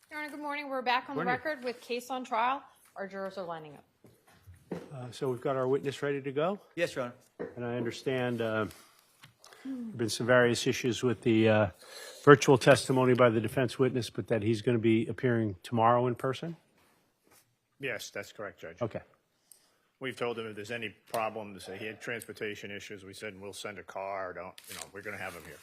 Your Honor, good morning. We're back on the record with case on trial. Our jurors are lining up. So we've got our witness ready to go? Yes, Your Honor. And I understand there have been some various issues with the virtual testimony by the defense witness, but that he's going to be appearing tomorrow in person? Yes, that's correct, Judge. Okay. We've told him if there's any problems, he had transportation issues, we said we'll send a car, we're going to have him here.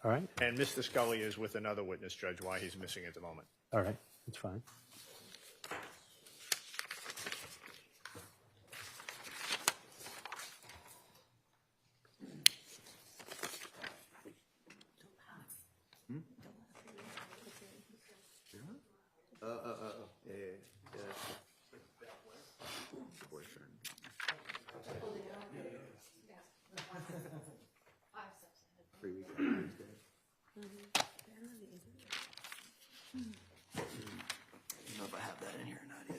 All right. And Mr. Scully is with another witness, Judge, why he's missing at the moment. All right. That's fine. I don't know if I have that in here or not either.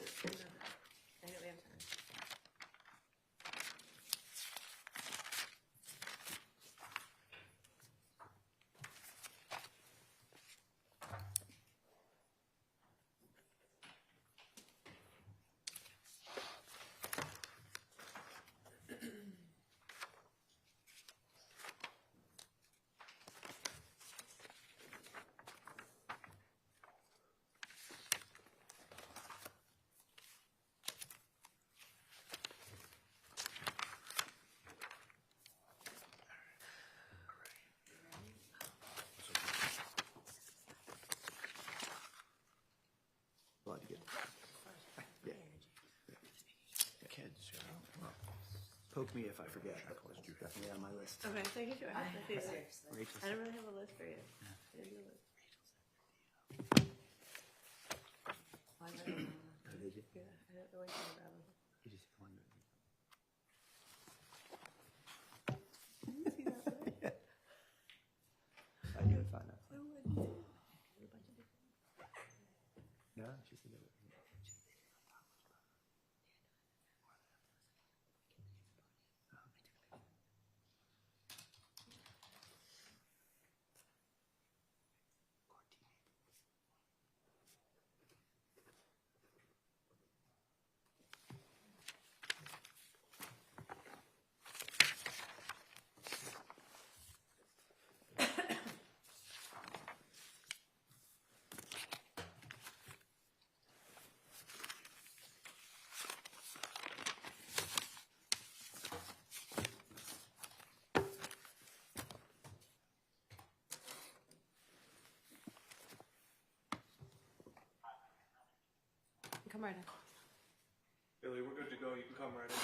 Glad to get yeah. Kids, poke me if I forget. Definitely on my list. Okay, thank you. I don't really have a list for you. I didn't do a list. Did you? Yeah, I don't know anything about them. You just wondered. I knew I'd find out. No, she said that. Come right in. Billy, we're good to go. You can come right in.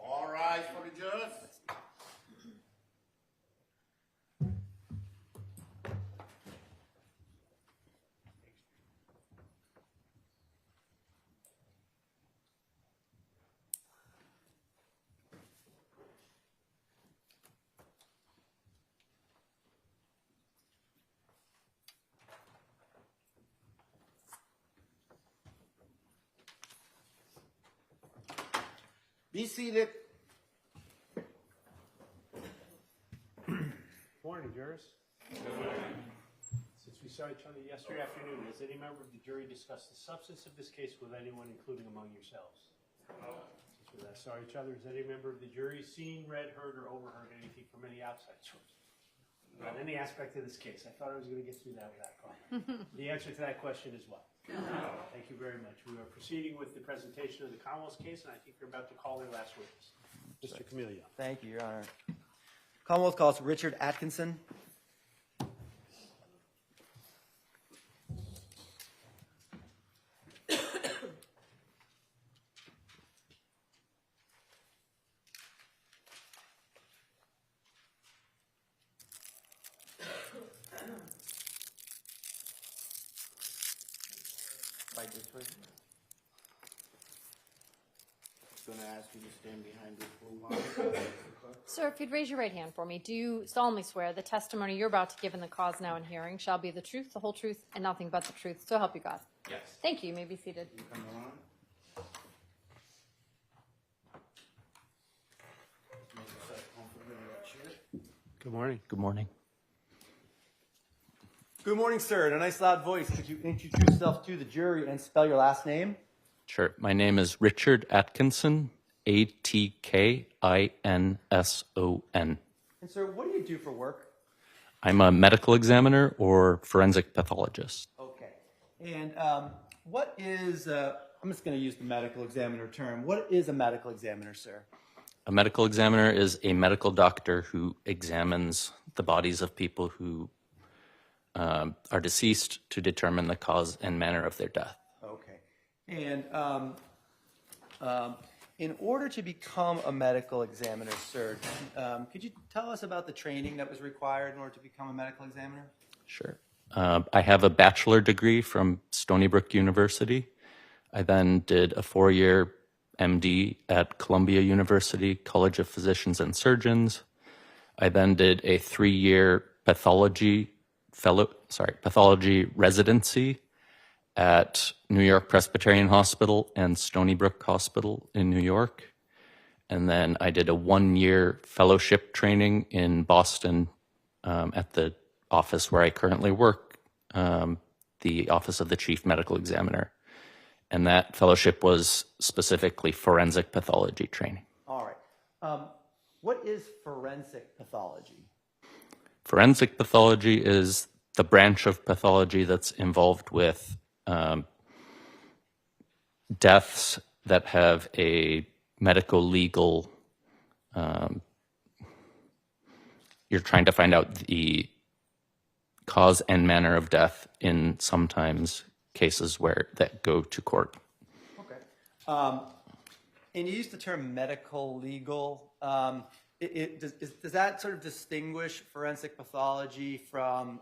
All rise for the judge. Be seated. Morning, jurors. Since we saw each other yesterday afternoon, has any member of the jury discussed the substance of this case with anyone, including among yourselves? Since we last saw each other, has any member of the jury seen, read, heard, or overheard anything from any outside source about any aspect of this case? I thought I was going to get through that without comment. The answer to that question is what? Thank you very much. We are proceeding with the presentation of the Commonwealth's case, and I think you're about to call their last witness. Mr. Camilio. Thank you, Your Honor. Commonwealth calls Richard Atkinson. gonna ask you to stand behind this blue line. Sir, if you'd raise your right hand for me, do you solemnly swear the testimony you're about to give in the cause now in hearing shall be the truth, the whole truth, and nothing but the truth? So help you God. Yes. Thank you. You may be seated. Come on. Make yourself comfortable in that chair. Good morning. Good morning. Good morning, sir. In a nice loud voice, could you introduce yourself to the jury and spell your last name? Sure. My name is Richard Atkinson, Atkinson. And sir, what do you do for work? I'm a medical examiner or forensic pathologist. Okay. And what is, I'm just going to use the medical examiner term. What is a medical examiner, sir? A medical examiner is a medical doctor who examines the bodies of people who are deceased to determine the cause and manner of their death. Okay. And in order to become a medical examiner, sir, could you tell us about the training that was required in order to become a medical examiner? Sure. I have a bachelor degree from Stony Brook University. I then did a 4-year MD at Columbia University College of Physicians and Surgeons. I then did a 3-year pathology residency at New York Presbyterian Hospital and Stony Brook Hospital in New York. And then I did a 1-year fellowship training in Boston at the office where I currently work, the Office of the Chief Medical Examiner. And that fellowship was specifically forensic pathology training. All right. What is forensic pathology? Forensic pathology is the branch of pathology that's involved with deaths that have a medical legal, you're trying to find out the cause and manner of death in sometimes cases where that go to court. Okay. And you used the term medical legal. Does that sort of distinguish forensic pathology from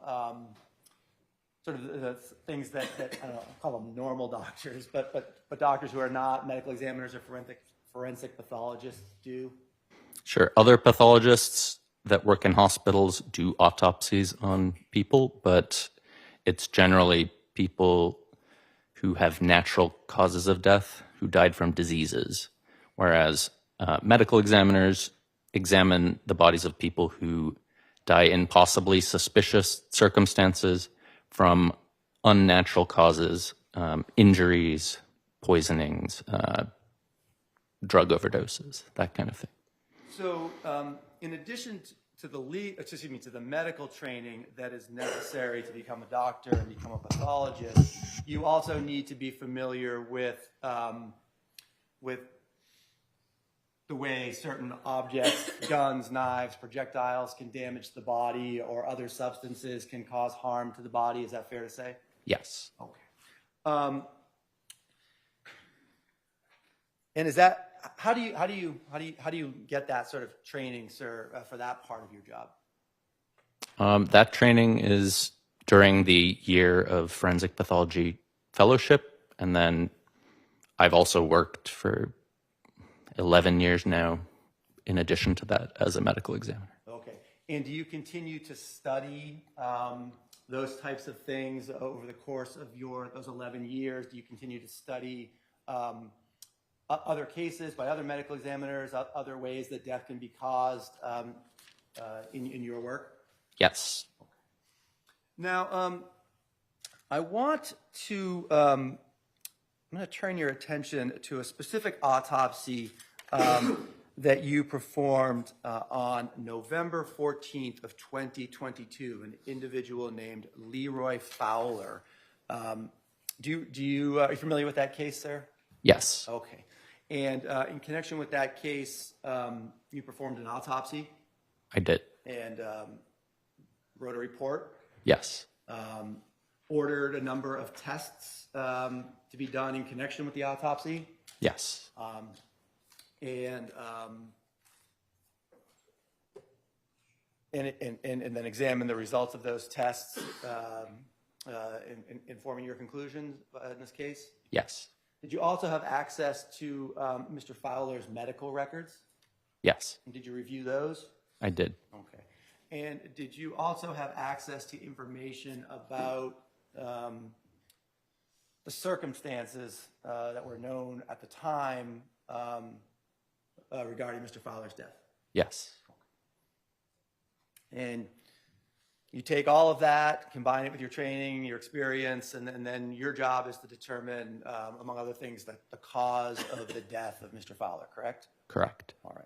sort of the things that I don't know, call them normal doctors, but doctors who are not medical examiners or forensic pathologists do? Sure. Other pathologists that work in hospitals do autopsies on people, but it's generally people who have natural causes of death who died from diseases, whereas medical examiners examine the bodies of people who die in possibly suspicious circumstances from unnatural causes, injuries, poisonings, drug overdoses, that kind of thing. So, in addition to the medical training that is necessary to become a doctor and become a pathologist, you also need to be familiar with the way certain objects, guns, knives, projectiles can damage the body, or other substances can cause harm to the body. Is that fair to say? Yes. Okay. And is that how do you get that sort of training, sir, for that part of your job? That training is during the year of forensic pathology fellowship, and then I've also worked for 11 years now in addition to that as a medical examiner. Okay. And do you continue to study those types of things over the course of those 11 years? Do you continue to study other cases by other medical examiners, other ways that death can be caused in your work? Yes. Okay. Now, I want to, I'm going to turn your attention to a specific autopsy that you performed on November 14th of 2022, an individual named Leroy Fowler. Are you familiar with that case, sir? Yes. Okay. And in connection with that case, you performed an autopsy? I did. And wrote a report? Yes. Ordered a number of tests to be done in connection with the autopsy? Yes. And then examine the results of those tests in forming your conclusions in this case? Yes. Did you also have access to Mr. Fowler's medical records? Yes, And did you review those? I did. Okay. And did you also have access to information about the circumstances that were known at the time regarding Mr. Fowler's death? Yes. And you take all of that, combine it with your training, your experience, and then your job is to determine, among other things, the cause of the death of Mr. Fowler, correct? Correct. All right.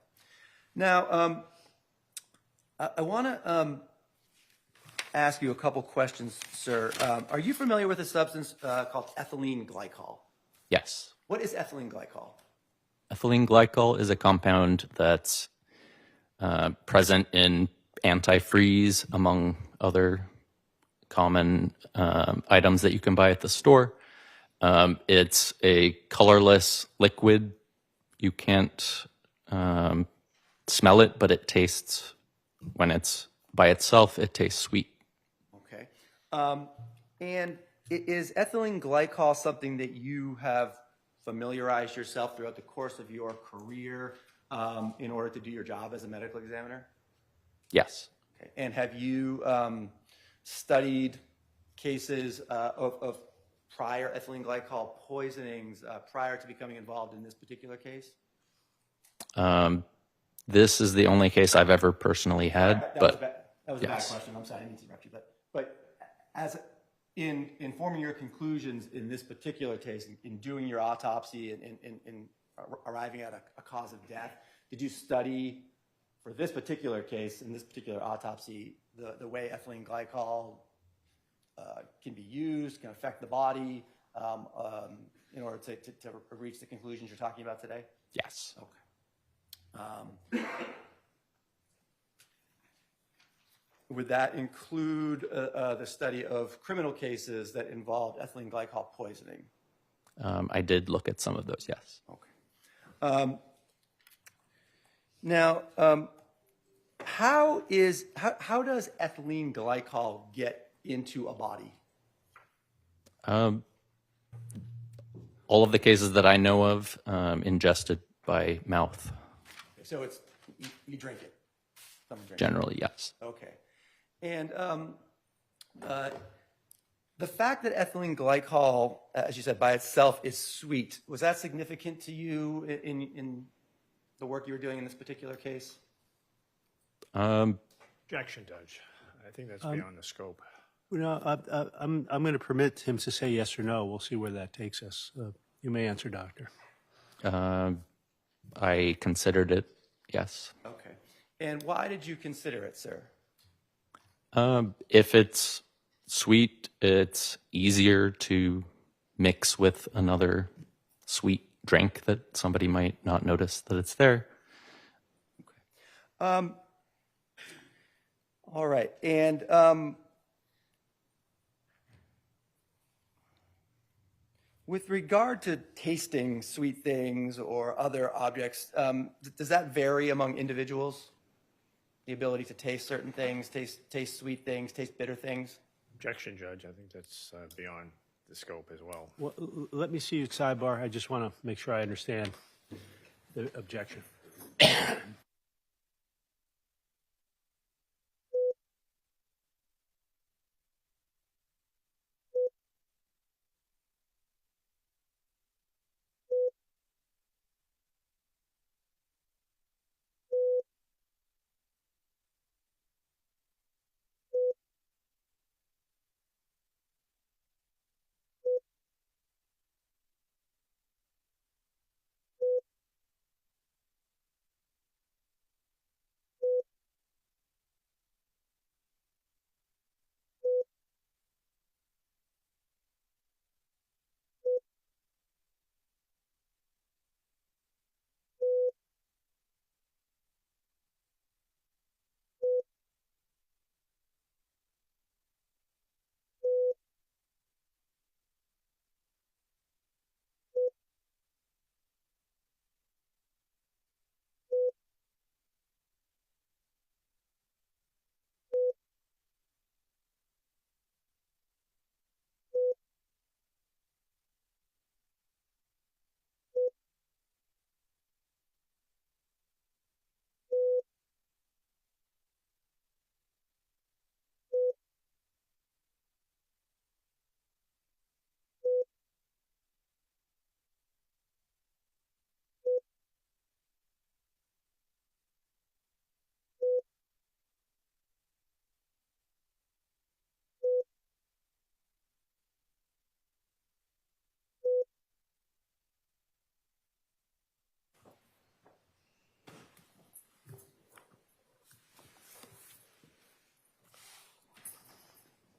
Now, I want to ask you a couple questions, sir. Are you familiar with a substance called ethylene glycol? Yes. What is ethylene glycol? Ethylene glycol is a compound that's present in antifreeze, among other common items that you can buy at the store. It's a colorless liquid. You can't smell it, but it tastes, when it's by itself, it tastes sweet. Okay. And is ethylene glycol something that you have familiarized yourself throughout the course of your career in order to do your job as a medical examiner? Yes. Okay. And have you studied cases of prior ethylene glycol poisonings prior to becoming involved in this particular case? This is the only case I've ever personally had, That but was a bad yes. question. I'm sorry, I didn't mean to interrupt you. But as in forming your conclusions in this particular case, in doing your autopsy and in arriving at a cause of death, did you study for this particular case, in this particular autopsy, the way ethylene glycol can be used, can affect the body in order to reach the conclusions you're talking about today? Yes. Okay. Would that include the study of criminal cases that involved ethylene glycol poisoning? I did look at some of those, yes. Okay. Now, how does ethylene glycol get into a body? All of the cases that I know of, ingested by mouth. So it's you drink it. Someone drink Generally, yes. it. Okay. And the fact that ethylene glycol, as you said, by itself is sweet, was that significant to you in the work you were doing in this particular case? Objection, Judge. I think that's beyond the scope. I'm going to permit him to say yes or no. We'll see where that takes us. You may answer, Doctor. I considered it, yes. Okay. And why did you consider it, sir? If it's sweet, it's easier to mix with another sweet drink that somebody might not notice that it's there. Okay. All right. And with regard to tasting sweet things or other objects, does that vary among individuals? The ability to taste certain things, taste sweet things, taste bitter things? Objection, Judge. I think that's beyond the scope as well. Well, let me see you sidebar. I just want to make sure I understand the objection.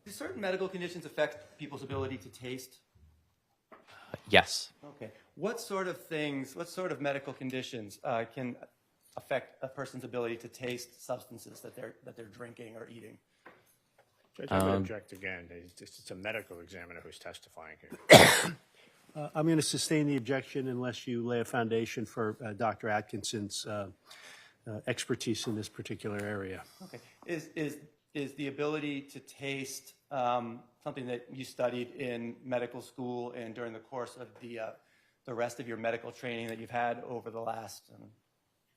Do certain medical conditions affect people's ability to taste? Yes. Okay. What sort of medical conditions can affect a person's ability to taste substances that they're drinking or eating? Judge, I would object again. It's a medical examiner who's testifying here. I'm going to sustain the objection unless you lay a foundation for Dr. Atkinson's expertise in this particular area. Okay. Is the ability to taste something that you studied in medical school and during the course of the rest of your medical training that you've had over the last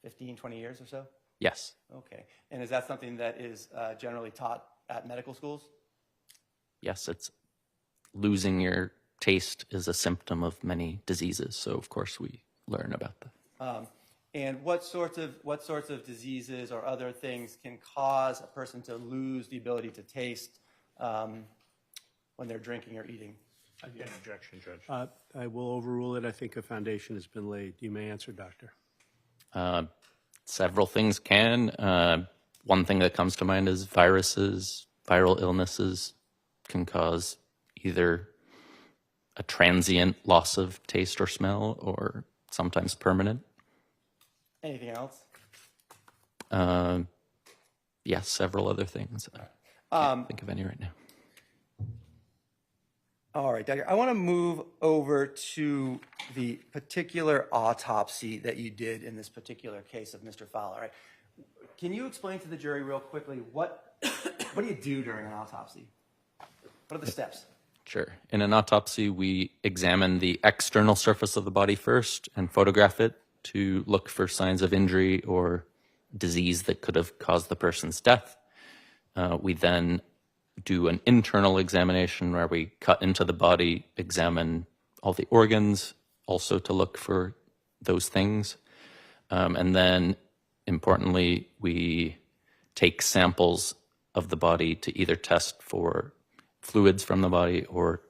15, 20 years or so? Yes. Okay. And is that something that is generally taught at medical schools? Yes, it's losing your taste is a symptom of many diseases. So of course we learn about that. And what sorts of diseases or other things can cause a person to lose the ability to taste when they're drinking or eating? Again, objection, Judge. I will overrule it. I think a foundation has been laid. You may answer, Doctor. Several things can. One thing that comes to mind is viruses, viral illnesses can cause either a transient loss of taste or smell or sometimes permanent. Anything else? Yes, several other things. I can't think of any right now. All right, Doctor. I want to move over to the particular autopsy that you did in this particular case of Mr. Fowler. Right? Can you explain to the jury real quickly what do you do during an autopsy? What are the steps? Sure. In an autopsy, we examine the external surface of the body first and photograph it to look for signs of injury or disease that could have caused the person's death. We then do an internal examination where we cut into the body, examine all the organs, also to look for those things. And then, importantly, we take samples of the body to either test for fluids from the body or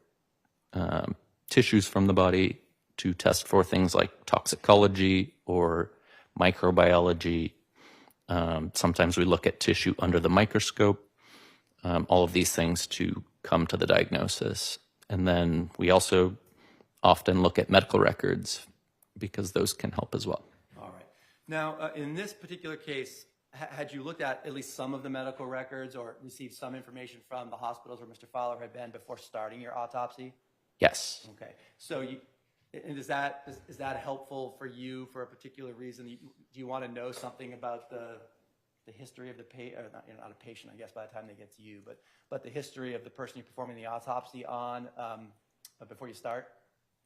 tissues from the body to test for things like toxicology or microbiology. Sometimes we look at tissue under the microscope. All of these things to come to the diagnosis. And then we also often look at medical records because those can help as well. All right. Now, in this particular case, had you looked at least some of the medical records or received some information from the hospitals where Mr. Fowler had been before starting your autopsy? Yes. Okay. So is that helpful for you for a particular reason? Do you want to know something about the history of the patient, or not a patient, I guess, by the time they get to you, but the history of the person you're performing the autopsy on before you start?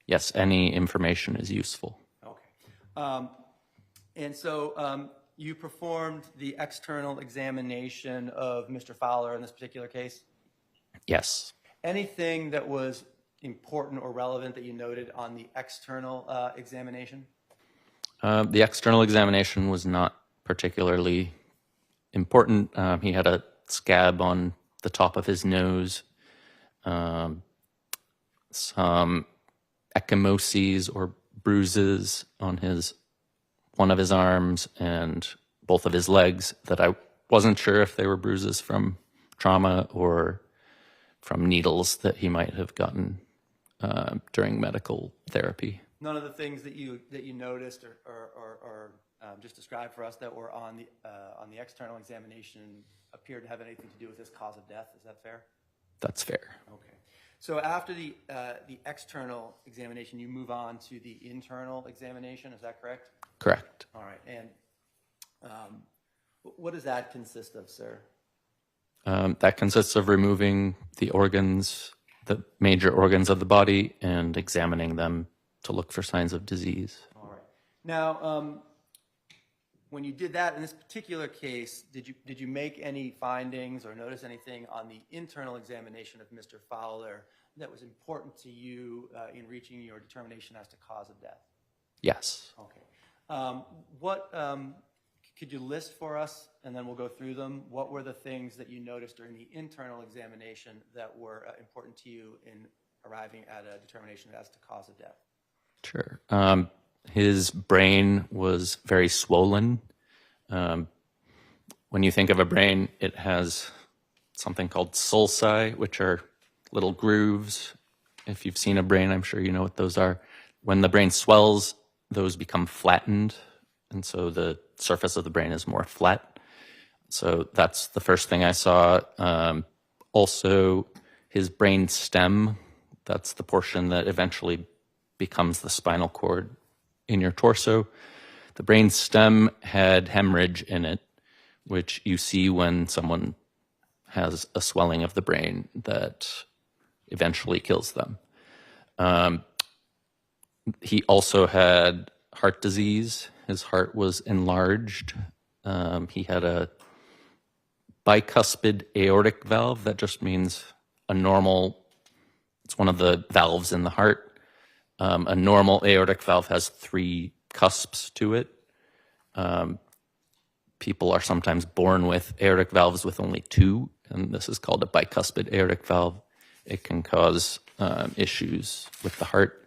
Yes, any information is useful. Okay. And so you performed the external examination of Mr. Fowler in this particular case? Yes. Anything that was important or relevant that you noted on the external examination? The external examination was not particularly important. He had a scab on the top of his nose, some ecchymoses or bruises on one of his arms and both of his legs that I wasn't sure if they were bruises from trauma or from needles that he might have gotten during medical therapy. None of the things that you noticed or just described for us that were on the external examination appear to have anything to do with this cause of death. Is that fair? That's fair. Okay. So after the external examination, you move on to the internal examination. Is that correct? Correct. All right. And what does that consist of, sir? That consists of removing the organs, the major organs of the body, and examining them to look for signs of disease. All right. Now, when you did that in this particular case, did you make any findings or notice anything on the internal examination of Mr. Fowler that was important to you in reaching your determination as to cause of death? Yes. Okay. Could you list for us, and then we'll go through them, what were the things that you noticed during the internal examination that were important to you in arriving at a determination as to cause of death? Sure. His brain was very swollen. When you think of a brain, it has something called sulci, which are little grooves. If you've seen a brain, I'm sure you know what those are. When the brain swells, those become flattened, and so the surface of the brain is more flat. So that's the first thing I saw. Also, his brain stem, that's the portion that eventually becomes the spinal cord in your torso. The brain stem had hemorrhage in it, which you see when someone has a swelling of the brain that eventually kills them. He also had heart disease. His heart was enlarged. He had a bicuspid aortic valve. That just means it's one of the valves in the heart. A normal aortic valve has 3 cusps to it. People are sometimes born with aortic valves with only 2, and this is called a bicuspid aortic valve. It can cause issues with the heart.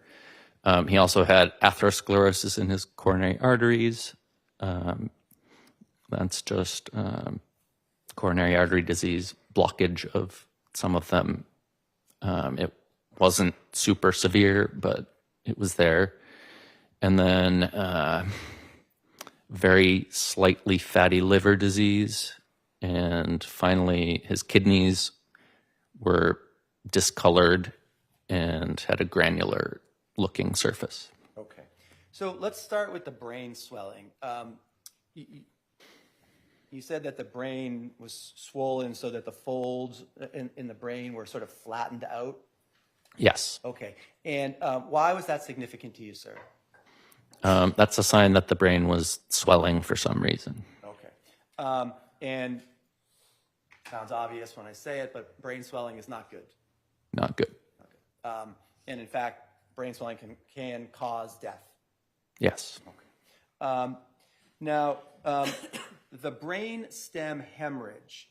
He also had atherosclerosis in his coronary arteries. That's just coronary artery disease, blockage of some of them. It wasn't super severe, but it was there. And then very slightly fatty liver disease. And finally, his kidneys were discolored and had a granular looking surface. Okay. So let's start with the brain swelling. You said that the brain was swollen so that the folds in the brain were sort of flattened out. Yes. Okay. And why was that significant to you, sir? That's a sign that the brain was swelling for some reason. Okay. And sounds obvious when I say it, but brain swelling is not good. Not good. Okay. And in fact, brain swelling can cause death. Yes. Okay. Now, the brain stem hemorrhage,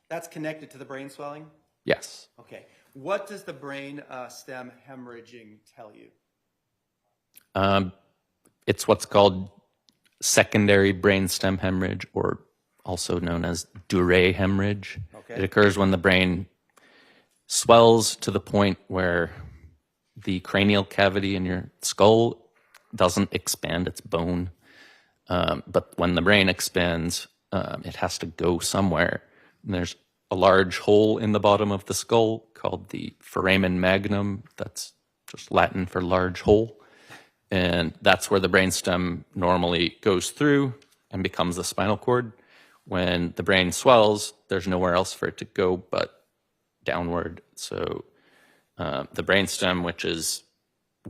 that's connected to the brain swelling? Yes. Okay. What does the brain stem hemorrhaging tell you? It's what's called secondary brainstem hemorrhage, or also known as Durée hemorrhage. Okay. It occurs when the brain swells to the point where the cranial cavity in your skull doesn't expand its bone. But when the brain expands, it has to go somewhere. And there's a large hole in the bottom of the skull called the foramen magnum. That's just Latin for large hole. And that's where the brainstem normally goes through and becomes the spinal cord. When the brain swells, there's nowhere else for it to go but downward. So the brainstem, which is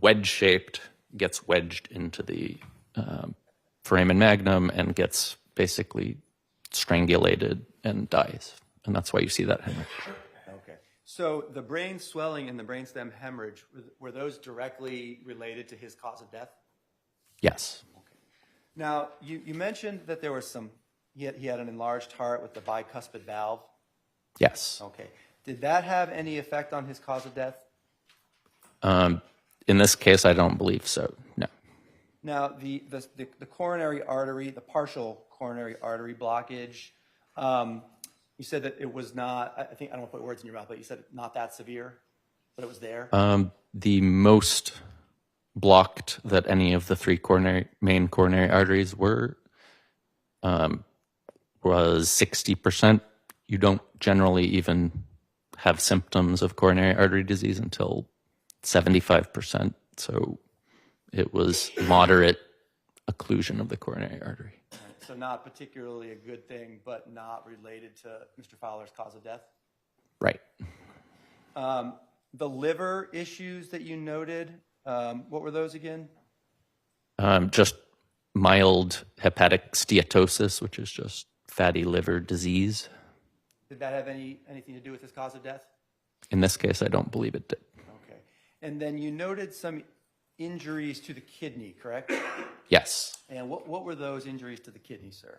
wedge-shaped, gets wedged into the foramen magnum and gets basically strangulated and dies. And that's why you see that hemorrhage. Okay. So the brain swelling and the brainstem hemorrhage, were those directly related to his cause of death? Yes. Okay. Now, you mentioned that there was he had an enlarged heart with the bicuspid valve. Yes. Okay. Did that have any effect on his cause of death? In this case, I don't believe so, no. Now, the coronary artery, the partial coronary artery blockage, you said that it was not, I don't want to put words in your mouth, but you said not that severe, but it was there? The most blocked that any of the 3 main coronary arteries were was 60%. You don't generally even have symptoms of coronary artery disease until 75%. So it was moderate occlusion of the coronary artery. So not particularly a good thing, but not related to Mr. Fowler's cause of death? Right. The liver issues that you noted, what were those again? Just mild hepatic steatosis, which is just fatty liver disease. Did that have anything to do with his cause of death? In this case, I don't believe it did. Okay. And then you noted some injuries to the kidney, correct? Yes. And what were those injuries to the kidney, sir?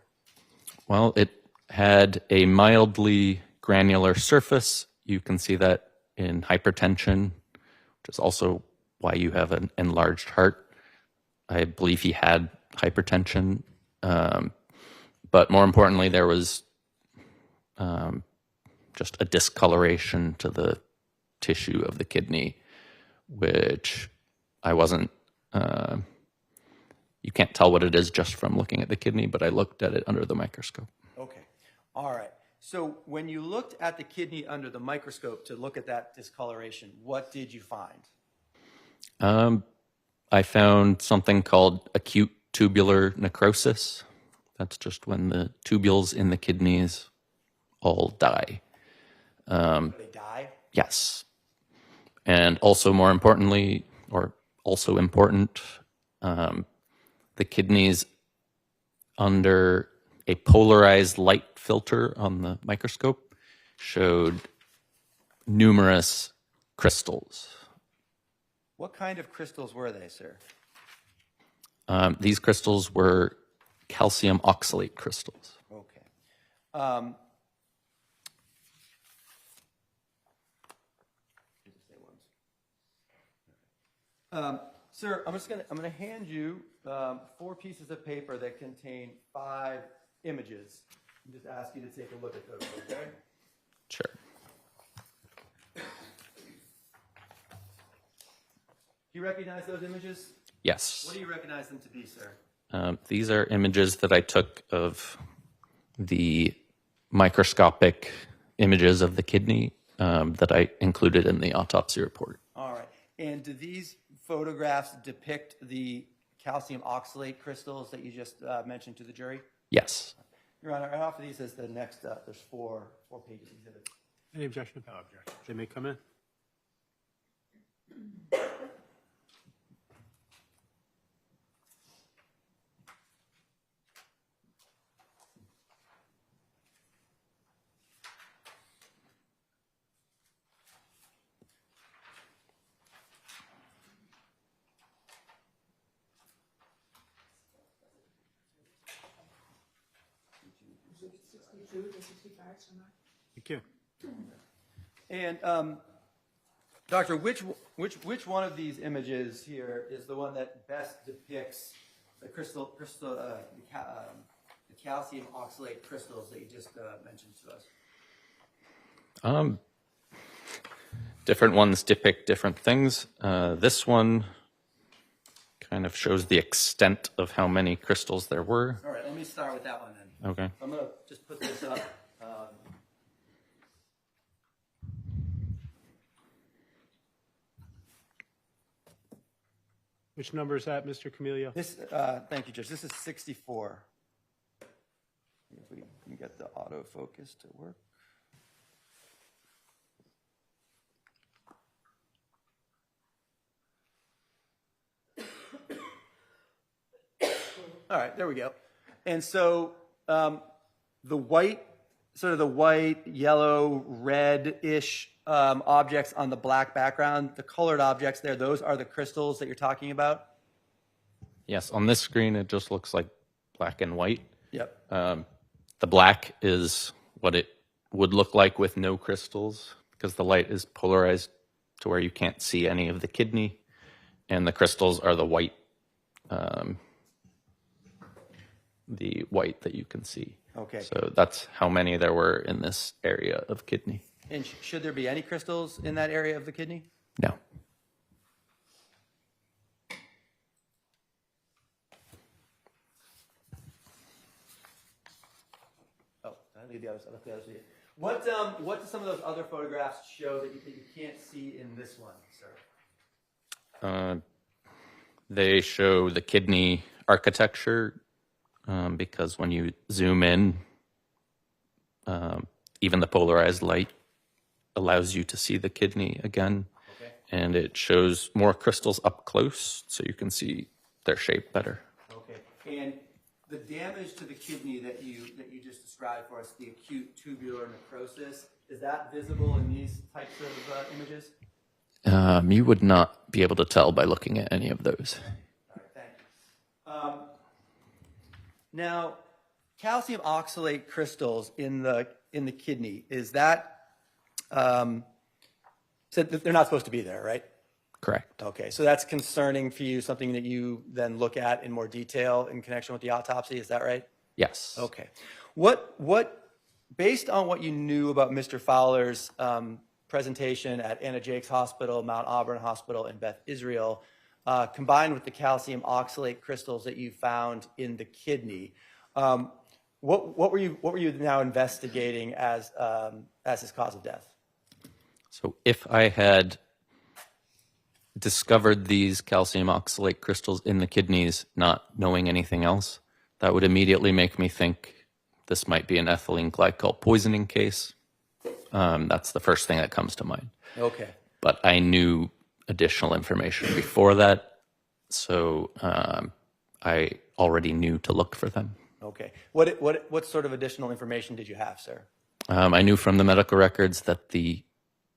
Well, it had a mildly granular surface. You can see that in hypertension, which is also why you have an enlarged heart. I believe he had hypertension. But more importantly, there was just a discoloration to the tissue of the kidney, which I wasn't, you can't tell what it is just from looking at the kidney, but I looked at it under the microscope. Okay. All right. So when you looked at the kidney under the microscope to look at that discoloration, what did you find? I found something called acute tubular necrosis. That's just when the tubules in the kidneys all die. They die? Yes. And also more importantly, or also important, the kidneys under a polarized light filter on the microscope showed numerous crystals. What kind of crystals were they, sir? These crystals were calcium oxalate crystals. Okay. Sir, I'm gonna hand you 4 pieces of paper that contain 5 images. I'm just ask you to take a look at those, okay? Sure. Do you recognize those images? Yes. What do you recognize them to be, sir? These are images that I took of the microscopic images of the kidney that I included in the autopsy report. All right. And do these photographs depict the calcium oxalate crystals that you just mentioned to the jury? Yes. Your Honor, I offer these as the next, there's 4 pages exhibit. Any objection? No objection. They may come in. Thank you. And doctor, which one of these images here is the one that best depicts the the calcium oxalate crystals that you just mentioned to us? Different ones depict different things. This one kind of shows the extent of how many crystals there were. All right, let me start with that one then. Okay. I'm going to just put this up. Which number is that, Mr. Camilio? This, thank you, Judge. This is 64. If we can get the autofocus to work. All right, there we go. And so the white, sort of the white, yellow, red-ish objects on the black background, the colored objects there, those are the crystals that you're talking about? Yes, on this screen it just looks like black and white. Yep. The black is what it would look like with no crystals because the light is polarized to where you can't see any of the kidney, and the crystals are the white that you can see. Okay. So that's how many there were in this area of kidney. And should there be any crystals in that area of the kidney? No. Oh, I leave the other side. What do some of those other photographs show that you can't see in this one, sir? They show the kidney architecture because when you zoom in, even the polarized light allows you to see the kidney again. Okay. And it shows more crystals up close so you can see their shape better. Okay. And the damage to the kidney that you just described for us, the acute tubular necrosis, is that visible in these types of images? You would not be able to tell by looking at any of those. All right, thank you. Now, calcium oxalate crystals in the kidney, is that so they're not supposed to be there, right? Correct. Okay, so that's concerning for you, something that you then look at in more detail in connection with the autopsy, is that right? Yes. Okay. What based on what you knew about Mr. Fowler's presentation at Anna Jake's Hospital, Mount Auburn Hospital, and Beth Israel, combined with the calcium oxalate crystals that you found in the kidney, what were you now investigating as his cause of death? So if I had discovered these calcium oxalate crystals in the kidneys, not knowing anything else, that would immediately make me think this might be an ethylene glycol poisoning case. That's the first thing that comes to mind. Okay. But I knew additional information before that, so I already knew to look for them. Okay. What sort of additional information did you have, sir? I knew from the medical records that the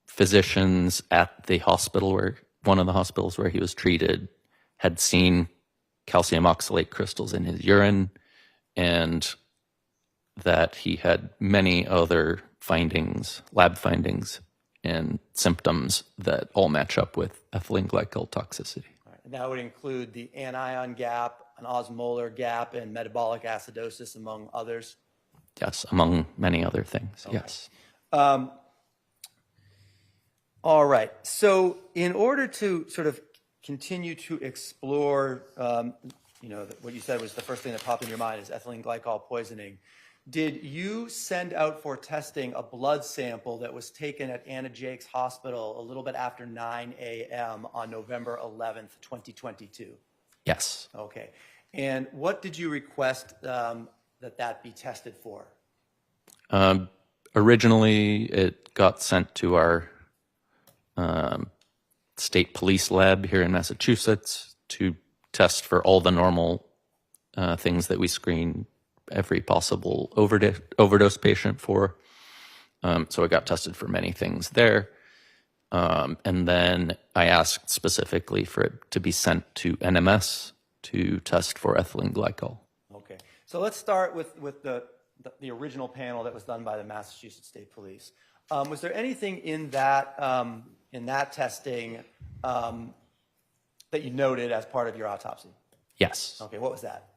physicians at the hospital, where one of the hospitals where he was treated, had seen calcium oxalate crystals in his urine, and that he had many other findings, lab findings, and symptoms that all match up with ethylene glycol toxicity. All right. And that would include the anion gap, an osmolar gap, and metabolic acidosis, among others? Yes, among many other things, Okay. yes. All right. So in order to sort of continue to explore, what you said was the first thing that popped in your mind is ethylene glycol poisoning. Did you send out for testing a blood sample that was taken at Anna Jake's Hospital a little bit after 9 a.m. on November 11th, 2022? Yes. Okay. And what did you request that be tested for? Originally, it got sent to our state police lab here in Massachusetts to test for all the normal things that we screen every possible overdose patient for. So it got tested for many things there. And then I asked specifically for it to be sent to NMS to test for ethylene glycol. Okay. So let's start with the original panel that was done by the Massachusetts State Police. Was there anything in that testing that you noted as part of your autopsy? Yes. Okay, what was that?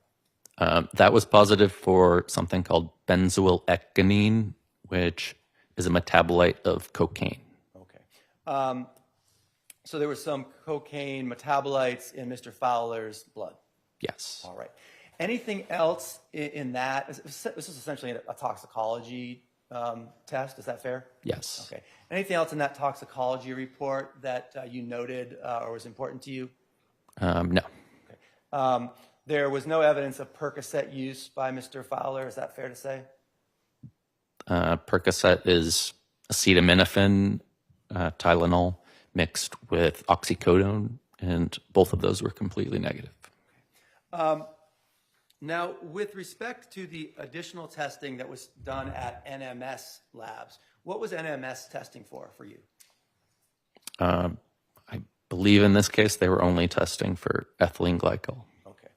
That was positive for something called benzoylecgonine, which is a metabolite of cocaine. Okay. So there were some cocaine metabolites in Mr. Fowler's blood? Yes. All right. Anything else in that? This is essentially a toxicology test, is that fair? Yes. Okay. Anything else in that toxicology report that you noted or was important to you? No. Okay. There was no evidence of Percocet use by Mr. Fowler, is that fair to say? Percocet is acetaminophen, Tylenol, mixed with oxycodone, and both of those were completely negative. Now, with respect to the additional testing that was done at NMS labs, what was NMS testing for you? I believe in this case they were only testing for ethylene glycol. Okay.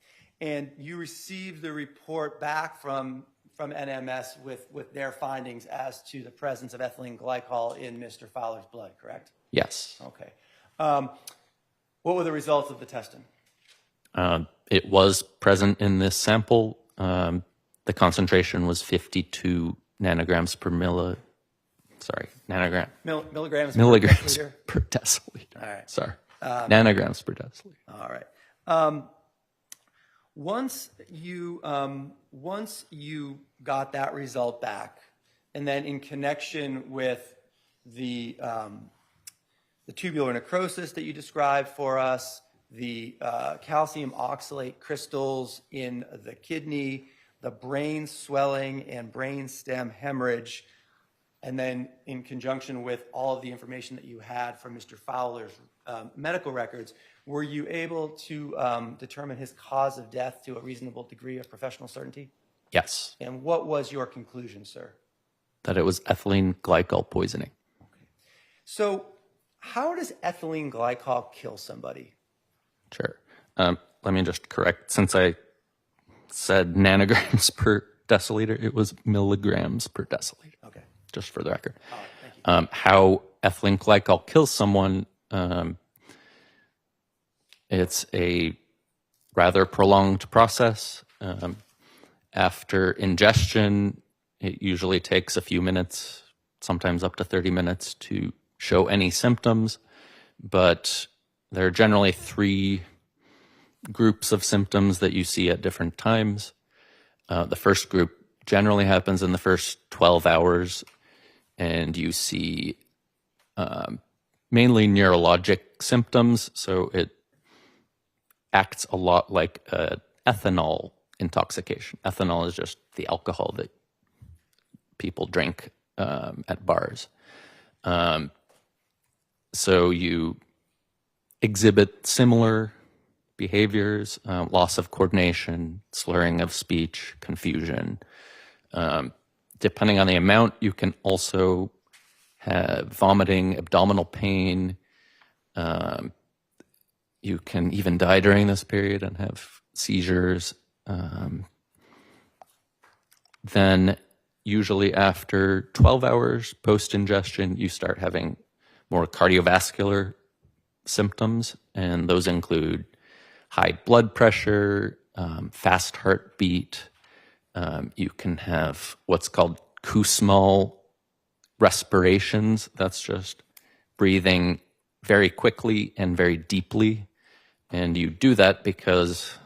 And you received the report back from NMS with their findings as to the presence of ethylene glycol in Mr. Fowler's blood, correct? Yes. Okay. What were the results of the testing? It was present in this sample. The concentration was 52 nanograms per milligrams Milligrams per deciliter. All right. Sorry. Nanograms per deciliter. All right. Once you got that result back, and then in connection with the tubular necrosis that you described for us, the calcium oxalate crystals in the kidney, the brain swelling and brain stem hemorrhage, and then in conjunction with all of the information that you had from Mr. Fowler's medical records, were you able to determine his cause of death to a reasonable degree of professional certainty? Yes. And what was your conclusion, sir? That it was ethylene glycol poisoning. Okay. So how does ethylene glycol kill somebody? Sure. Let me just correct. Since I said nanograms per deciliter, it was milligrams per deciliter. Okay. Just for the record. All right, thank you. How ethylene glycol kills someone, it's a rather prolonged process. After ingestion, It usually takes a few minutes, sometimes up to 30 minutes, to show any symptoms, but there are generally 3 groups of symptoms that you see at different times. The first group generally happens in the first 12 hours, and you see mainly neurologic symptoms, so it acts a lot like ethanol intoxication. Ethanol is just the alcohol that people drink at bars. So you exhibit similar behaviors, loss of coordination, slurring of speech, confusion. Depending on the amount, you can also have vomiting, abdominal pain. You can even die during this period and have seizures. Then usually after 12 hours post-ingestion, you start having more cardiovascular symptoms, and those include high blood pressure, fast heartbeat. You can have what's called Kussmaul respirations. That's just breathing very quickly and very deeply. And you do that because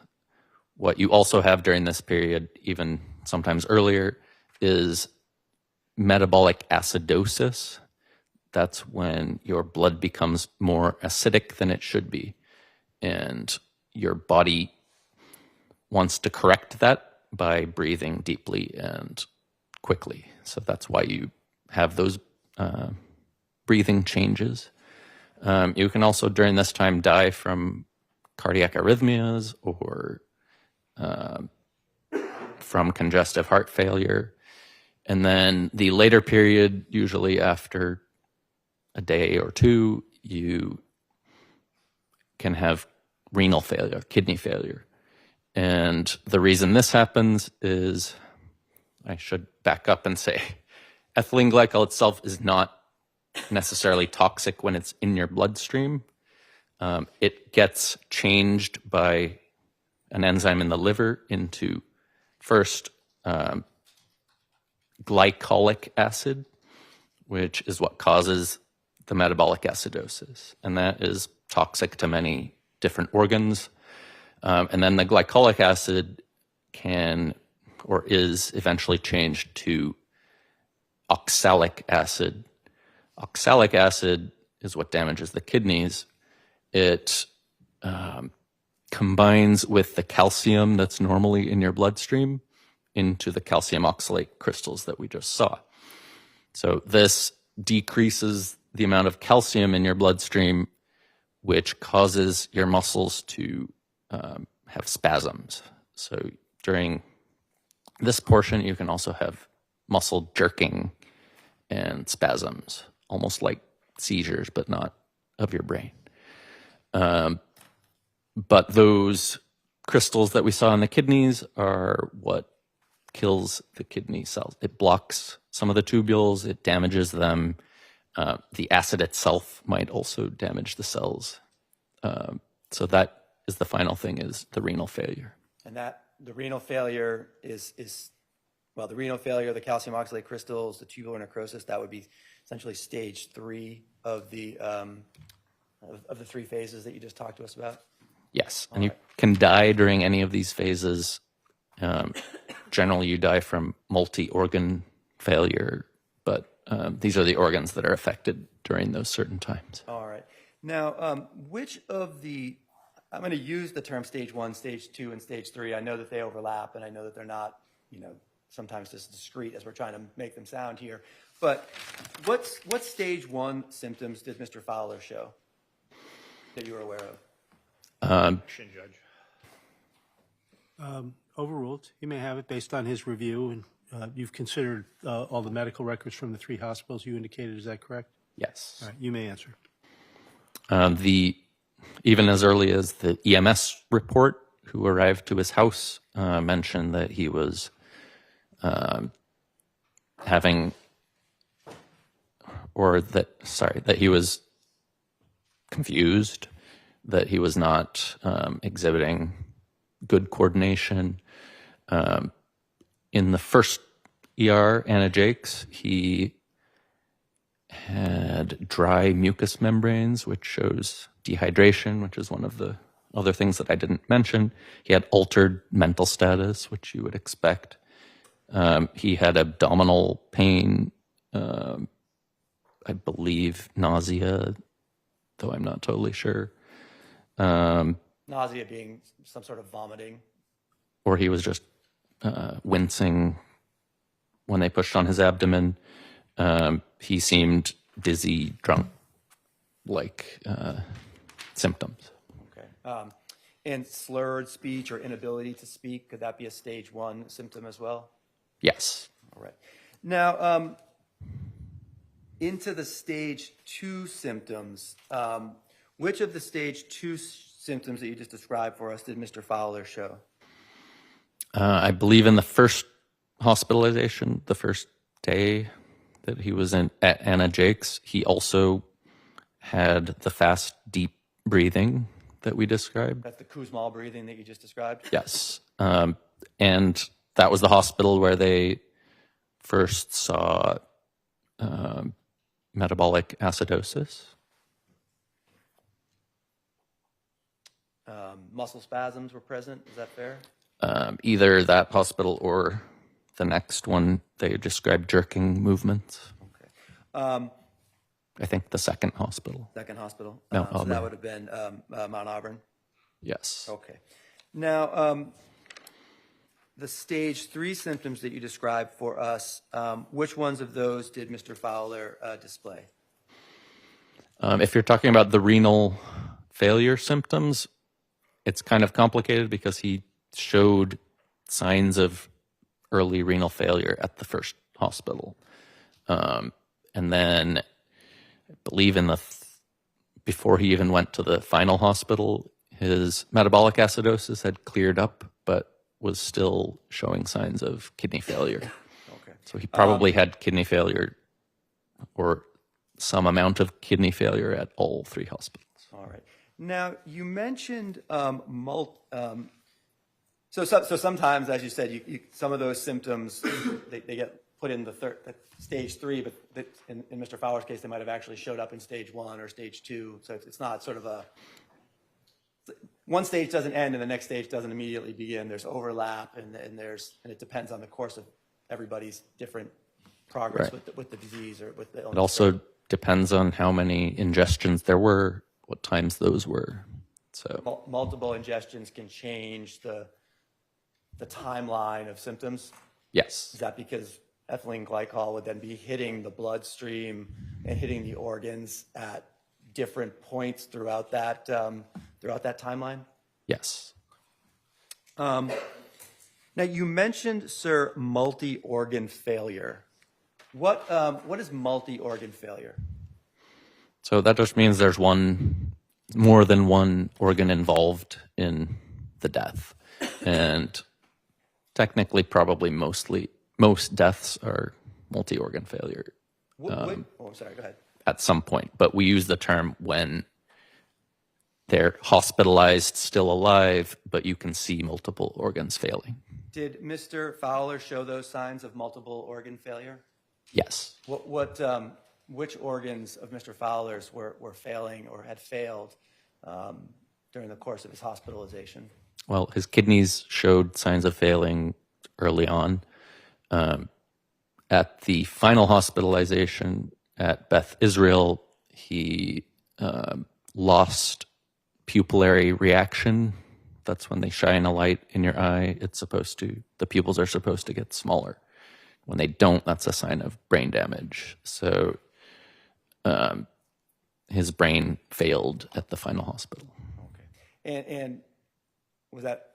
what you also have during this period, even sometimes earlier, is metabolic acidosis. That's when your blood becomes more acidic than it should be. And your body wants to correct that by breathing deeply and quickly. So that's why you have those breathing changes. You can also, during this time, die from cardiac arrhythmias or from congestive heart failure. And then the later period, usually after a day or 2, you can have renal failure, kidney failure. And the reason this happens is, I should back up and say, ethylene glycol itself is not necessarily toxic when it's in your bloodstream. It gets changed by an enzyme in the liver into first glycolic acid, which is what causes the metabolic acidosis. And that is toxic to many different organs. And then the glycolic acid can or is eventually changed to oxalic acid. Oxalic acid is what damages the kidneys. It combines with the calcium that's normally in your bloodstream into the calcium oxalate crystals that we just saw. So this decreases the amount of calcium in your bloodstream, which causes your muscles to have spasms. So during this portion, you can also have muscle jerking and spasms, almost like seizures, but not of your brain. But those crystals that we saw in the kidneys are what kills the kidney cells. It blocks some of the tubules, it damages them. The acid itself might also damage the cells. So that is the final thing, is the renal failure. And that the renal failure is the renal failure, the calcium oxalate crystals, the tubular necrosis, that would be essentially stage 3 of the 3 phases that you just talked to us about? Yes, and you can die during any of these phases. Generally, you die from multi-organ failure, but these are the organs that are affected during those certain times. All right. Now, which of the, I'm going to use the term stage 1, stage 2, and stage 3. I know that they overlap, and I know that they're not, sometimes just discrete as we're trying to make them sound here. But what stage 1 symptoms did Mr. Fowler show that you were aware of? Action, Judge. Overruled. He may have it based on his review, and you've considered all the medical records from the 3 hospitals you indicated. Is that correct? Yes. All right, you may answer. Even as early as the EMS report, who arrived to his house, mentioned that he was that he was confused, that he was not exhibiting good coordination. In the first ER, Anna Jakes, he had dry mucous membranes, which shows dehydration, which is one of the other things that I didn't mention. He had altered mental status, which you would expect. He had abdominal pain, I believe nausea, though I'm not totally sure. Nausea being some sort of vomiting. Or he was just wincing when they pushed on his abdomen. He seemed dizzy, drunk, like symptoms. Okay. And slurred speech or inability to speak, could that be a stage 1 symptom as well? Yes. All right. Now, into the stage 2 symptoms, which of the stage 2 symptoms that you just described for us did Mr. Fowler show? I believe in the first hospitalization, the first day that he was at Anna Jakes, he also had the fast, deep breathing that we described. That's the Kussmaul breathing that you just described? Yes. And that was the hospital where they first saw metabolic acidosis. Muscle spasms were present, is that fair? Either that hospital or the next one, they described jerking movements. Okay. I think the second hospital. Second hospital? Mount So that Auburn. would have been Mount Auburn? Yes. Okay. Now, the stage 3 symptoms that you described for us, which ones of those did Mr. Fowler display? If you're talking about the renal failure symptoms, it's kind of complicated because he showed signs of early renal failure at the first hospital. And then I believe in before he even went to the final hospital, his metabolic acidosis had cleared up, but was still showing signs of kidney failure. Okay. So he probably had kidney failure or some amount of kidney failure at all 3 hospitals. All right. Now, you mentioned so sometimes, as you said, some of those symptoms, they get put in the stage 3, but in Mr. Fowler's case, they might have actually showed up in stage 1 or stage 2. So it's not sort of one stage doesn't end and the next stage doesn't immediately begin. There's overlap and it depends on the course of everybody's different progress with the disease or with the illness. It also depends on how many ingestions there were, what times those were. So Multiple ingestions can change the timeline of symptoms. yes. Is that because ethylene glycol would then be hitting the bloodstream and hitting the organs at different points throughout that timeline? Yes. Now, you mentioned, sir, multi-organ failure. What is multi-organ failure? So that just means there's more than one organ involved in the death. And technically, probably most deaths are multi-organ failure Sorry, go ahead. at some point. But we use the term when they're hospitalized, still alive, but you can see multiple organs failing. Did Mr. Fowler show those signs of multiple organ failure? Yes. Which organs of Mr. Fowler's were failing or had failed during the course of his hospitalization? Well, his kidneys showed signs of failing early on. At the final hospitalization at Beth Israel, he lost pupillary reaction. That's when they shine a light in your eye. The pupils are supposed to get smaller. When they don't, that's a sign of brain damage. So his brain failed at the final hospital. Okay. And was that,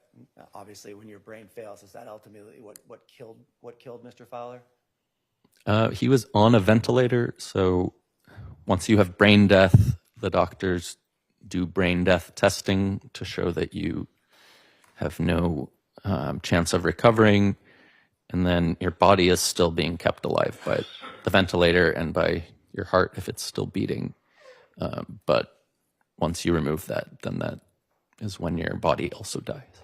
obviously, when your brain fails, is that ultimately what killed Mr. Fowler? He was on a ventilator, so once you have brain death, the doctors do brain death testing to show that you have no chance of recovering, and then your body is still being kept alive by the ventilator and by your heart if it's still beating. But once you remove that, then that is when your body also dies.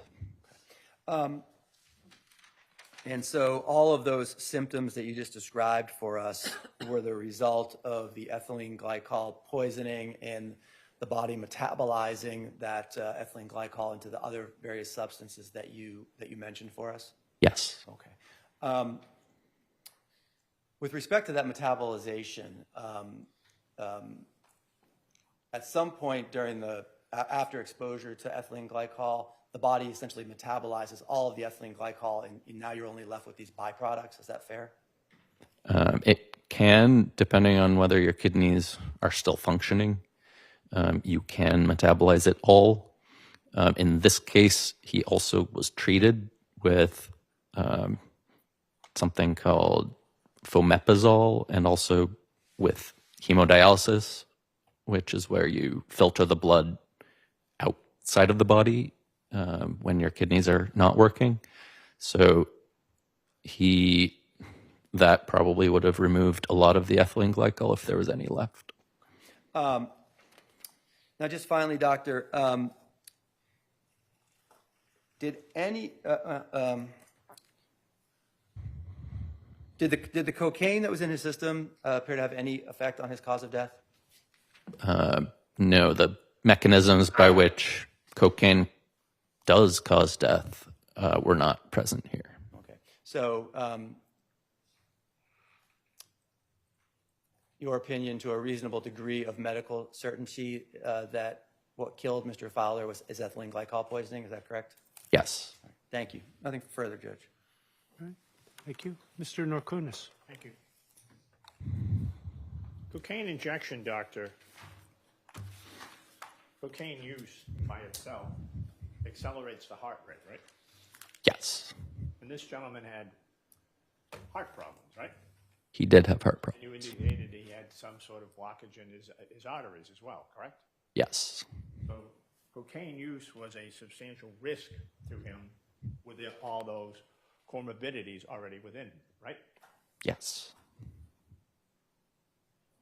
And so all of those symptoms that you just described for us were the result of the ethylene glycol poisoning and the body metabolizing that ethylene glycol into the other various substances that you mentioned for us? Yes. Okay. With respect to that metabolization, at some point during after exposure to ethylene glycol, the body essentially metabolizes all of the ethylene glycol, and now you're only left with these byproducts. Is that fair? It can, depending on whether your kidneys are still functioning. You can metabolize it all. In this case, he also was treated with something called fomepizole and also with hemodialysis, which is where you filter the blood outside of the body when your kidneys are not working. So that probably would have removed a lot of the ethylene glycol if there was any left. Now, just finally, doctor, did the cocaine that was in his system appear to have any effect on his cause of death? No, the mechanisms by which cocaine does cause death were not present here. Okay. So, your opinion, to a reasonable degree of medical certainty, that what killed Mr. Fowler is ethylene glycol poisoning, is that correct? Yes. Thank you. Nothing further, Judge. All right. Thank you. Mr. Norkunis. Thank you. Cocaine injection, doctor. Cocaine use by itself accelerates the heart rate, right? Yes. And this gentleman had heart problems, right? He did have heart You problems. indicated he had some sort of blockage in his arteries as well, correct? Yes. So cocaine use was a substantial risk to him with all those comorbidities already within him, right? Yes.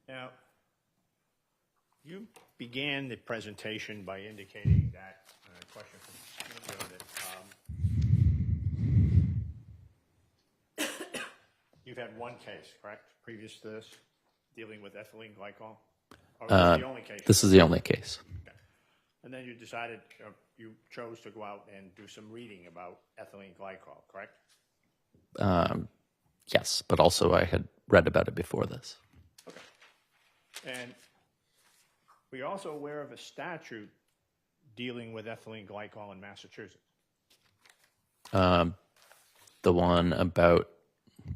Now, you began the presentation by indicating that, question from Julio, that you've had one case, correct, previous to this, dealing with ethylene glycol? Or was it the only case? This is the only case. Okay. And then you decided, you chose to go out and do some reading about ethylene glycol, correct? Yes, but also I had read about it before this. Okay. And were you also aware of a statute dealing with ethylene glycol in Massachusetts? The one about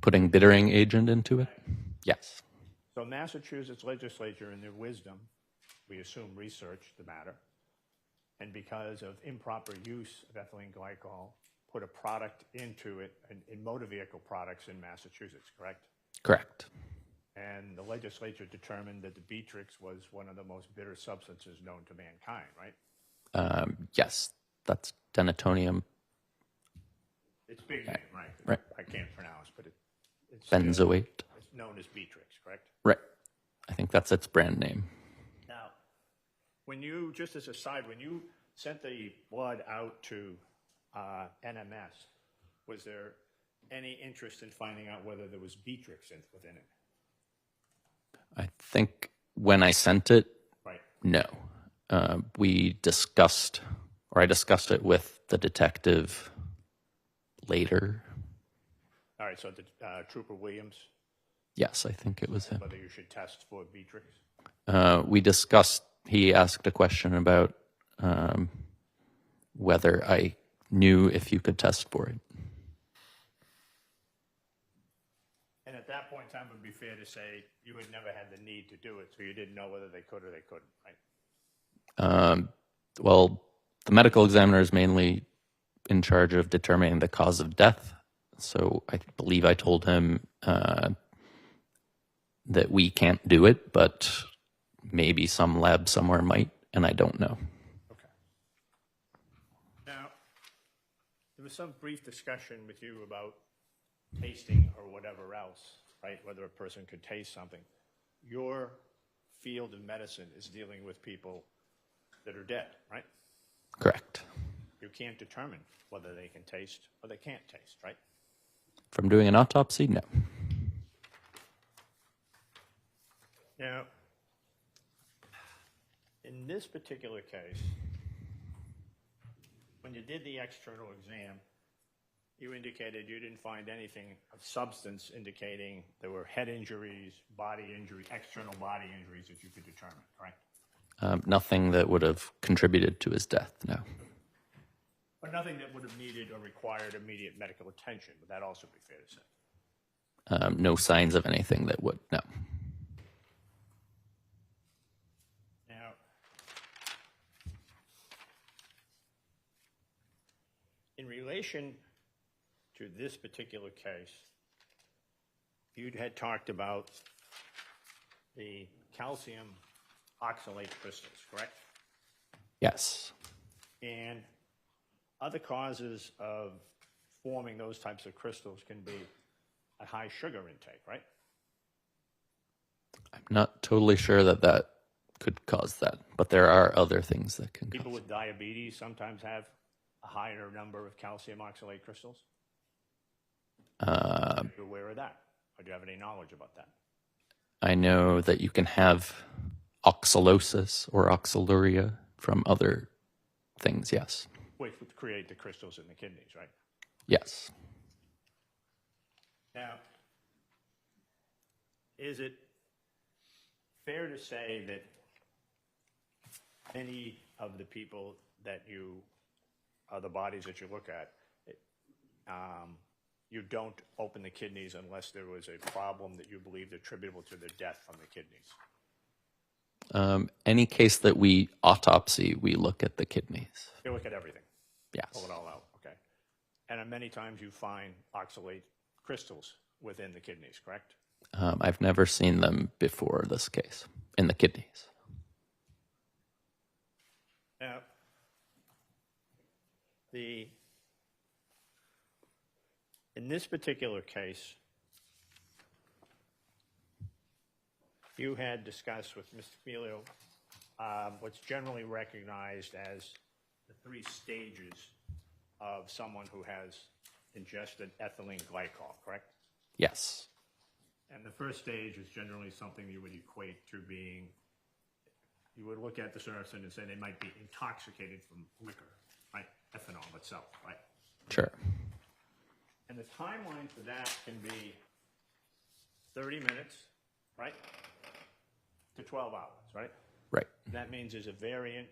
putting bittering agent into it? Yes. So Massachusetts legislature, in their wisdom, we assume researched the matter, and because of improper use of ethylene glycol, put a product into it in motor vehicle products in Massachusetts, correct? Correct. And the legislature determined that the Beatrix was one of the most bitter substances known to mankind, right? Yes, that's denatonium. It's big name, right? Right. I can't pronounce, but it's Benzoate. It's known as Beatrix, correct? Right. I think that's its brand name. Now, when you, just as a side, when you sent the blood out to NMS, was there any interest in finding out whether there was Beatrix within it? I think when I sent it, Right. no. I discussed it with the detective later. All right, so the Trooper Williams, Yes, I think it was him. whether you should test for Beatrix? We discussed, he asked a question about whether I knew if you could test for it. And at that point in time, it would be fair to say you had never had the need to do it, so you didn't know whether they could or they couldn't, right? Well, the medical examiner is mainly in charge of determining the cause of death. So I believe I told him that we can't do it, but maybe some lab somewhere might, and I don't know. Okay. Now, there was some brief discussion with you about tasting or whatever else, right? Whether a person could taste something. Your field of medicine is dealing with people that are dead, right? Correct. You can't determine whether they can taste or they can't taste, right? From doing an autopsy? No. Now, in this particular case, when you did the external exam, you indicated you didn't find anything of substance indicating there were head injuries, body injuries, external body injuries that you could determine, correct? Nothing that would have contributed to his death, no. But nothing that would have needed or required immediate medical attention. Would that also be fair to say? No signs of anything that would, no. Now, in relation to this particular case, you had talked about the calcium oxalate crystals, correct? Yes. And other causes of forming those types of crystals can be a high sugar intake, right? I'm not totally sure that that could cause that, but there are other things that can People cause with diabetes sometimes have a higher number of calcium oxalate crystals. Are you aware of that? Or do you have any knowledge about that? I know that you can have oxalosis or oxaluria from other things, yes. Which would create the crystals in the kidneys, right? Yes. Now, is it fair to say that any of the people that the bodies that you look at, you don't open the kidneys unless there was a problem that you believed attributable to the death from the kidneys? Any case that we autopsy, we look at the kidneys. You look at everything, Yes. pull it all out, okay. And many times you find oxalate crystals within the kidneys, correct? I've never seen them before this case, in the kidneys. Now, in this particular case, you had discussed with Mr. Filio what's generally recognized as the 3 stages of someone who has ingested ethylene glycol, correct? Yes. And the first stage is generally something you would equate to being, you would look at the person and say they might be intoxicated from liquor, right? Ethanol itself, right? Sure. And the timeline for that can be 30 minutes, right, to 12 hours, right? Right. That means there's a variant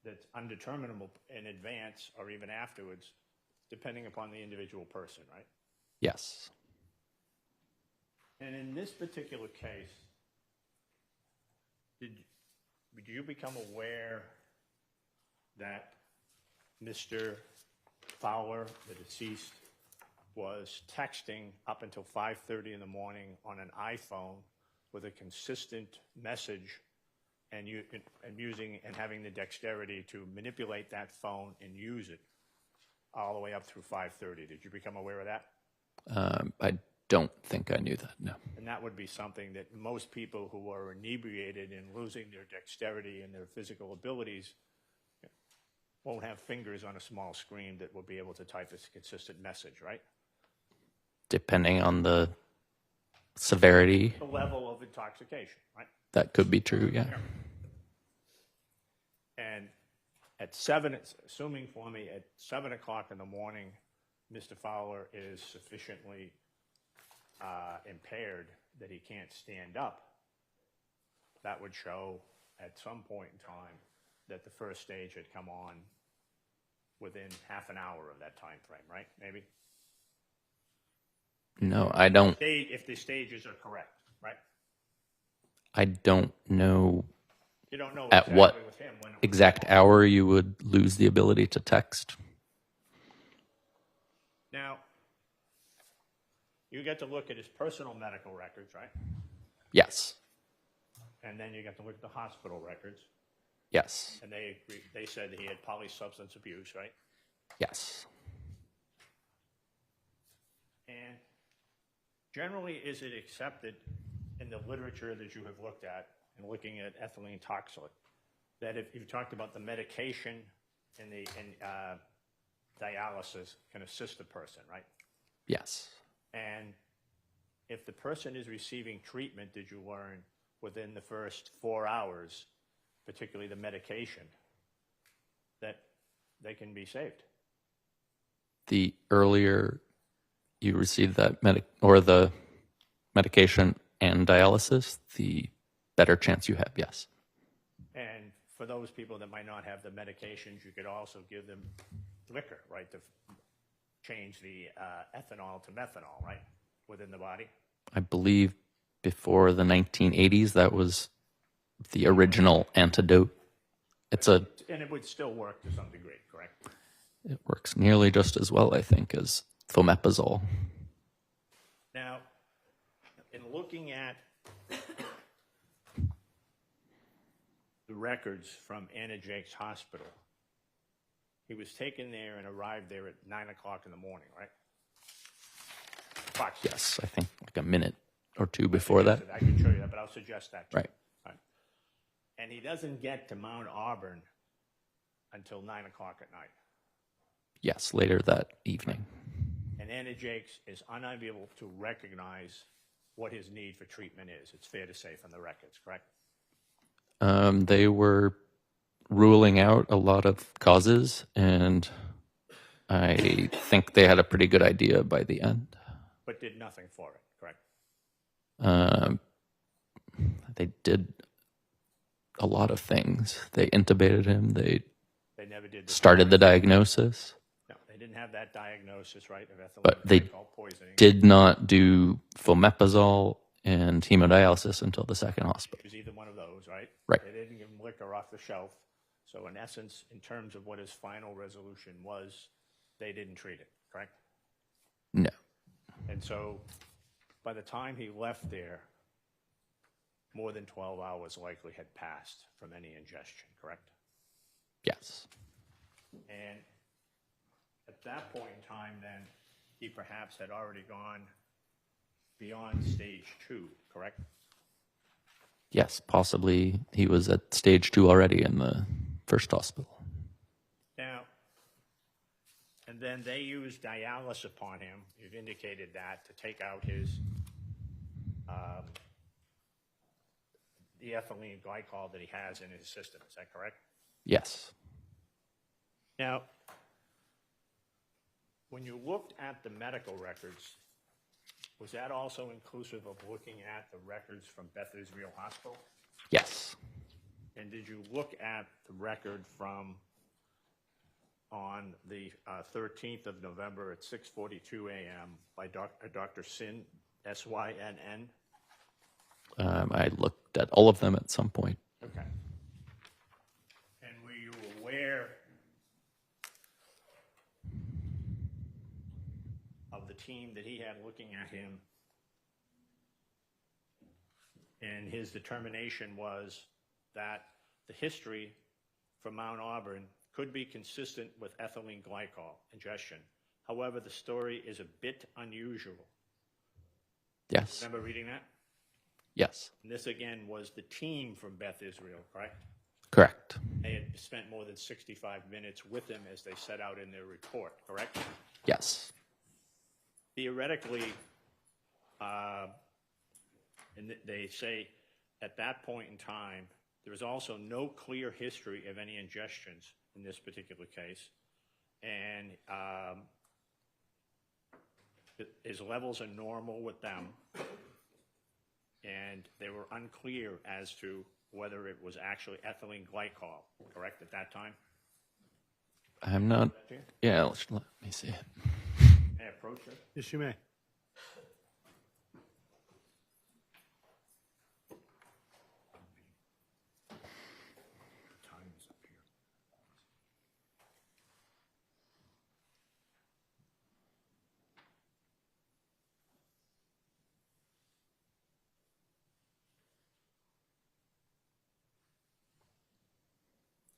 that's undeterminable in advance or even afterwards, depending upon the individual person, right? Yes. And in this particular case, did you become aware that Mr. Fowler, the deceased, was texting up until 5:30 in the morning on an iPhone with a consistent message and using and having the dexterity to manipulate that phone and use it all the way up through 5:30? Did you become aware of that? I don't think I knew that, no. And that would be something that most people who are inebriated and losing their dexterity and their physical abilities won't have fingers on a small screen that will be able to type a consistent message, right? Depending on the severity, The level of intoxication, right? that could be true, yeah. And at 7, assuming for me, at 7 o'clock in the morning, Mr. Fowler is sufficiently impaired that he can't stand up. That would show at some point in time that the first stage had come on within half an hour of that time frame, right? Maybe? No, I don't. If the stages are correct, right? I don't know You don't know at exactly what with him when it was exact on. hour you would lose the ability to text. Now, you get to look at his personal medical records, right? Yes. And then you get to look at the hospital records, Yes. and they said that he had polysubstance abuse, right? Yes. And generally, is it accepted in the literature that you have looked at in looking at ethylene toxalate that if you've talked about the medication and dialysis can assist the person, right? Yes. And if the person is receiving treatment, did you learn, within the first 4 hours, particularly the medication, that they can be saved? The earlier you receive that the medication and dialysis, the better chance you have, yes. And for those people that might not have the medications, you could also give them liquor, right, to change the ethanol to methanol, right, within the body. I believe before the 1980s, that was the original antidote. And it would still work to some degree, correct? it works nearly just as well, I think, as fomepizole. Now, in looking at the records from Anna Jake's hospital, he was taken there and arrived there at 9 o'clock in the morning, right? Approximately. Yes, I think like a minute or two before that. I can show you that, but I'll suggest that too. Right. Right. And he doesn't get to Mount Auburn until 9 o'clock at night. Yes, later that evening. And Anna Jakes is unable to recognize what his need for treatment is. It's fair to say from the records, correct? They were ruling out a lot of causes, and I think they had a pretty good idea by the end. But did nothing for it, correct? They did a lot of things. They intubated him. They never did started the diagnosis. No, they didn't have that diagnosis, right, of ethylene But they glycol poisoning. did not do fomepizole and hemodialysis until the second hospital. It was either one of those, right? Right. They didn't give him liquor off the shelf. So in essence, in terms of what his final resolution was, they didn't treat it, correct? No. And so by the time he left there, more than 12 hours likely had passed from any ingestion, correct? Yes. And at that point in time, then, he perhaps had already gone beyond stage 2, correct? Yes, possibly he was at stage 2 already in the first hospital. Now, and then they used dialysis upon him, you've indicated that, to take out his, the ethylene glycol that he has in his system, is that correct? Yes. Now, when you looked at the medical records, was that also inclusive of looking at the records from Beth Israel Hospital? Yes. And did you look at the record from on the 13th of November at 6:42 a.m. by Dr. Sin, S-Y-N-N? I looked at all of them at some point. Okay. And were you aware of the team that he had looking at him? And his determination was that the history from Mount Auburn could be consistent with ethylene glycol ingestion. However, the story is a bit unusual. Yes. Remember reading that? Yes. And this, again, was the team from Beth Israel, correct? Correct. They had spent more than 65 minutes with him as they set out in their report, correct? Yes. Theoretically, and they say at that point in time, there was also no clear history of any ingestions in this particular case. And his levels are normal with them. And they were unclear as to whether it was actually ethylene glycol, correct, at that time? I'm not. Yeah, let me see it. May I approach it? Yes, you may.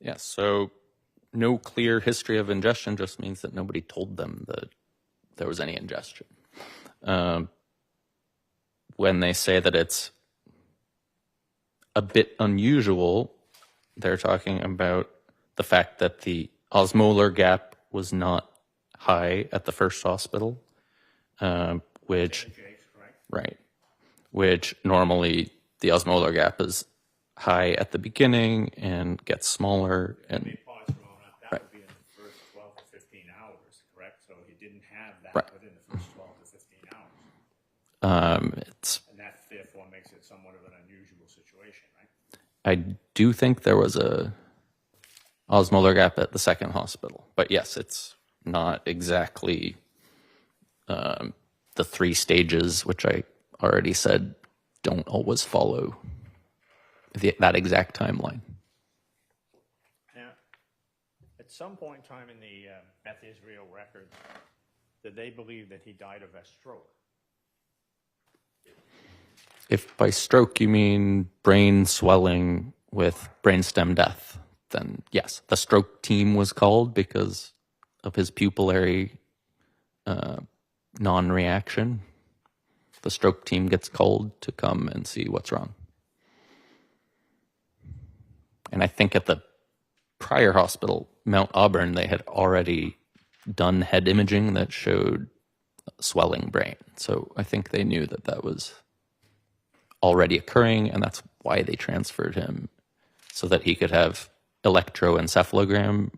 Yes, so no clear history of ingestion just means that nobody told them that there was any ingestion. When they say that it's a bit unusual, they're talking about the fact that the osmolar gap was not high at the first hospital, which, Jake's, correct? right, which normally the osmolar gap is high at the beginning and gets smaller. And Parts growing up, that Right. would be in the first 12 to 15 hours, correct? So he didn't have that Right. within the first 12 to 15 hours. it's And that therefore makes it somewhat of an unusual situation, right? I do think there was a osmolar gap at the second hospital, but yes, it's not exactly the 3 stages, which I already said don't always follow that exact timeline. Now, at some point in time in the Beth Israel records, did they believe that he died of a stroke? If by stroke you mean brain swelling with brainstem death, then yes, the stroke team was called because of his pupillary non-reaction. The stroke team gets called to come and see what's wrong. And I think at the prior hospital, Mount Auburn, they had already done head imaging that showed swelling brain. So I think they knew that that was already occurring, and that's why they transferred him so that he could have electroencephalogram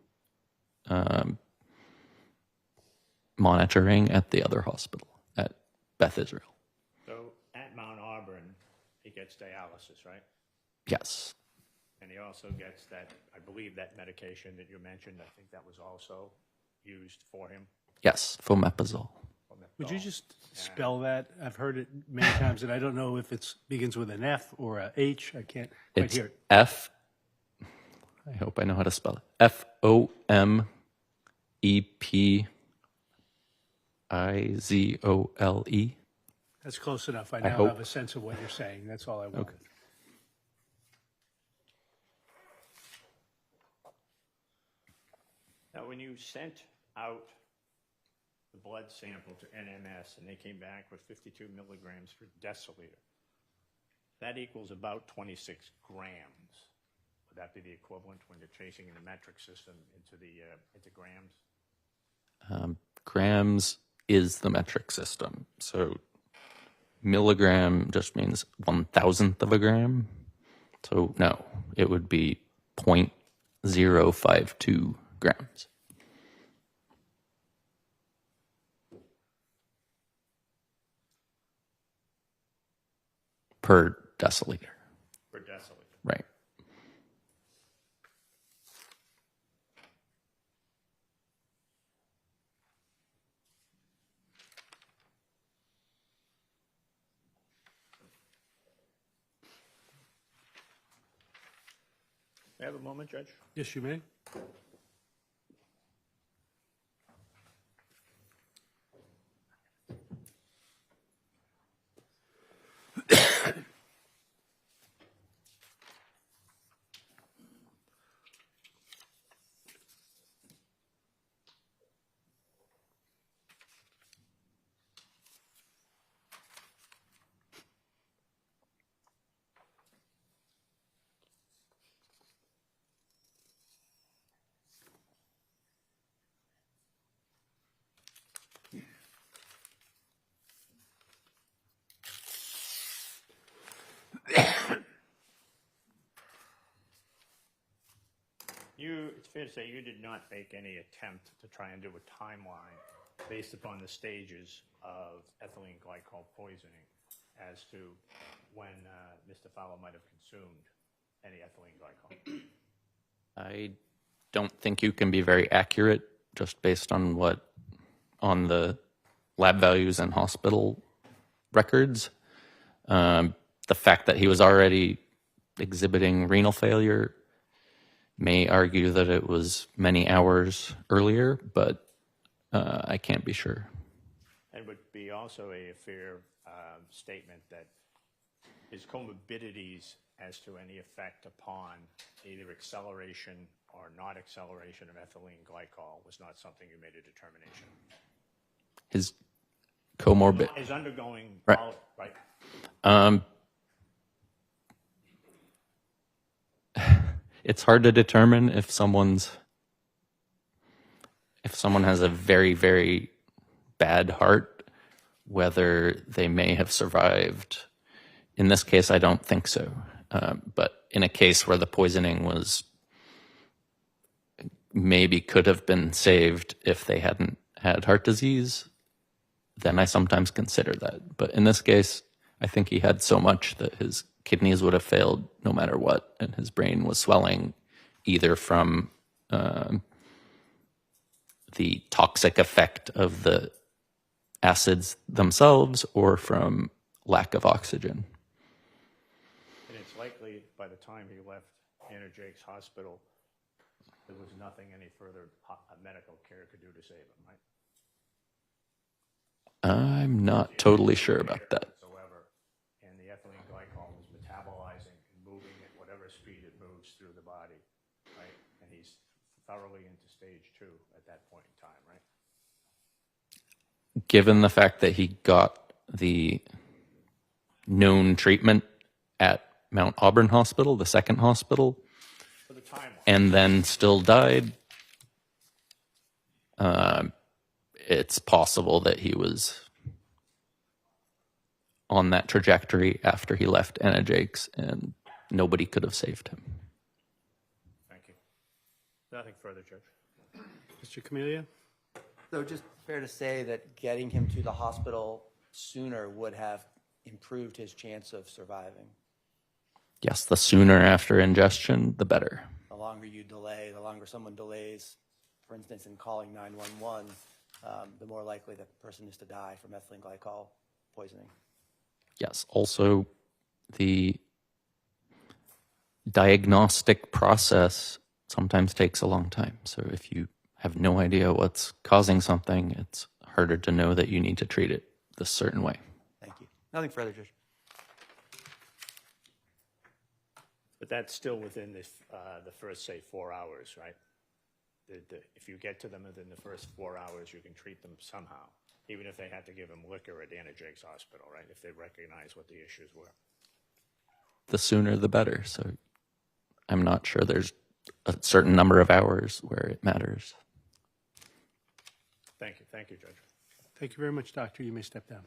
monitoring at the other hospital, at Beth Israel. So at Mount Auburn, he gets dialysis, right? Yes. And he also gets that, I believe that medication that you mentioned, I think that was also used for him. Yes, fomepizole. Would you just spell that? I've heard it many times, and I don't know if it begins with an F or a H. I can't quite It's hear it. F. I hope I know how to spell it. FOMEPIZOLE. That's close enough. I now hope. have a sense of what you're saying. That's all I wanted. Okay. Now, when you sent out the blood sample to NMS and they came back with 52 milligrams per deciliter, that equals about 26 grams. Would that be the equivalent when you're chasing in the metric system into grams? Grams is the metric system. So milligram just means 1,000th of a gram. So no, it would be 0.052 grams. Per deciliter. Per deciliter. Right. May I have a moment, Judge? Yes, you may. It's fair to say you did not make any attempt to try and do a timeline based upon the stages of ethylene glycol poisoning as to when Mr. Fowler might have consumed any ethylene glycol. I don't think you can be very accurate just based on the lab values and hospital records. The fact that he was already exhibiting renal failure may argue that it was many hours earlier, but I can't be sure. It would be also a fair statement that his comorbidities as to any effect upon either acceleration or not acceleration of ethylene glycol was not something you made a determination. His comorbid. Is undergoing, Right. Right. It's hard to determine if someone has a very, very bad heart whether they may have survived. In this case, I don't think so. But in a case where the poisoning was maybe could have been saved if they hadn't had heart disease, then I sometimes consider that. But in this case, I think he had so much that his kidneys would have failed no matter what, and his brain was swelling either from the toxic effect of the acids themselves or from lack of oxygen. And it's likely by the time he left Anna Jake's hospital, there was nothing any further medical care could do to save him, right? I'm not totally sure about that. Whatsoever. And the ethylene glycol was metabolizing and moving at whatever speed it moves through the body, right? And he's thoroughly into stage 2 at that point in time, right? Given the fact that he got the known treatment at Mount Auburn Hospital, the second hospital, For the timeline. and then still died, it's possible that he was on that trajectory after he left Anna Jake's, and nobody could have saved him. Thank you. Nothing further, Judge. Mr. Camellia? So just fair to say that getting him to the hospital sooner would have improved his chance of surviving. Yes, the sooner after ingestion, the better. The longer you delay, the longer someone delays, for instance, in calling 911, the more likely that person is to die from ethylene glycol poisoning. Yes, also the diagnostic process sometimes takes a long time. So if you have no idea what's causing something, it's harder to know that you need to treat it this certain way. Thank you. Nothing further, Judge. But that's still within the first, say, 4 hours, right? If you get to them within the first 4 hours, you can treat them somehow, even if they had to give them liquor at Anna Jake's hospital, right? If they recognize what the issues were. The sooner the better. So I'm not sure there's a certain number of hours where it matters. Thank you. Thank you, Judge. Thank you very much, Doctor. You may step down.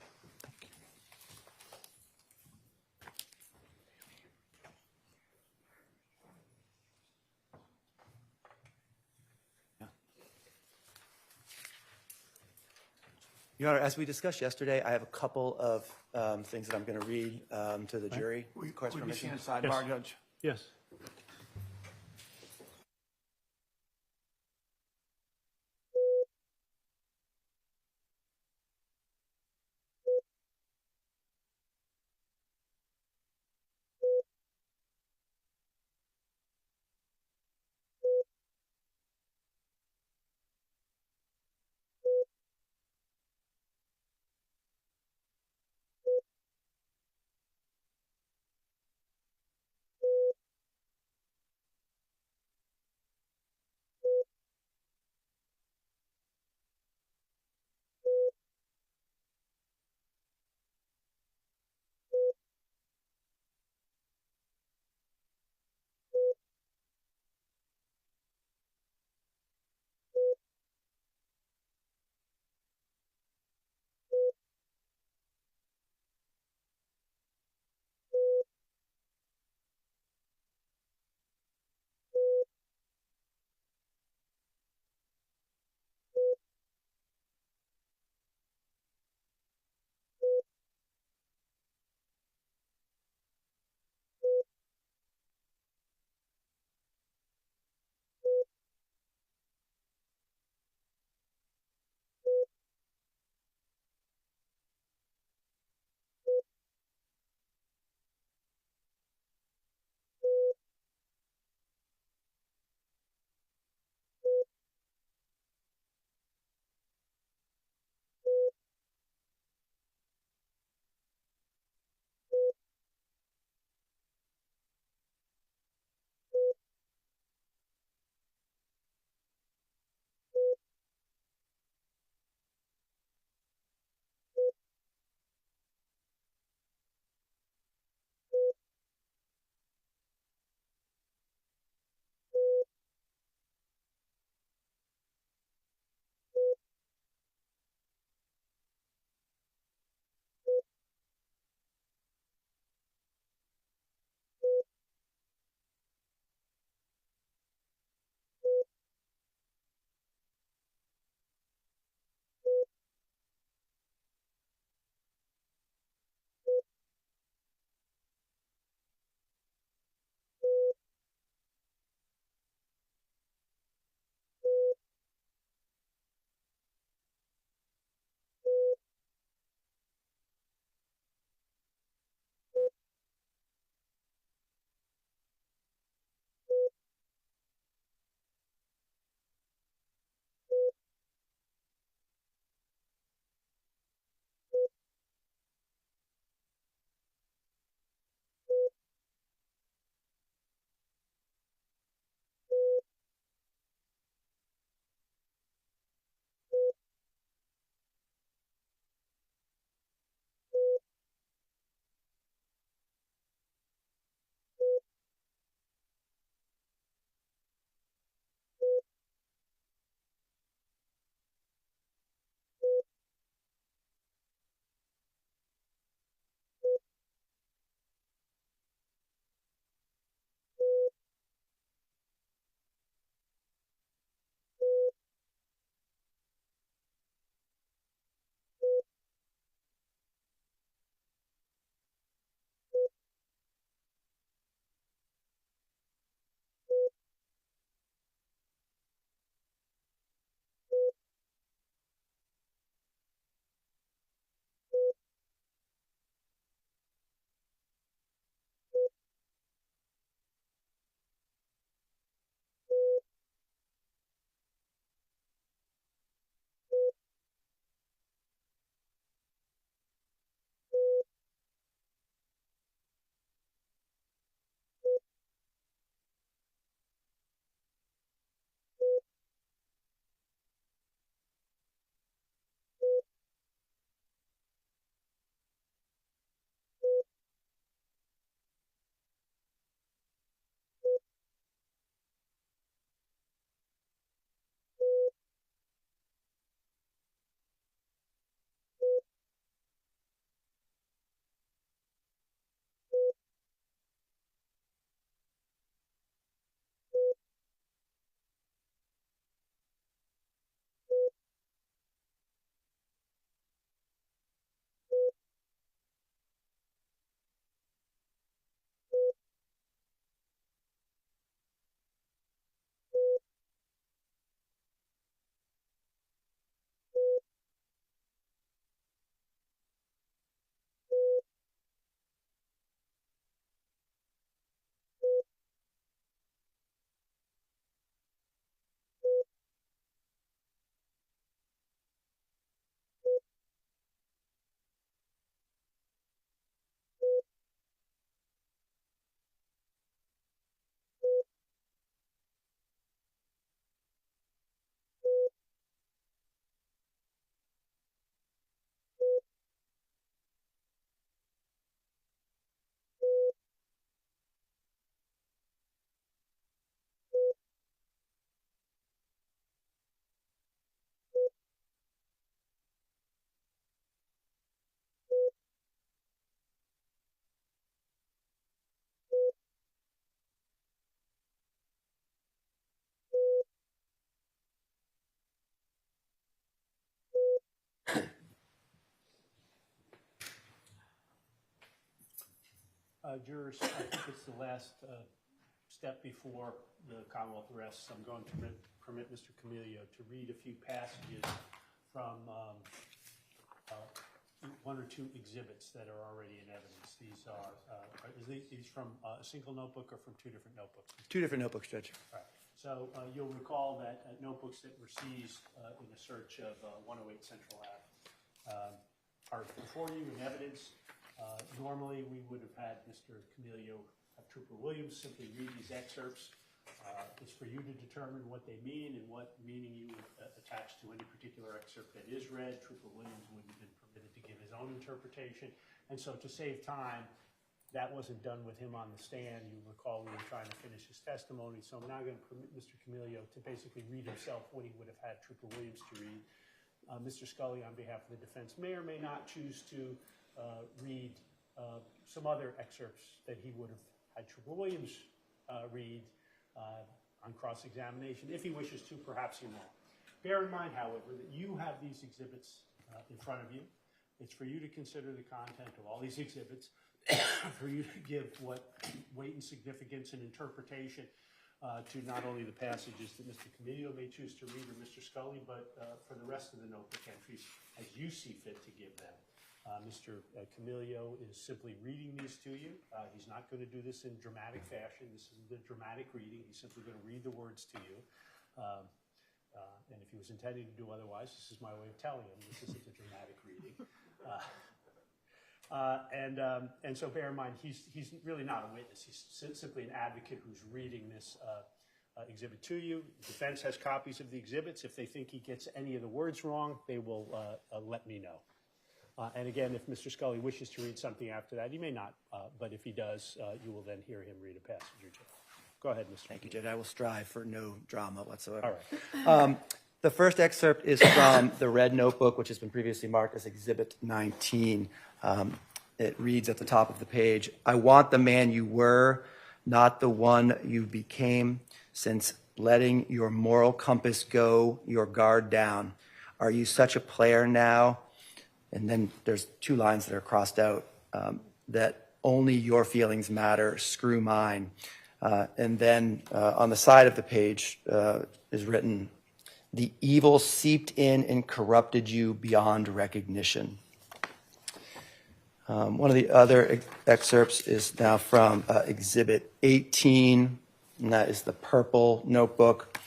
Your Honor, as we discussed yesterday, I have a couple of things that I'm going to read to the jury. Would Court's you permission. stand sidebar, Judge? Yes. Jurors, I think it's the last step before the Commonwealth arrests. I'm going to permit Mr. Camilio to read a few passages from one or two exhibits that are already in evidence. These are these from a single notebook or from two different notebooks? Two different notebooks, Judge. All right. So you'll recall that notebooks that were seized in a search of 108 Central Ave are before you in evidence. Normally, we would have had Mr. Camilio, Trooper Williams, simply read these excerpts. It's for you to determine what they mean and what meaning you would attach to any particular excerpt that is read. Trooper Williams wouldn't have been permitted to give his own interpretation. And so to save time, that wasn't done with him on the stand. You recall we were trying to finish his testimony. So I'm now going to permit Mr. Camilio to basically read himself what he would have had Trooper Williams to read. Mr. Scully, on behalf of the defense, may or may not choose to read some other excerpts that he would have had Trooper Williams read on cross-examination. If he wishes to, perhaps he won't. Bear in mind, however, that you have these exhibits in front of you. It's for you to consider the content of all these exhibits, for you to give what weight and significance and interpretation to not only the passages that Mr. Camillo may choose to read or Mr. Scully, but for the rest of the notebook entries as you see fit to give them. Mr. Camillo is simply reading these to you. He's not going to do this in dramatic fashion. This is the dramatic reading. He's simply going to read the words to you. And if he was intending to do otherwise, this is my way of telling him this isn't a dramatic reading. And so bear in mind, he's really not a witness. He's simply an advocate who's reading this exhibit to you. The defense has copies of the exhibits. If they think he gets any of the words wrong, they will let me know. And again, if Mr. Scully wishes to read something after that, he may not, but if he does, you will then hear him read a passage or two. Go ahead, Mr. Thank you, Judge. I will strive for no drama whatsoever. All right. The first excerpt is from the red notebook, which has been previously marked as Exhibit 19. It reads at the top of the page, "I want the man you were, not the one you became, since letting your moral compass go, your guard down. Are you such a player now?" And then there's two lines that are crossed out, that only your feelings matter, screw mine. And then on the side of the page is written, "The evil seeped in and corrupted you beyond recognition." One of the other excerpts is now from Exhibit 18, and that is the purple notebook.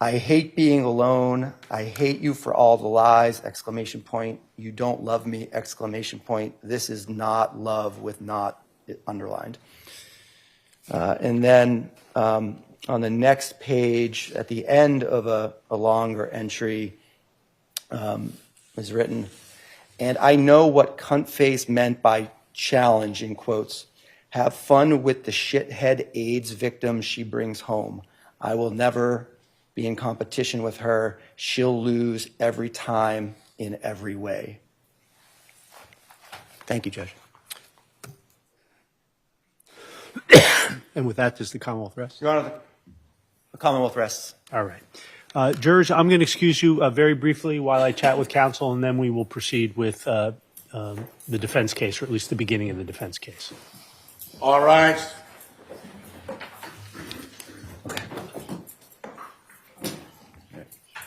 "I hate being alone. I hate you for all the lies, exclamation point. You don't love me, exclamation point. This is not love with not underlined." And then on the next page, at the end of a longer entry, is written, "And I know what cunt face meant by challenge, in quotes. Have fun with the shithead AIDS victim she brings home. I will never be in competition with her. She'll lose every time in every way." Thank you, Judge. And with that, does the Commonwealth rest? Your Honor, the Commonwealth rests. All right. Jurors, I'm going to excuse you very briefly while I chat with counsel, and then we will proceed with the defense case, or at least the beginning of the defense case. All right.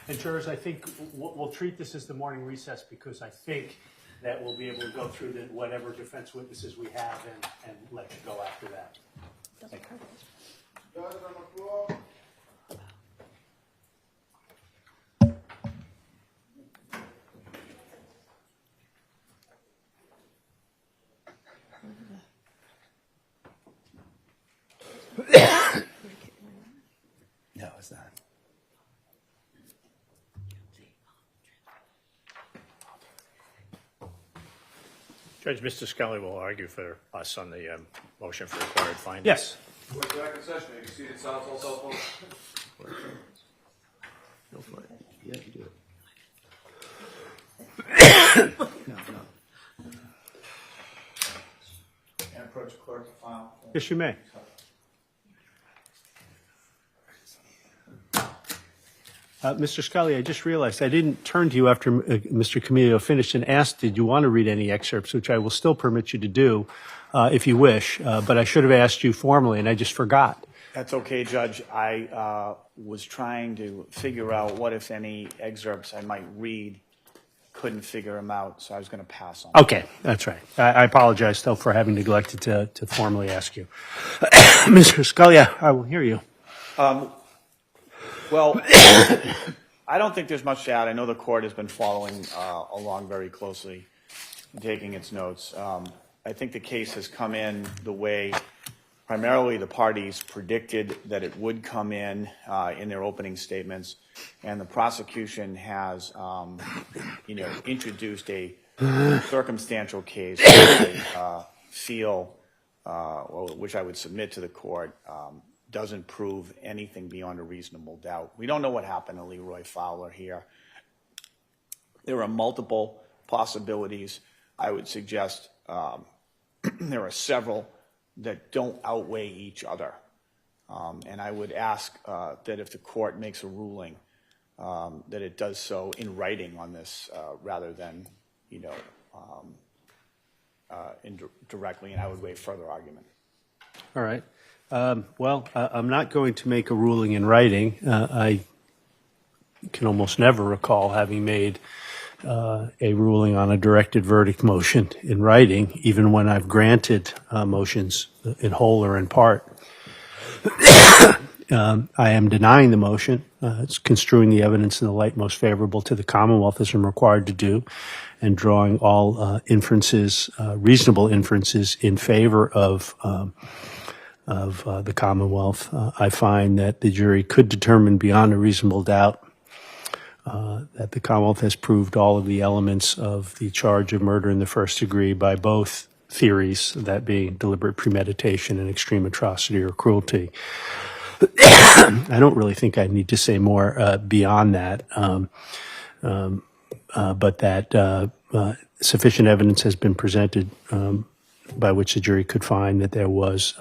And jurors, I think we'll treat this as the morning recess, because I think that we'll be able to go through whatever defense witnesses we have and let you go after that. Thank you. Judge on the floor. No, it's not. Judge, Mr. Scully will argue for us on the motion for required findings. Yes. Went back in session, you can see it sounds all cell phones. Go for it. Yeah, you do it. No. And approach clerk to file. Yes, you may. Mr. Scully, I just realized I didn't turn to you after Mr. Camillo finished and asked, did you want to read any excerpts, which I will still permit you to do if you wish, but I should have asked you formally, and I just forgot. That's okay, Judge. I was trying to figure out what, if any, excerpts I might read. Couldn't figure them out, so I was going to pass on. Okay, that's right. I apologize, still, for having neglected to formally ask you. Mr. Scully, I will hear you. Well, I don't think there's much to add. I know the court has been following along very closely, taking its notes. I think the case has come in the way primarily the parties predicted that it would come in their opening statements, and the prosecution has, introduced a circumstantial case which I feel, which I would submit to the court, doesn't prove anything beyond a reasonable doubt. We don't know what happened to Leroy Fowler here. There are multiple possibilities. I would suggest there are several that don't outweigh each other. And I would ask that if the court makes a ruling, that it does so in writing on this rather than, directly, and I would waive further argument. All right. Well, I'm not going to make a ruling in writing. I can almost never recall having made a ruling on a directed verdict motion in writing, even when I've granted motions in whole or in part. I am denying the motion. It's construing the evidence in the light most favorable to the Commonwealth, as I'm required to do, and drawing all inferences, reasonable inferences, in favor of the Commonwealth. I find that the jury could determine beyond a reasonable doubt that the Commonwealth has proved all of the elements of the charge of murder in the first degree by both theories, that being deliberate premeditation and extreme atrocity or cruelty. I don't really think I need to say more beyond that, but that sufficient evidence has been presented by which the jury could find that there was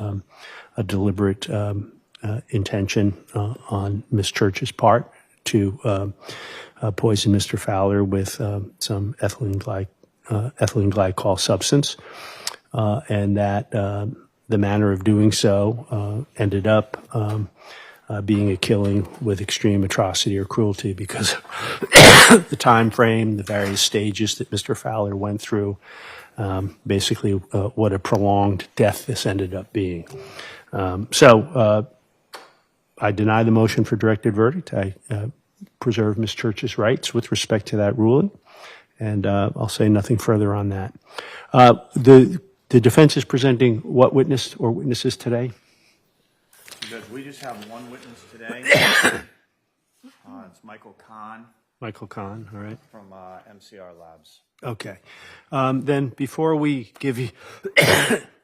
a deliberate intention on Ms. Church's part to poison Mr. Fowler with some ethylene glycol substance, and that the manner of doing so ended up being a killing with extreme atrocity or cruelty because the time frame, the various stages that Mr. Fowler went through, basically what a prolonged death this ended up being. So I deny the motion for directed verdict. I preserve Ms. Church's rights with respect to that ruling, and I'll say nothing further on that. The defense is presenting what witness or witnesses today? Judge, we just have one witness today. It's Michael Kahn. Michael Kahn, all right. From MCR Labs. Okay. Then before we give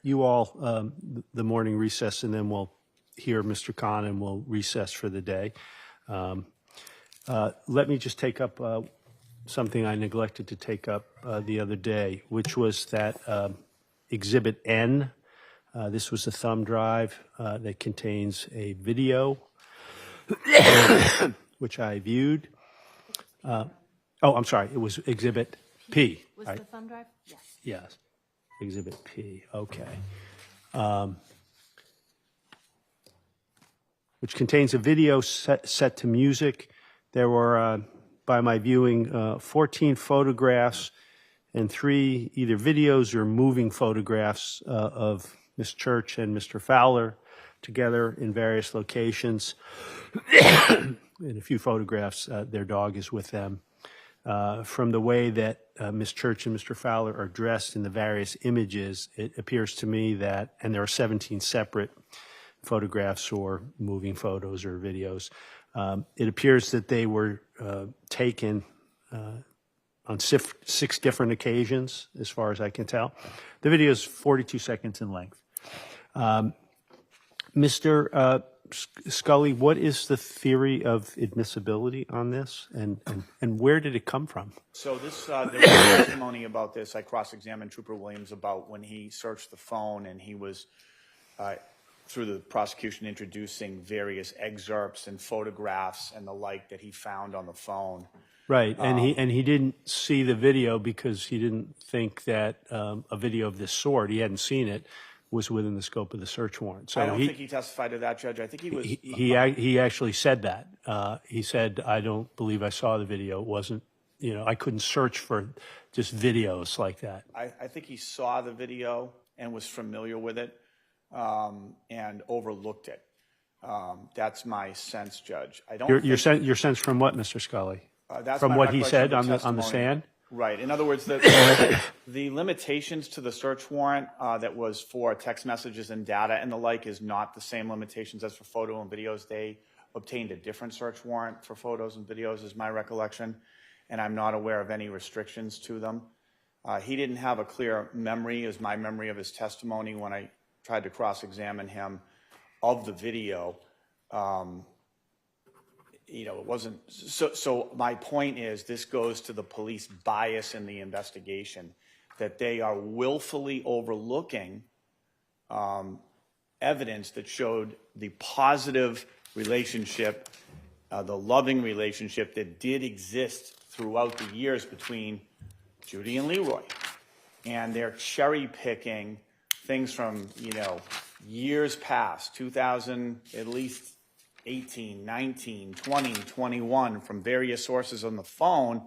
you all the morning recess, and then we'll hear Mr. Kahn and we'll recess for the day, let me just take up something I neglected to take up the other day, which was that Exhibit N. This was a thumb drive that contains a video, which I viewed. I'm sorry, it was Exhibit P. Was right? the thumb drive? Yes. Yes, Exhibit P, okay. Which contains a video set to music. There were, by my viewing, 14 photographs and 3 either videos or moving photographs of Ms. Church and Mr. Fowler together in various locations. In a few photographs, their dog is with them. From the way that Ms. Church and Mr. Fowler are dressed in the various images, it appears to me that, and there are 17 separate photographs or moving photos or videos, it appears that they were taken on 6 different occasions, as far as I can tell. The video is 42 seconds in length. Mr. Scully, what is the theory of admissibility on this, and where did it come from? So this, there was testimony about this. I cross-examined Trooper Williams about when he searched the phone, and he was through the prosecution introducing various excerpts and photographs and the like that he found on the phone. Right, and he didn't see the video because he didn't think that a video of this sort, he hadn't seen it, was within the scope of the search warrant. So I don't think he testified to that, Judge. I think he was. he actually said that. He said, "I don't believe I saw the video. It wasn't, I couldn't search for just videos like that." I think he saw the video and was familiar with it and overlooked it. That's my sense, Judge. I don't. Your sense from what, Mr. Scully? That's From my what he recollection said of the on the testimony. stand? Right. In other words, the limitations to the search warrant that was for text messages and data and the like is not the same limitations as for photo and videos. They obtained a different search warrant for photos and videos, is my recollection, and I'm not aware of any restrictions to them. He didn't have a clear memory, is my memory of his testimony when I tried to cross-examine him of the video. It wasn't, so my point is this goes to the police bias in the investigation, that they are willfully overlooking evidence that showed the positive relationship, the loving relationship that did exist throughout the years between Judy and Leroy. And they're cherry picking things from, years past, 2000, at least 18, 19, 20, 21, from various sources on the phone,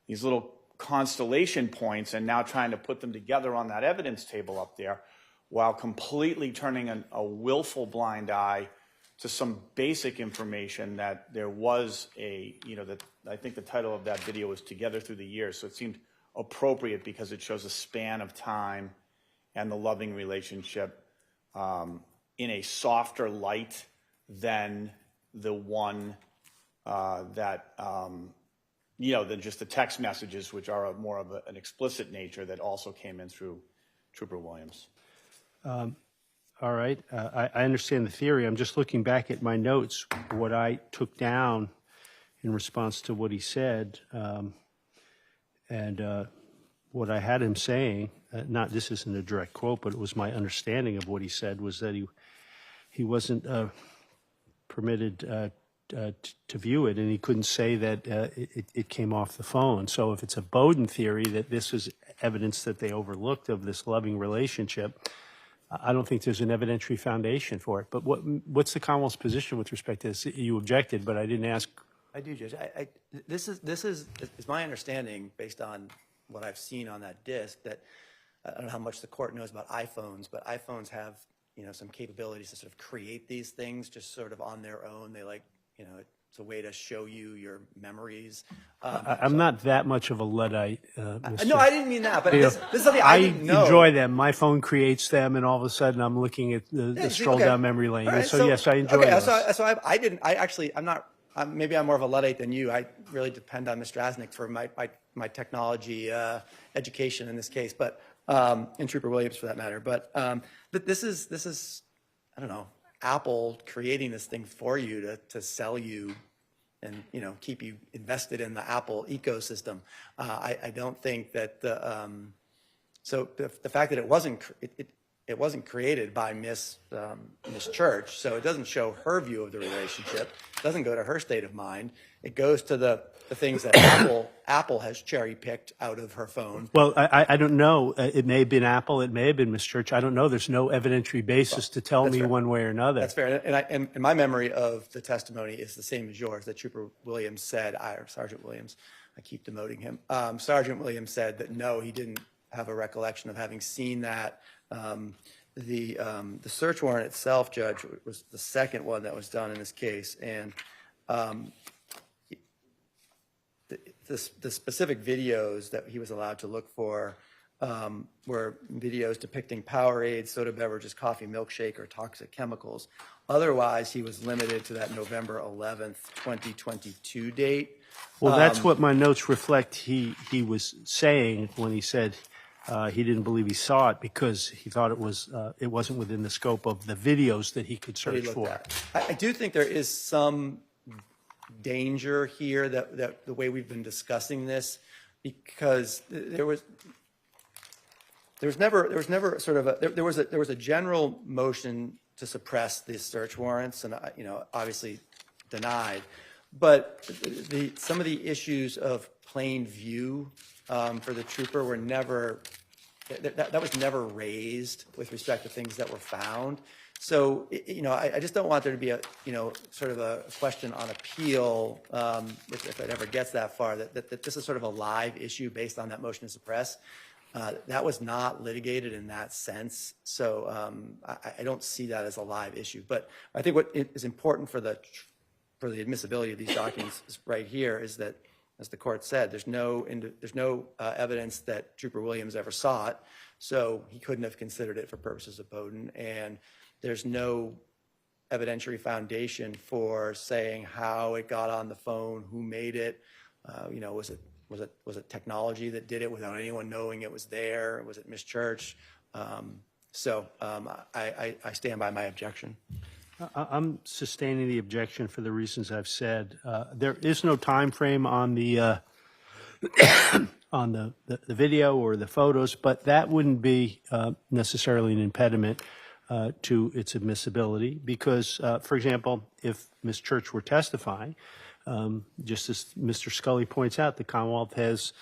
these little constellation points, and now trying to put them together on that evidence table up there, while completely turning a willful blind eye to some basic information that there was that I think the title of that video was Together Through the Years, so it seemed appropriate because it shows a span of time and the loving relationship in a softer light than the one than just the text messages, which are more of an explicit nature that also came in through Trooper Williams. All right. I understand the theory. I'm just looking back at my notes, what I took down in response to what he said, and what I had him saying, this isn't a direct quote, but it was my understanding of what he said, was that he wasn't permitted to view it, and he couldn't say that it came off the phone. So if it's a Bowden theory that this is evidence that they overlooked of this loving relationship, I don't think there's an evidentiary foundation for it. But what's the Commonwealth's position with respect to this? You objected, but I didn't ask. I do, Judge. This is my understanding, based on what I've seen on that disc, that I don't know how much the court knows about iPhones, but iPhones have some capabilities to sort of create these things just sort of on their own. They it's a way to show you your memories. I'm not that much of a Luddite. Mr. No, I didn't mean that, but this is something I didn't know. Enjoy them. My phone creates them, and all of a sudden I'm looking at the stroll down memory lane. Right, so yes, I enjoy them. Maybe I'm more of a Luddite than you. I really depend on Mr. Asnick for my technology education in this case, but and Trooper Williams for that matter. But this is I don't know, Apple creating this thing for you to sell you and keep you invested in the Apple ecosystem. I don't think that so the fact that it wasn't created by Miss Church, so it doesn't show her view of the relationship. It doesn't go to her state of mind. It goes to the things that Apple has cherry picked out of her phone. Well, I don't know. It may have been Apple. It may have been Miss Church. I don't know. There's no evidentiary basis to tell me one way or another. That's fair. And my memory of the testimony is the same as yours, that Trooper Williams said, or Sergeant Williams, I keep demoting him. Sergeant Williams said that no, he didn't have a recollection of having seen that. The search warrant itself, Judge, was the second one that was done in this case, and the specific videos that he was allowed to look for were videos depicting Powerade, soda beverages, coffee, milkshake, or toxic chemicals. Otherwise, he was limited to that November 11th, 2022 date. Well, that's what my notes reflect. He was saying when he said he didn't believe he saw it because he thought it wasn't within the scope of the videos that he could search for. I do think there is some danger here that the way we've been discussing this, because there was never sort of there was a general motion to suppress the search warrants, and obviously denied. But some of the issues of plain view for the trooper were never, that was never raised with respect to things that were found. So, I just don't want there to be a, sort of a question on appeal, if it ever gets that far, that this is sort of a live issue based on that motion to suppress. That was not litigated in that sense. So I don't see that as a live issue. But I think what is important for the admissibility of these documents is right here is that, as the court said, there's no evidence that Trooper Williams ever saw it, so he couldn't have considered it for purposes of Bowden, and there's no evidentiary foundation for saying how it got on the phone, who made it, was it technology that did it without anyone knowing it was there? Was it Miss Church? I stand by my objection. I'm sustaining the objection for the reasons I've said. There is no time frame on the on the video or the photos, but that wouldn't be necessarily an impediment to its admissibility because, for example, if Ms. Church were testifying, just as Mr. Scully points out, the Commonwealth has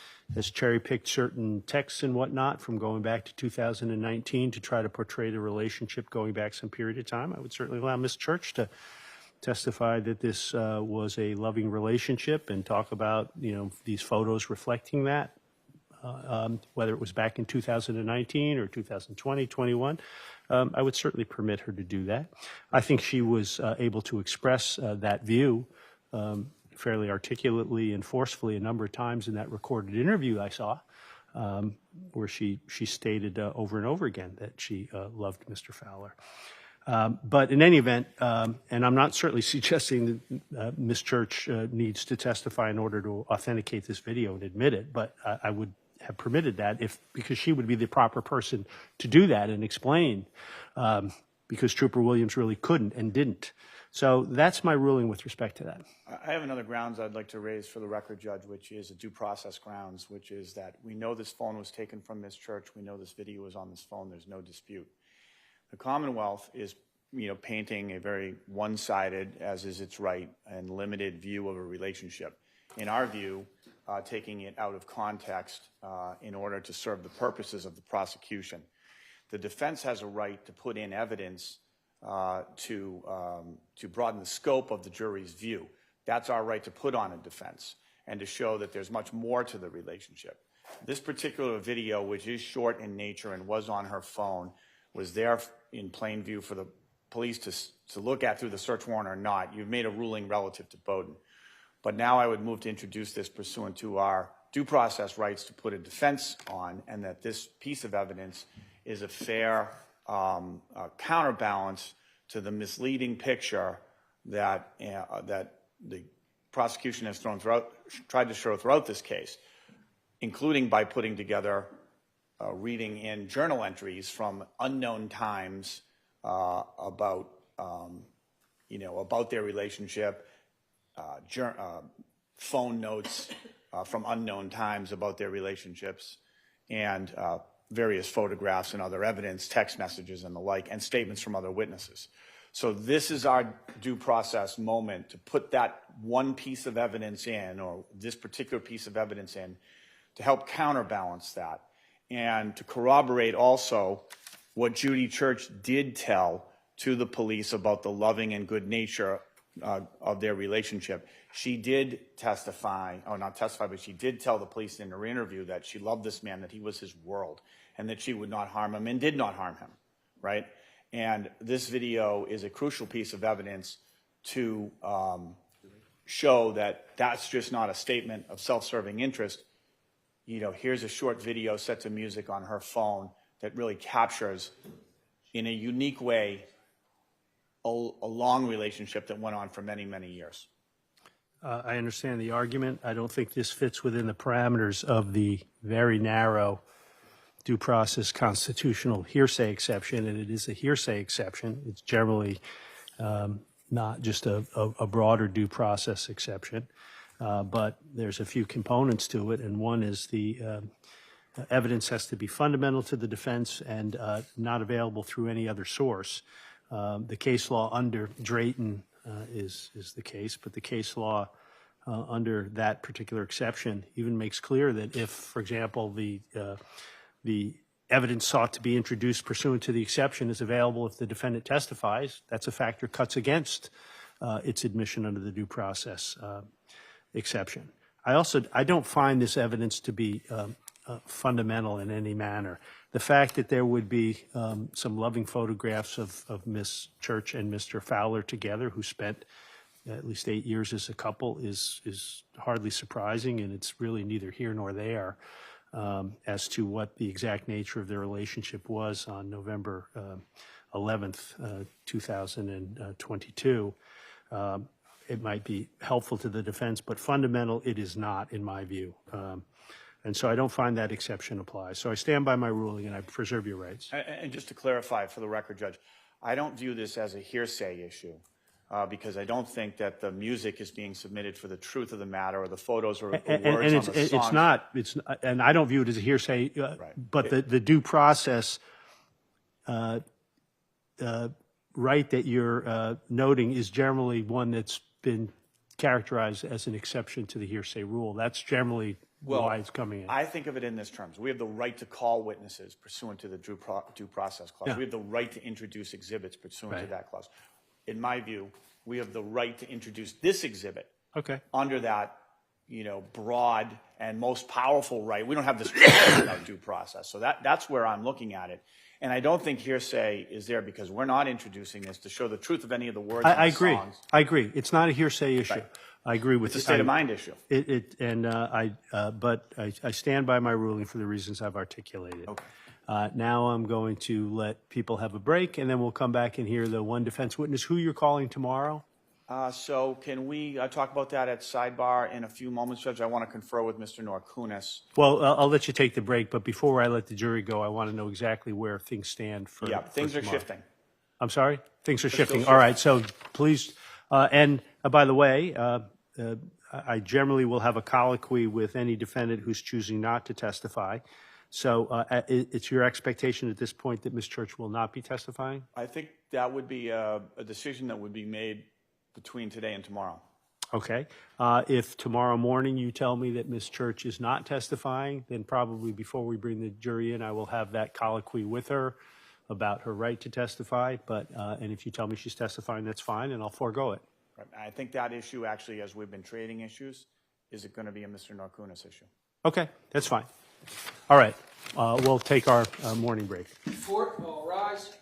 cherry-picked certain texts and whatnot from going back to 2019 to try to portray the relationship going back some period of time. I would certainly allow Ms. Church to testify that this was a loving relationship and talk about, these photos reflecting that, whether it was back in 2019 or 2020, 21. I would certainly permit her to do that. I think she was able to express that view fairly articulately and forcefully a number of times in that recorded interview I saw, where she stated over and over again that she loved Mr. Fowler. But in any event, and I'm not certainly suggesting that Ms. Church needs to testify in order to authenticate this video and admit it, but I would have permitted that because she would be the proper person to do that and explain, because Trooper Williams really couldn't and didn't. So that's my ruling with respect to that. I have another grounds I'd like to raise for the record, Judge, which is a due process grounds, which is that we know this phone was taken from Ms. Church. We know this video was on this phone. There's no dispute. The Commonwealth is, painting a very one-sided, as is its right, and limited view of a relationship. In our view, taking it out of context in order to serve the purposes of the prosecution. The defense has a right to put in evidence to broaden the scope of the jury's view. That's our right to put on a defense and to show that there's much more to the relationship. This particular video, which is short in nature and was on her phone, was there in plain view for the police to look at through the search warrant or not. You've made a ruling relative to Bowden. But now I would move to introduce this pursuant to our due process rights to put a defense on, and that this piece of evidence is a fair counterbalance to the misleading picture that the prosecution has tried to show throughout this case, including by putting together reading in journal entries from unknown times about their relationship, phone notes from unknown times about their relationships, and various photographs and other evidence, text messages and the like, and statements from other witnesses. So this is our due process moment to put that one piece of evidence in, or this particular piece of evidence in, to help counterbalance that, and to corroborate also what Judy Church did tell to the police about the loving and good nature of their relationship. She did testify, or not testify, but she did tell the police in her interview that she loved this man, that he was his world, and that she would not harm him and did not harm him, right? And this video is a crucial piece of evidence to show that that's just not a statement of self-serving interest. Here's a short video set to music on her phone that really captures, in a unique way, a long relationship that went on for many, many years. I understand the argument. I don't think this fits within the parameters of the very narrow due process constitutional hearsay exception, and it is a hearsay exception. It's generally not just a broader due process exception, but there's a few components to it, and one is the evidence has to be fundamental to the defense and not available through any other source. The case law under Drayton is the case, but the case law under that particular exception even makes clear that if, for example, the evidence sought to be introduced pursuant to the exception is available if the defendant testifies, that's a factor cuts against its admission under the due process exception. I don't find this evidence to be fundamental in any manner. The fact that there would be some loving photographs of Miss Church and Mr. Fowler together, who spent at least 8 years as a couple, is hardly surprising, and it's really neither here nor there as to what the exact nature of their relationship was on November 11th, 2022. It might be helpful to the defense, but fundamental it is not, in my view. And so I don't find that exception applies. So I stand by my ruling and I preserve your rights. And just to clarify for the record, Judge, I don't view this as a hearsay issue because I don't think that the music is being submitted for the truth of the matter or the photos or words on the songs. It's not, and I don't view it as a hearsay, Right. but the due process right that you're noting is generally one that's been characterized as an exception to the hearsay rule. That's generally why it's coming in. I think of it in this terms. We have the right to call witnesses pursuant to the due process clause. Yeah. We have the right to introduce exhibits pursuant to Right. that clause. In my view, we have the right to introduce this exhibit Okay. under that, broad and most powerful right. We don't have this about due process. So that's where I'm looking at it. And I don't think hearsay is there because we're not introducing this to show the truth of any of the words on I the agree. songs. I agree. It's not a hearsay issue. Right. I agree with It's a state of mind issue. But I stand by my ruling for the reasons I've articulated. Okay. Now I'm going to let people have a break, and then we'll come back and hear the one defense witness. Who you're calling tomorrow? So can we talk about that at sidebar in a few moments, Judge? I want to confer with Mr. Norkunis. Well, I'll let you take the break, but before I let the jury go, I want to know exactly where things stand for. Yeah, things for are tomorrow. shifting. I'm sorry? Things are still shifting. shifting. All right, so please, and by the way, I generally will have a colloquy with any defendant who's choosing not to testify. So it's your expectation at this point that Ms. Church will not be testifying? I think that would be a decision that would be made between today and tomorrow. Okay. If tomorrow morning you tell me that Ms. Church is not testifying, then probably before we bring the jury in, I will have that colloquy with her about her right to testify. But and if you tell me she's testifying, that's fine, and I'll forego it. Right. I think that issue, actually, as we've been trading issues, is it going to be a Mr. Norkunis issue? Okay, that's fine. All right. We'll take our morning break. Court will rise.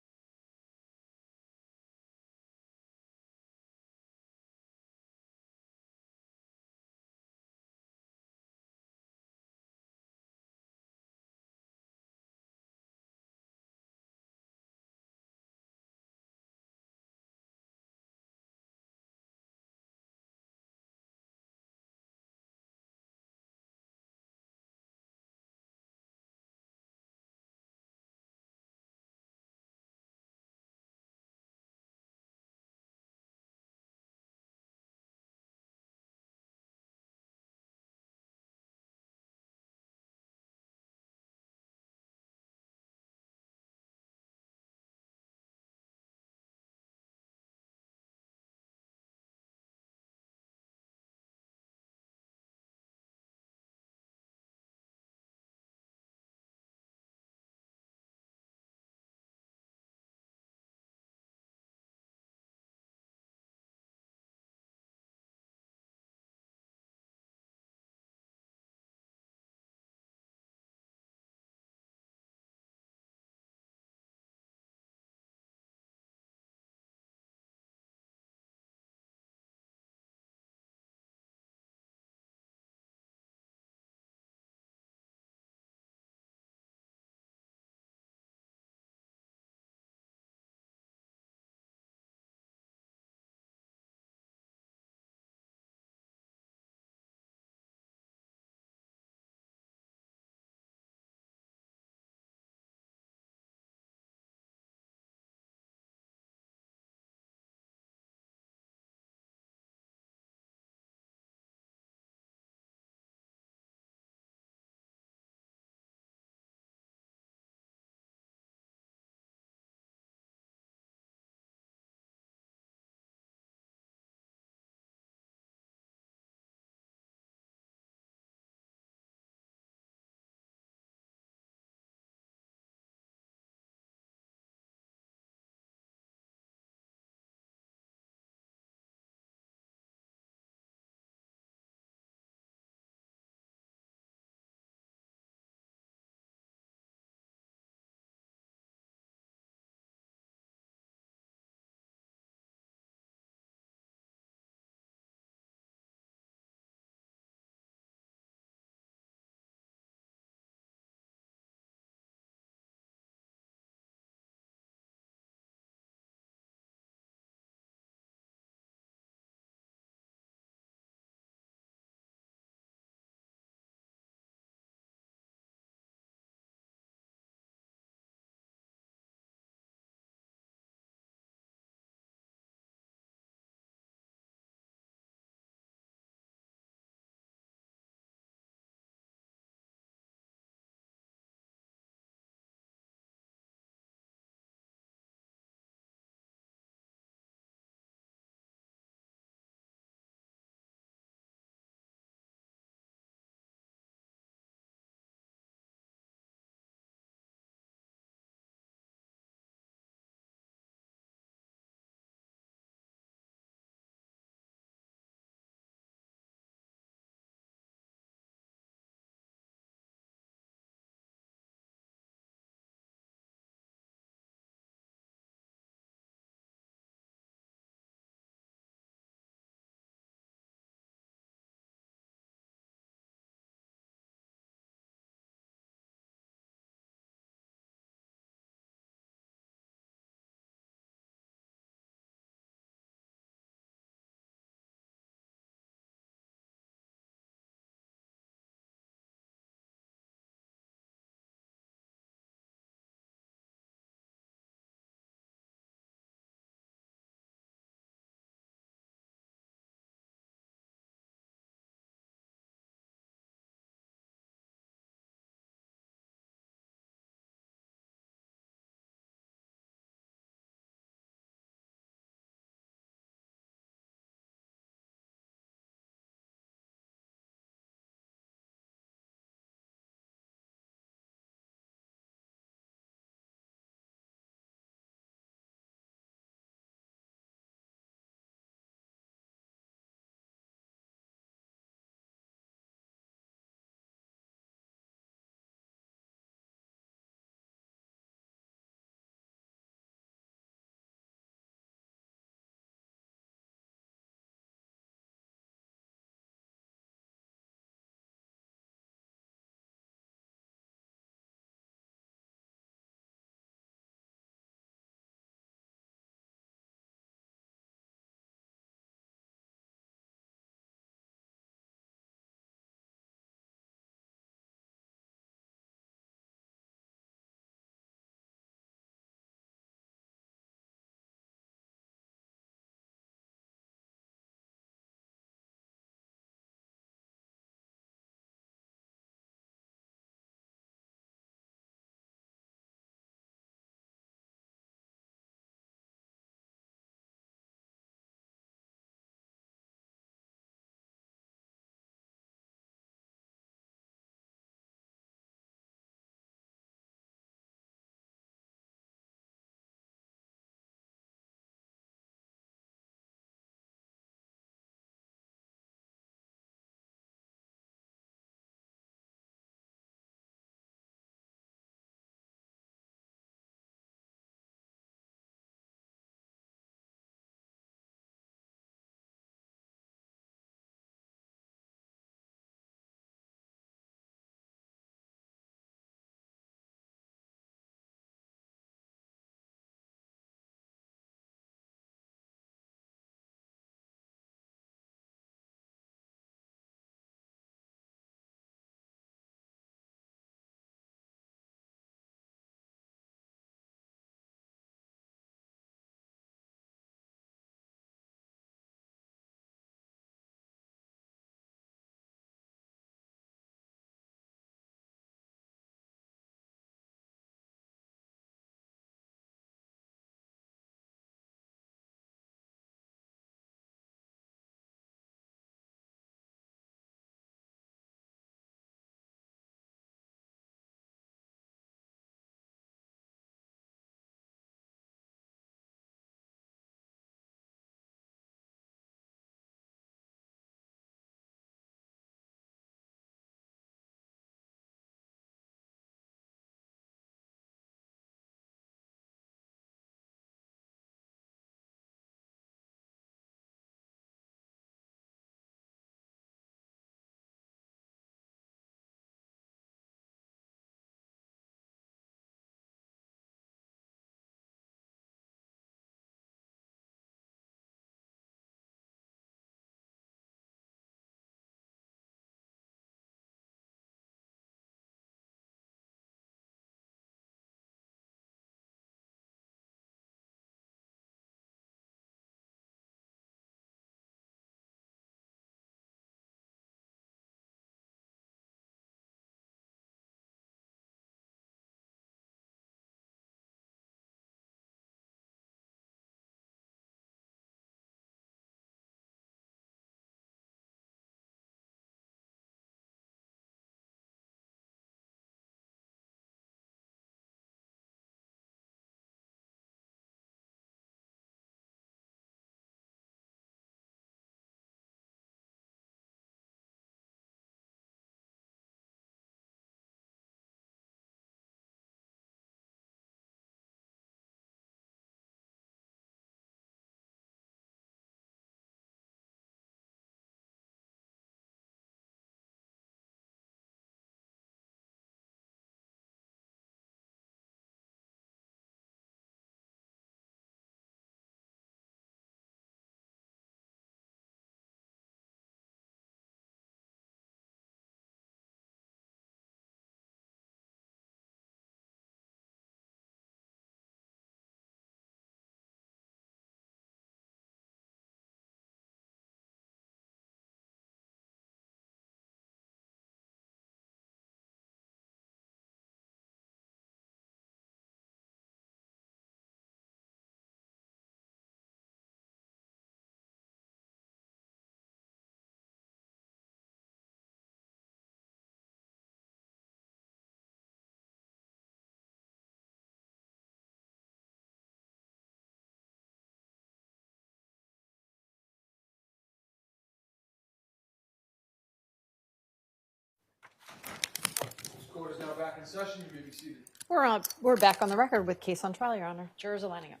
Court is now back in session. You may be seated. We're back on the record with case on trial, Your Honor. Jurors are lining up.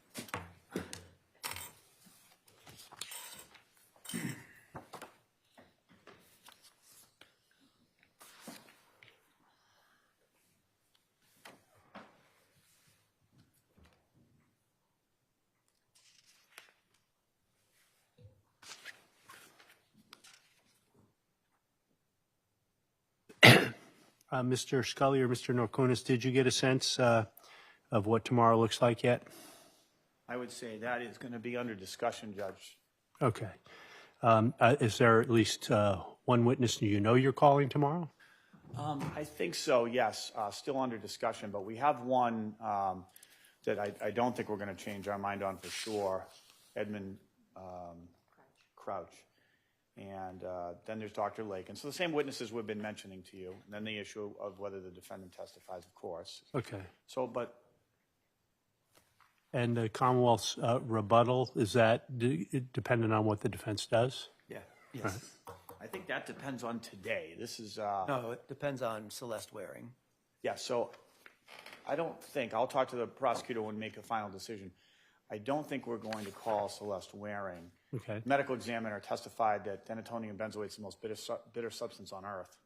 Mr. Scully or Mr. Norkunis, did you get a sense of what tomorrow looks like yet? I would say that is going to be under discussion, Judge. Okay. Is there at least one witness you know you're calling tomorrow? I think so, yes. Still under discussion, but we have one that I don't think we're going to change our mind on for sure, Edmund Crouch. And then there's Dr. Lake. And so the same witnesses we've been mentioning to you. And then the issue of whether the defendant testifies, of course. Okay. So, but And the Commonwealth's rebuttal, is that dependent on what the defense does? Yeah, yes. I think that depends on today. This is, No, it depends on Celeste Waring. yeah, so I don't think, I'll talk to the prosecutor when we make a final decision. I don't think we're going to call Celeste Waring. Okay. Medical examiner testified that denatonium benzoate is the most bitter substance on earth.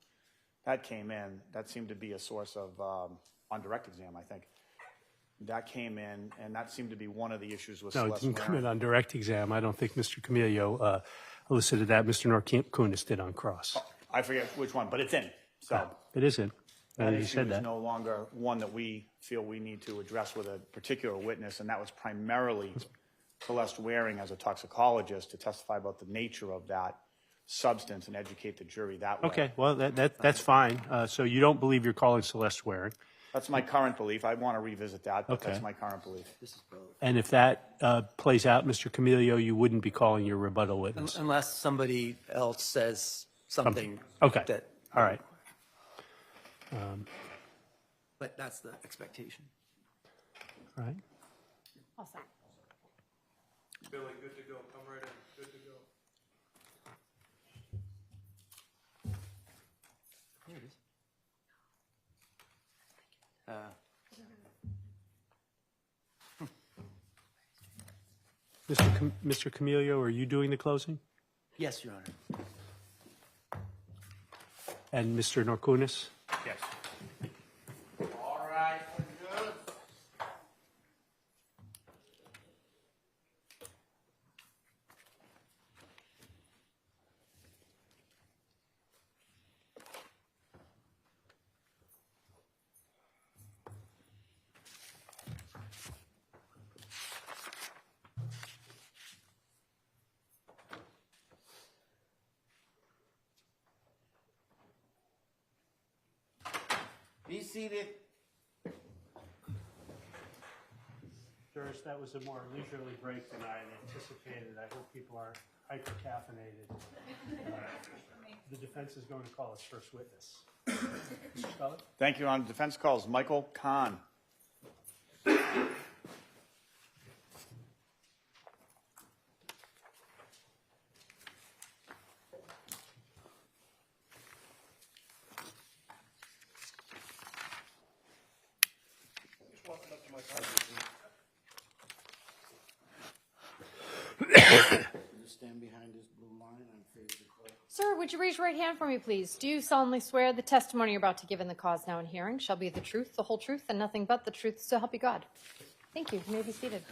That came in. That seemed to be a source of, on direct exam, I think. That came in, and that seemed to be one of the issues with No, it Celeste didn't come in Waring. on direct exam. I don't think Mr. Camillo elicited that. Mr. Norkunis did on cross. I forget which one, but it's in. So It isn't. that He issue said is that. no longer one that we feel we need to address with a particular witness, and that was primarily Celeste Waring as a toxicologist to testify about the nature of that substance and educate the jury that way. Okay, well, that's fine. So you don't believe you're calling Celeste Waring. That's my current belief. I want to revisit that, but that's Okay. my current belief. And if that plays out, Mr. Camillo, you wouldn't be calling your rebuttal witness. Unless somebody else says something. Okay. That, All right. but that's the expectation. All right. Awesome. Billy, good to go. Come right in. Good to go. There it is. Mr. Camillo, are you doing the closing? Yes, Your Honor. And Mr. Norkunis? Yes. All right, we're good. Be seated. Jurors, that was a more leisurely break than I had anticipated. I hope people aren't hyper-caffeinated. The defense is going to call its first witness. Mr. Scully? Thank you, Your Honor. Defense calls Michael Kahn. Stand behind this blue line and face the court. Sir, would you raise your right hand for me, please? Do you solemnly swear the testimony you're about to give in the cause now in hearing shall be the truth, the whole truth, and nothing but the truth, so help you God? Thank you. You may be seated.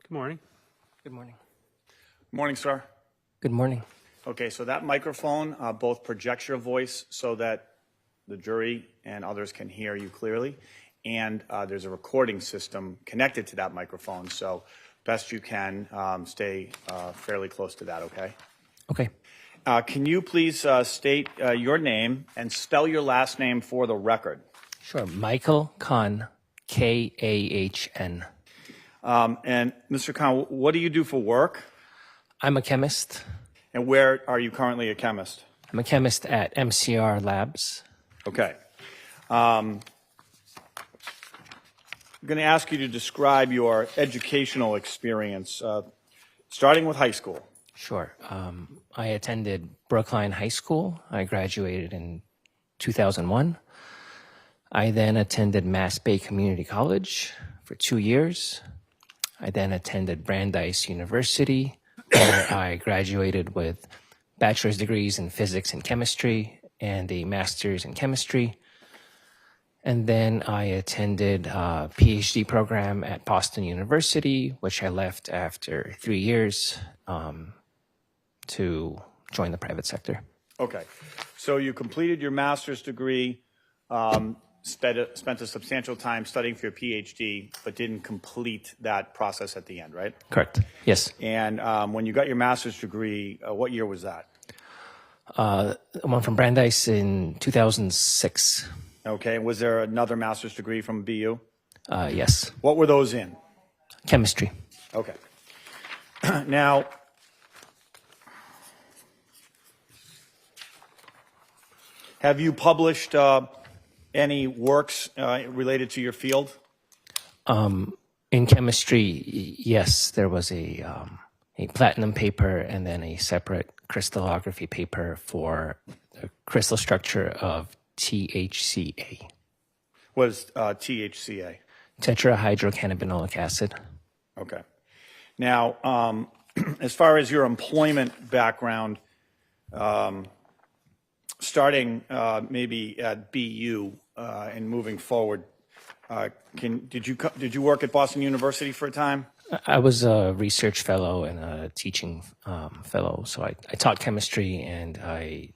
Good morning. Good morning. Morning, sir. Good morning. Okay, so that microphone both projects your voice so that the jury and others can hear you clearly, and there's a recording system connected to that microphone, so best you can stay fairly close to that, okay? Okay. Can you please state your name and spell your last name for the record? Sure. Michael Kahn, K-A-H-N. And Mr. Khan, what do you do for work? I'm a chemist. And where are you currently a chemist? I'm a chemist at MCR Labs. Okay. I'm going to ask you to describe your educational experience. starting with high school. Sure. I attended Brookline High School. I graduated in 2001. I then attended Mass Bay Community College for 2 years. I then attended Brandeis University, where I graduated with bachelor's degrees in physics and chemistry and a master's in chemistry. And then I attended a PhD program at Boston University, which I left after 3 years to join the private sector. Okay. So you completed your master's degree, spent a substantial time studying for your PhD, but didn't complete that process at the end, right? Correct. Yes. And when you got your master's degree, what year was that? I went from Brandeis in 2006. Okay. Was there another master's degree from BU? Yes. What were those in? Chemistry. Okay. Now, have you published any works related to your field? In chemistry, yes, there was a platinum paper and then a separate crystallography paper for the crystal structure of THCA. What is THCA? Tetrahydrocannabinolic acid. Okay. Now, as far as your employment background, starting maybe at BU and moving forward, did you work at Boston University for a time? I was a research fellow and a teaching fellow, so I taught chemistry and I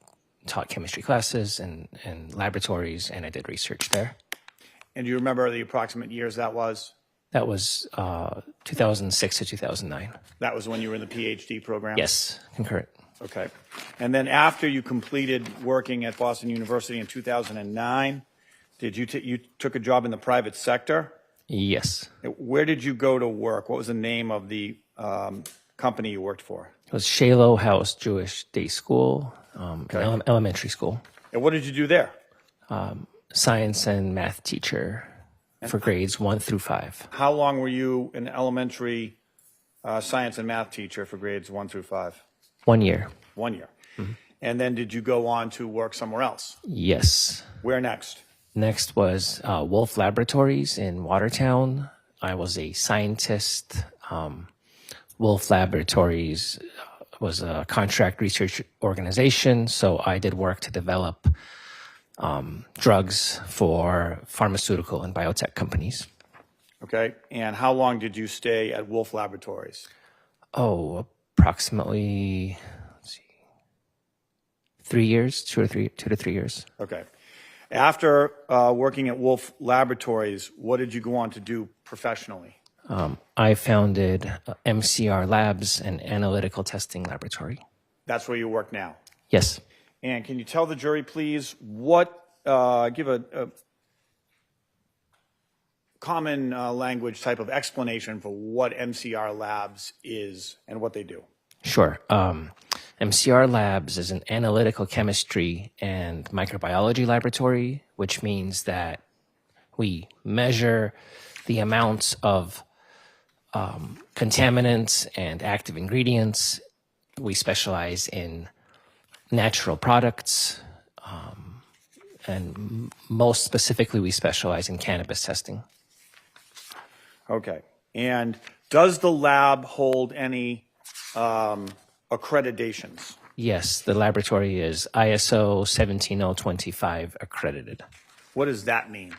taught chemistry classes and laboratories, and I did research there. And do you remember the approximate years that was? That was 2006 to 2009. That was when you were in the PhD program? Yes, concurrent. Okay. And then after you completed working at Boston University in 2009, you took a job in the private sector? Yes. Where did you go to work? What was the name of the company you worked for? It was Shiloh House Jewish Day School, elementary school. And what did you do there? Science and math teacher for grades 1 through 5. How long were you an elementary science and math teacher for grades 1 through 5? 1 year. 1 year. Mm-hmm. And then did you go on to work somewhere else? Yes. Where next? Next was Wolf Laboratories in Watertown. I was a scientist. Wolf Laboratories was a contract research organization, so I did work to develop drugs for pharmaceutical and biotech companies. Okay. And how long did you stay at Wolf Laboratories? Oh, approximately, 3 years, 2 to 3 years. Okay. After working at Wolf Laboratories, what did you go on to do professionally? I founded MCR Labs, an analytical testing laboratory. That's where you work now? Yes. And can you tell the jury, please, give a common language type of explanation for what MCR Labs is and what they do? Sure. MCR Labs is an analytical chemistry and microbiology laboratory, which means that we measure the amounts of contaminants and active ingredients. We specialize in natural products, and most specifically, we specialize in cannabis testing. Okay. And does the lab hold any accreditations? Yes, the laboratory is ISO 17025 accredited. What does that mean?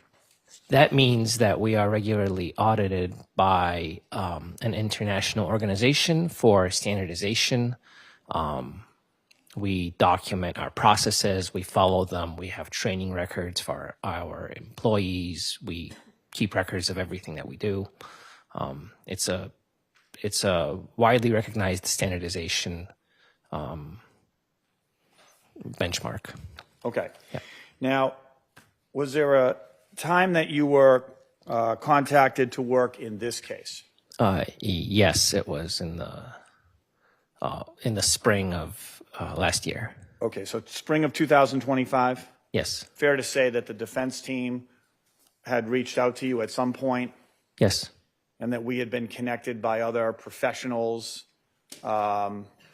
That means that we are regularly audited by an international organization for standardization. We document our processes, we follow them, we have training records for our employees, we keep records of everything that we do. It's a widely recognized standardization benchmark. Okay. Yeah. Now, was there a time that you were contacted to work in this case? Yes, it was in the spring of last year. Okay, so spring of 2025? Yes. Fair to say that the defense team had reached out to you at some point Yes. and that we had been connected by other professionals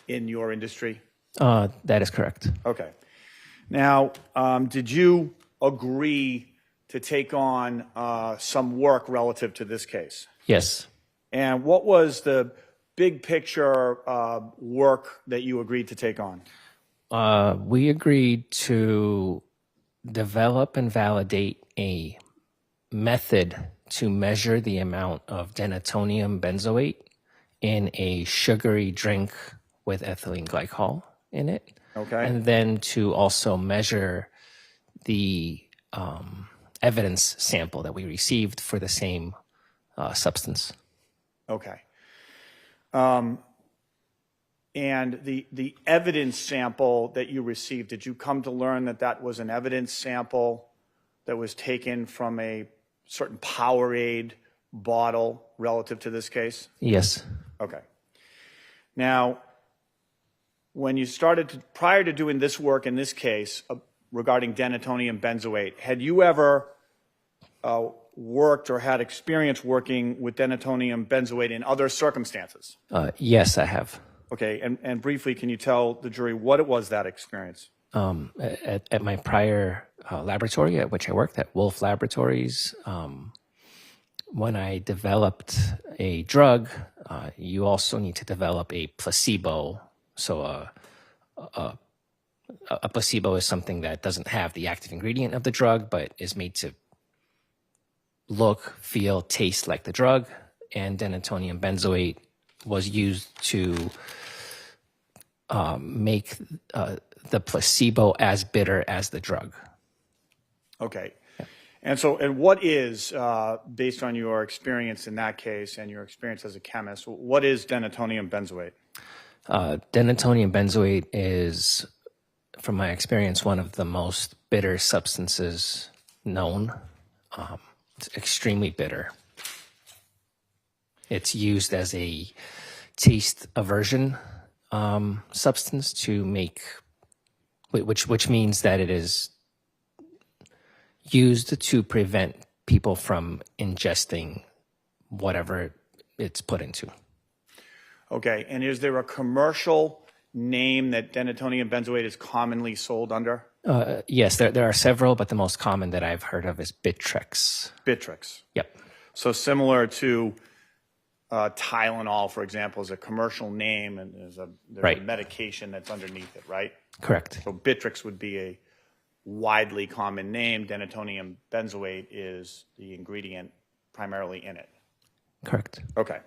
in your industry? That is correct. Okay. Now, did you agree to take on some work relative to this case? Yes. And what was the big picture work that you agreed to take on? We agreed to develop and validate a method to measure the amount of denatonium benzoate in a sugary drink with ethylene glycol in it. Okay. And then to also measure the evidence sample that we received for the same substance. Okay. And the evidence sample that you received, did you come to learn that that was an evidence sample that was taken from a certain Powerade bottle relative to this case? Yes. Okay. Now, when you prior to doing this work in this case regarding denatonium benzoate, had you ever worked or had experience working with denatonium benzoate in other circumstances? Yes, I have. Okay, and briefly, can you tell the jury what it was, that experience? At my prior laboratory at which I worked, at Wolf Laboratories, when I developed a drug, you also need to develop a placebo. So a placebo is something that doesn't have the active ingredient of the drug, but is made to look, feel, taste like the drug. And denatonium benzoate was used to make the placebo as bitter as the drug. Okay. And what is, based on your experience in that case and your experience as a chemist, what is denatonium benzoate? Denatonium benzoate is, from my experience, one of the most bitter substances known. It's extremely bitter. It's used as a taste aversion substance to make, which means that it is used to prevent people from ingesting whatever it's put into. Okay, and is there a commercial name that denatonium benzoate is commonly sold under? Yes, there are several, but the most common that I've heard of is Bittrex. Bittrex. Yep. So similar to Tylenol, for example, is a commercial name, and there's a medication that's underneath it, right? Correct. So Bittrex would be a widely common name. Denatonium benzoate is the ingredient primarily in it. Correct. Okay.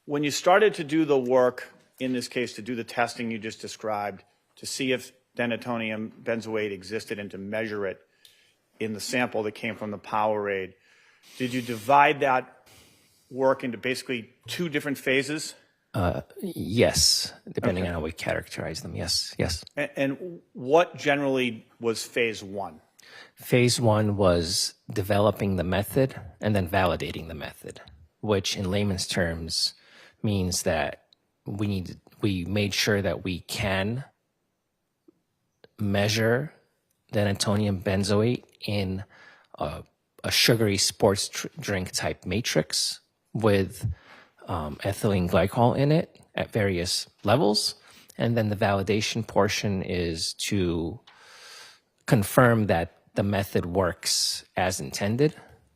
When you started to do the work, in this case, to do the testing you just described, to see if denatonium benzoate existed and to measure it in the sample that came from the Powerade, did you divide that work into basically two different phases? Yes, depending on how we characterize them. Yes. And what generally was phase one? Phase one was developing the method and then validating the method, which in layman's terms means that we made sure that we can measure denatonium benzoate in a sugary sports drink type matrix with ethylene glycol in it at various levels. And then the validation portion is to confirm that the method works as intended.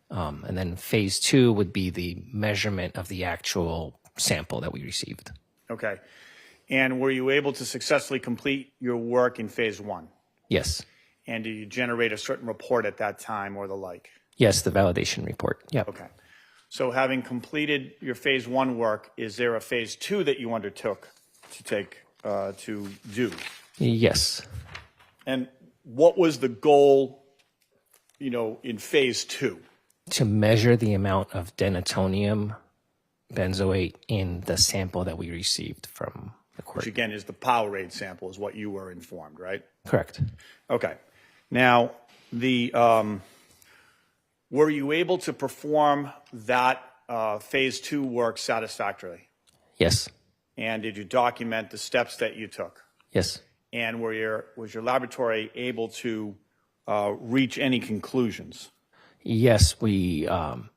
And then phase two would be the measurement of the actual sample that we received. Okay. And were you able to successfully complete your work in phase one? Yes. And did you generate a certain report at that time or the like? Yes, the validation report. Yep. Okay. So having completed your phase one work, is there a phase two that you undertook to do? Yes. And what was the goal, in phase two? To measure the amount of denatonium benzoate in the sample that we received from the court. Which again is the Powerade sample, is what you were informed, right? Correct. Okay. Now, were you able to perform that phase two work satisfactorily? Yes. And did you document the steps that you took? Yes. And was your laboratory able to reach any conclusions? Yes, we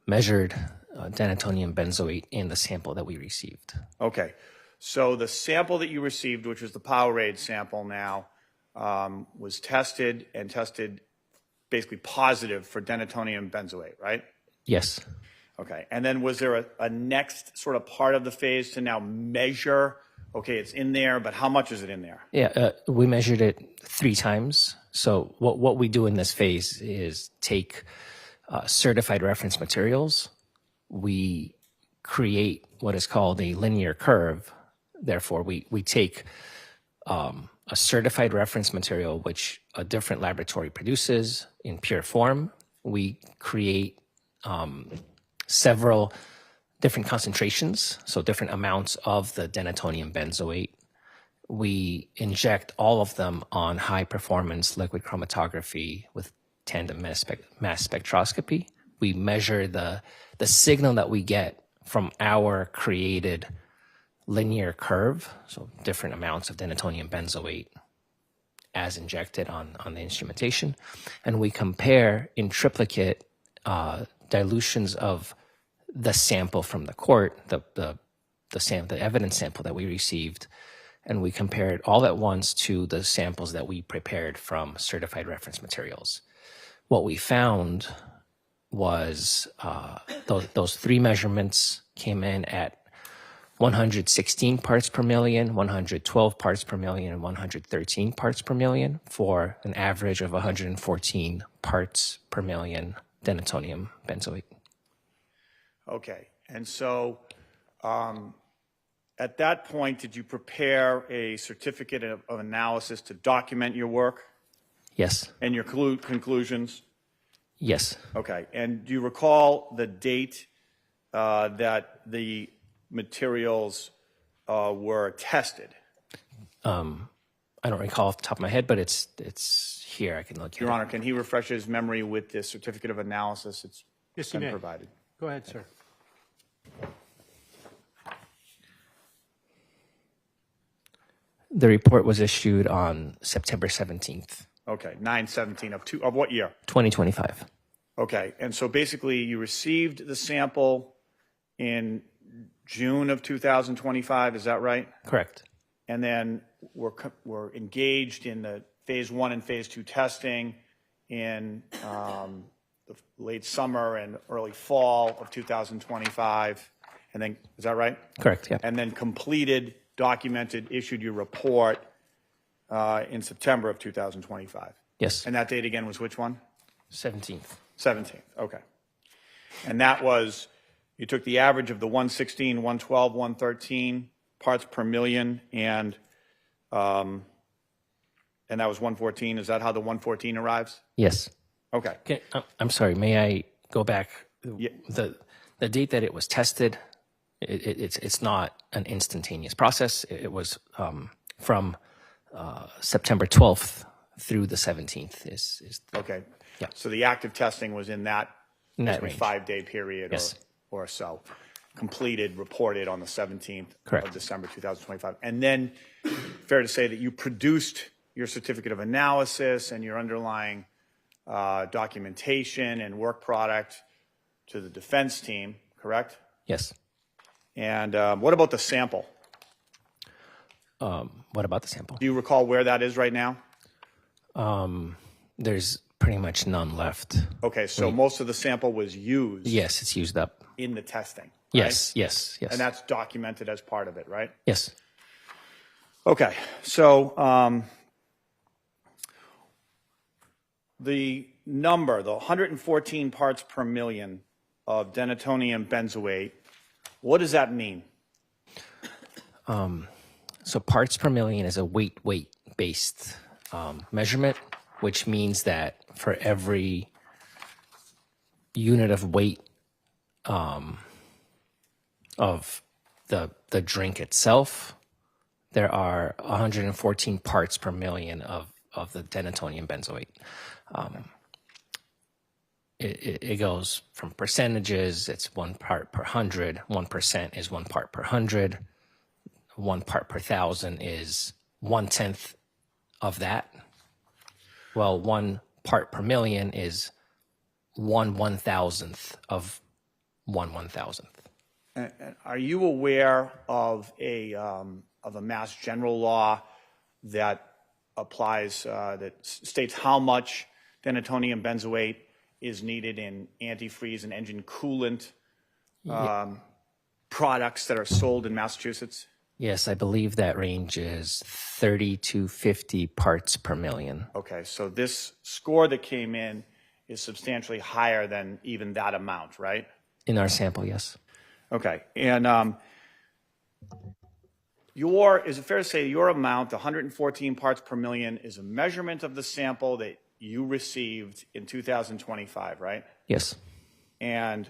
measured denatonium benzoate in the sample that we received. Okay. So the sample that you received, which was the Powerade sample now, was tested basically positive for denatonium benzoate, right? Yes. Okay. And then was there a next sort of part of the phase to now measure, okay, it's in there, but how much is it in there? Yeah, we measured it 3 times. So what we do in this phase is take certified reference materials. We create what is called a linear curve. Therefore, we take a certified reference material, which a different laboratory produces in pure form. We create several different concentrations, so different amounts of the denatonium benzoate. We inject all of them on high-performance liquid chromatography with tandem mass spectroscopy. We measure the signal that we get from our created linear curve, so different amounts of denatonium benzoate as injected on the instrumentation, and we compare in triplicate dilutions of the sample from the court, the evidence sample that we received, and we compare it all at once to the samples that we prepared from certified reference materials. What we found was those 3 measurements came in at 116 parts per million, 112 parts per million, and 113 parts per million for an average of 114 parts per million denatonium benzoate. Okay. And so at that point, did you prepare a certificate of analysis to document your work Yes. and your conclusions? Yes. Okay. And do you recall the date that the materials were tested? I don't recall off the top of my head, but it's here. I can look. Your Honor, can he refresh his memory with the certificate of analysis? It's Yes, he been may. provided. Go ahead, sir. The report was issued on September 17th, Okay, 9/17 of what year? 2025. Okay, and so basically you received the sample in June of 2025, is that right? Correct. And then we're engaged in the phase 1 and phase 2 testing in the late summer and early fall of 2025. And then, is that right? Correct, yeah. And then completed, documented, issued your report in September of 2025. Yes. And that date again was which one? 17th. 17th, okay. And that was, you took the average of the 116, 112, 113 parts per million, and that was 114. Is that how the 114 arrives? Yes. Okay. Okay, I'm sorry. May I go back? Yeah. The date that it was tested, it's not an instantaneous process. It was from September 12th through the 17th. Is Okay. Yeah. So the active testing was in that range. 5-day period Yes. or so. Completed, reported on the 17th Correct. of December 2025. And then, fair to say that you produced your certificate of analysis and your underlying documentation and work product to the defense team, correct? Yes. And what about the sample? What about the sample? Do you recall where that is right now? There's pretty much none left. Okay, so most of the sample was used Yes, it's used up. in the testing. right? Yes. And that's documented as part of it, right? Yes. Okay, so the number, the 114 parts per million of denatonium benzoate, what does that mean? So parts per million is a weight-based measurement, which means that for every unit of weight of the drink itself, there are 114 parts per million of the denatonium benzoate. It goes from percentages. It's 1 part per 100. 1% is 1 part per 100. 1 part per 1,000 is 1/10 of that. Well, 1 part per million is 1/1000th of 1/1000th. And are you aware of a Mass General law that applies, that states how much denatonium benzoate is needed in antifreeze and engine coolant products that are sold in Massachusetts? Yes, I believe that range is 30 to 50 parts per million. Okay, so this score that came in is substantially higher than even that amount, right? In our sample, yes. Okay, and is it fair to say your amount, 114 parts per million, is a measurement of the sample that you received in 2025, right? Yes. And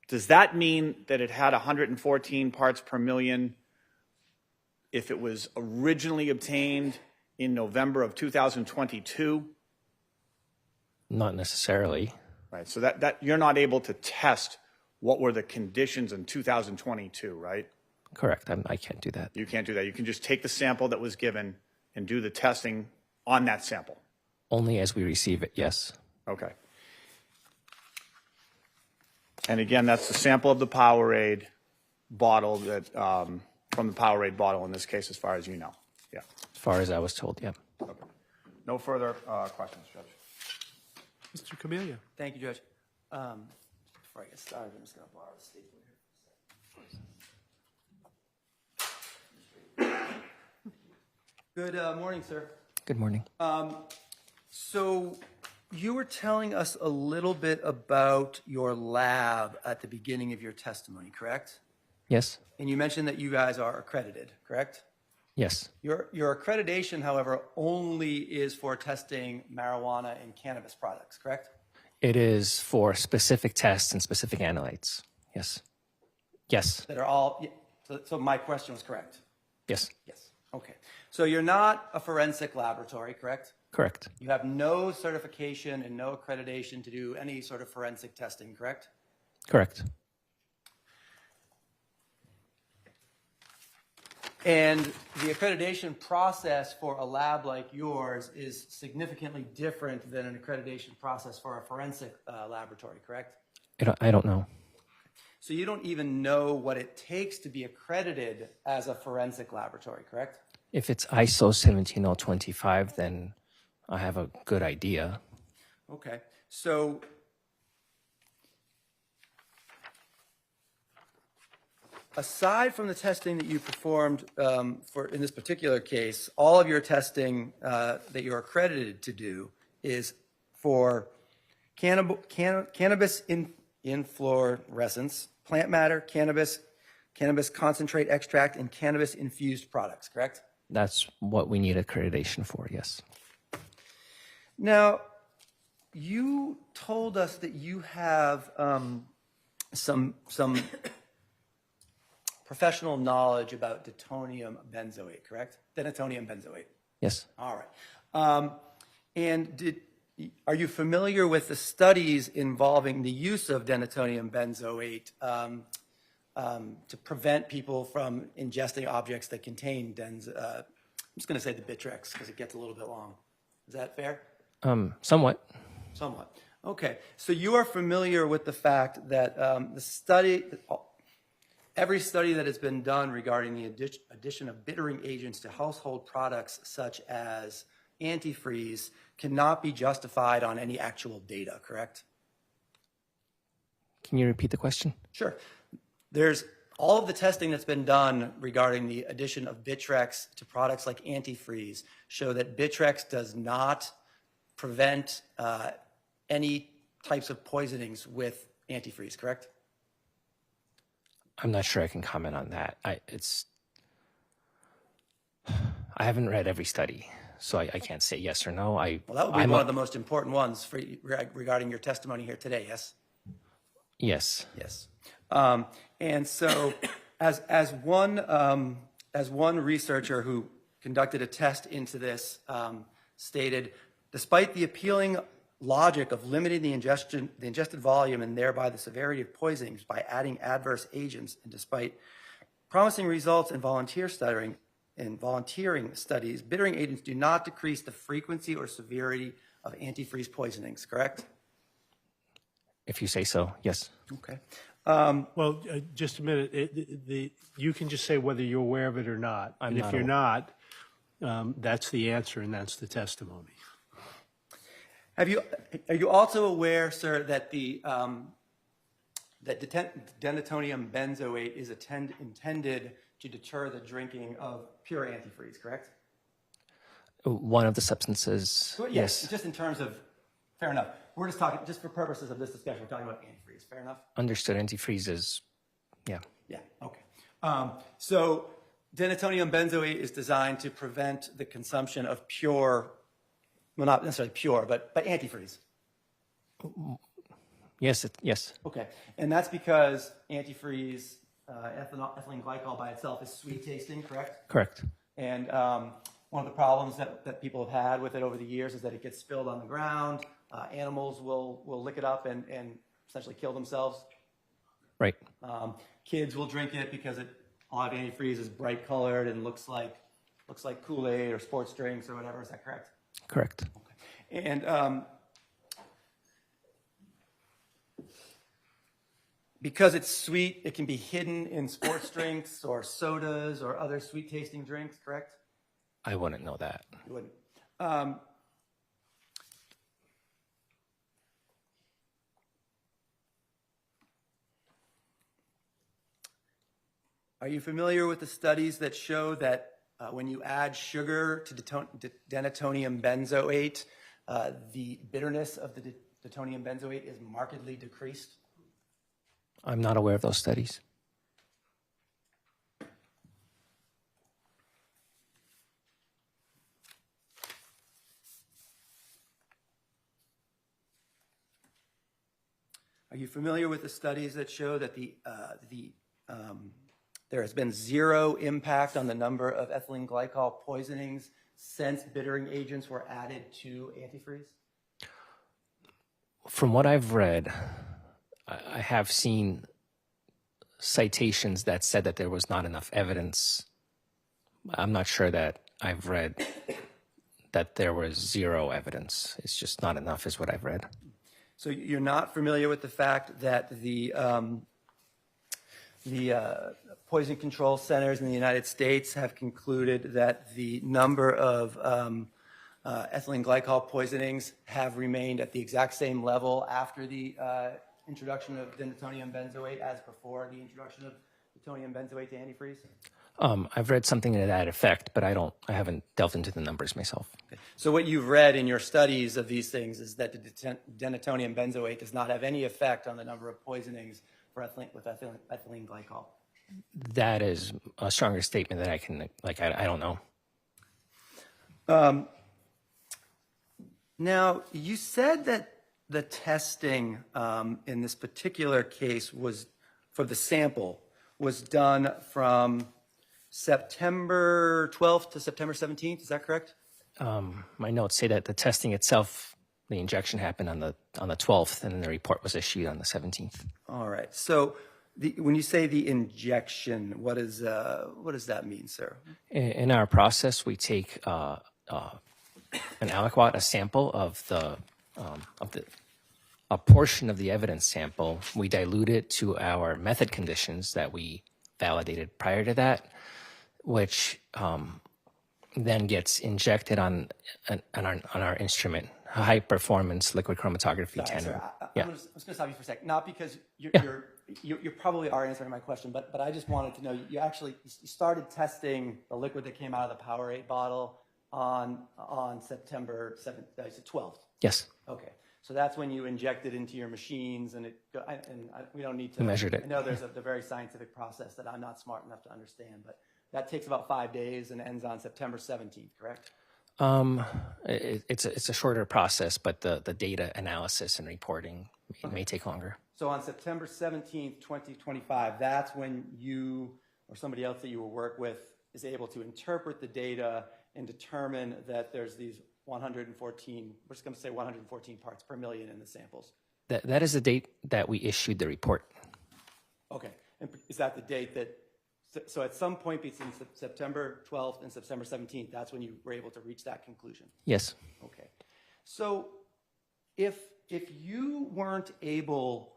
does that mean that it had 114 parts per million if it was originally obtained in November of 2022? Not necessarily. Right, so that you're not able to test what were the conditions in 2022, right? Correct. I can't do that. You can't do that. You can just take the sample that was given and do the testing on that sample. Only as we receive it, yes. Okay. And again, that's the sample of the Powerade bottle that, from the Powerade bottle in this case, as far as you know. Yeah. As far as I was told, yeah. Okay. No further questions, Judge. Mr. Camellia. Thank you, Judge. Before I get started, I'm just going to borrow the stapler here. Good morning, sir. Good morning. So you were telling us a little bit about your lab at the beginning of your testimony, correct? Yes. And you mentioned that you guys are accredited, correct? Yes. Your accreditation, however, only is for testing marijuana and cannabis products, correct? It is for specific tests and specific analytes. Yes. Yes. That are all, so my question was correct? Yes. Yes. Okay. So you're not a forensic laboratory, correct? Correct. You have no certification and no accreditation to do any sort of forensic testing, correct? Correct. And the accreditation process for a lab like yours is significantly different than an accreditation process for a forensic laboratory, correct? I don't know. So you don't even know what it takes to be accredited as a forensic laboratory, correct? If it's ISO 17025, then I have a good idea. Okay. So aside from the testing that you performed in this particular case, all of your testing that you're accredited to do is for cannabis inflorescence, plant matter, cannabis concentrate extract, and cannabis infused products, correct? That's what we need accreditation for, yes. Now, you told us that you have some professional knowledge about denatonium benzoate, correct? Denatonium benzoate. Yes. All right. And are you familiar with the studies involving the use of denatonium benzoate to prevent people from ingesting objects that contain I'm just going to say the Bitrex because it gets a little bit long. Is that fair? Somewhat. Somewhat. Okay. So you are familiar with the fact that every study that has been done regarding the addition of bittering agents to household products such as antifreeze cannot be justified on any actual data, correct? Can you repeat the question? Sure. There's all of the testing that's been done regarding the addition of Bitrex to products like antifreeze show that Bitrex does not prevent any types of poisonings with antifreeze, correct? I'm not sure I can comment on that. I haven't read every study, so I can't say yes or no. Well, that would be one of the most important ones for regarding your testimony here today, yes? Yes. Yes. And so as one researcher who conducted a test into this stated, despite the appealing logic of limiting the ingested volume and thereby the severity of poisonings by adding adverse agents, and despite promising results in volunteer in volunteering studies, bittering agents do not decrease the frequency or severity of antifreeze poisonings, correct? If you say so, yes. Okay. Well, just a minute. You can just say whether you're aware of it or not. I'm and if not you're aware. not, that's the answer and that's the testimony. Are you also aware, sir, that that denatonium benzoate is intended to deter the drinking of pure antifreeze, correct? One of the substances, Well, yes. Just in terms of, fair enough. We're just talking, just for purposes of this discussion, we're talking about antifreeze. Fair enough? Understood. Antifreeze is, yeah. Yeah, okay. So denatonium benzoate is designed to prevent the consumption of pure, well, not necessarily pure, but antifreeze. Yes, yes. Okay, and that's because antifreeze, ethylene glycol by itself is sweet tasting, correct? Correct. And one of the problems that people have had with it over the years is that it gets spilled on the ground. Animals will lick it up and essentially kill themselves. Right. Kids will drink it because a lot of antifreeze is bright colored and looks like Kool-Aid or sports drinks or whatever. Is that correct? Correct. Okay. And because it's sweet, it can be hidden in sports drinks or sodas or other sweet tasting drinks, correct? I wouldn't know that. You wouldn't. Are you familiar with the studies that show that when you add sugar to denatonium benzoate, the bitterness of the denatonium benzoate is markedly decreased? I'm not aware of those studies. Are you familiar with the studies that show that there has been zero impact on the number of ethylene glycol poisonings since bittering agents were added to antifreeze? From what I've read, I have seen citations that said that there was not enough evidence. I'm not sure that I've read that there was zero evidence. It's just not enough is what I've read. So you're not familiar with the fact that the poison control centers in the United States have concluded that the number of ethylene glycol poisonings have remained at the exact same level after the introduction of denatonium benzoate as before the introduction of denatonium benzoate to antifreeze? I've read something to that effect, but I haven't delved into the numbers myself. Okay. So what you've read in your studies of these things is that the denatonium benzoate does not have any effect on the number of poisonings for ethylene glycol. That is a stronger statement that I can, I don't know. Now, you said that the testing in this particular case was, for the sample, was done from September 12th to September 17th. Is that correct? My notes say that the testing itself, the injection happened on the 12th, and then the report was issued on the 17th. All right. So when you say the injection, what does that mean, sir? In our process, we take an aliquot, a sample of a portion of the evidence sample. We dilute it to our method conditions that we validated prior to that, which then gets injected on our instrument, a high performance liquid chromatography tandem. I'm just going to stop you for a sec. Not because you probably are answering my question, but I just wanted to know, you started testing the liquid that came out of the Powerade bottle on September 12th. Yes. Okay. So that's when you inject it into your machines, and we don't need to measured it. I know there's a very scientific process that I'm not smart enough to understand, but that takes about 5 days and ends on September 17th, correct? It's a shorter process, but the data analysis and reporting may take longer. So on September 17th, 2025, that's when you or somebody else that you will work with is able to interpret the data and determine that there's these 114, we're just going to say 114 parts per million in the samples. That is the date that we issued the report. Okay. And is that the date that So at some point between September 12th and September 17th, that's when you were able to reach that conclusion? Yes. Okay. So if you weren't able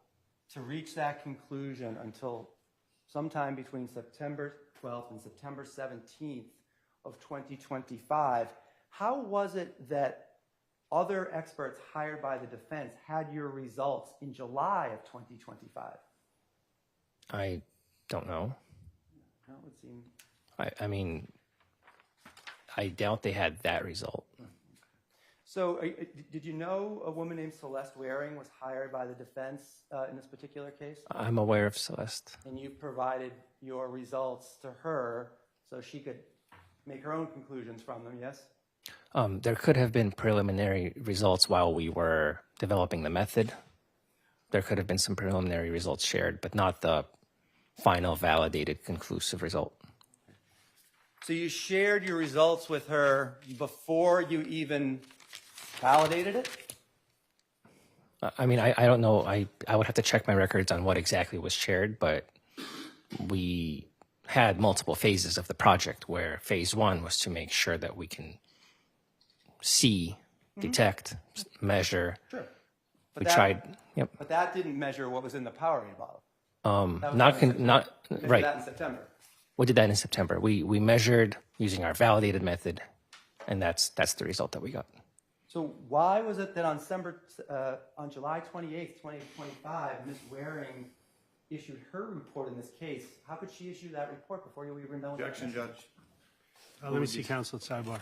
to reach that conclusion until sometime between September 12th and September 17th of 2025, how was it that other experts hired by the defense had your results in July of 2025? I don't know. That would seem... I mean, I doubt they had that result. So did you know a woman named Celeste Waring was hired by the defense in this particular case? I'm aware of Celeste. And you provided your results to her so she could make her own conclusions from them, yes? There could have been preliminary results while we were developing the method. There could have been some preliminary results shared, but not the final validated conclusive result. So you shared your results with her before you even validated it? I mean, I don't know. I would have to check my records on what exactly was shared, but we had multiple phases of the project where phase one was to make sure that we can see, detect, measure. Sure. We tried, yep. But that didn't measure what was in the Powerade bottle. Not right. That in September. We did that in September. We measured using our validated method, and that's the result that we got. So why was it that on July 28th, 2025, Ms. Waring issued her report in this case? How could she issue that report before you even know? Objection, Judge. Let me see counsel at sidebar.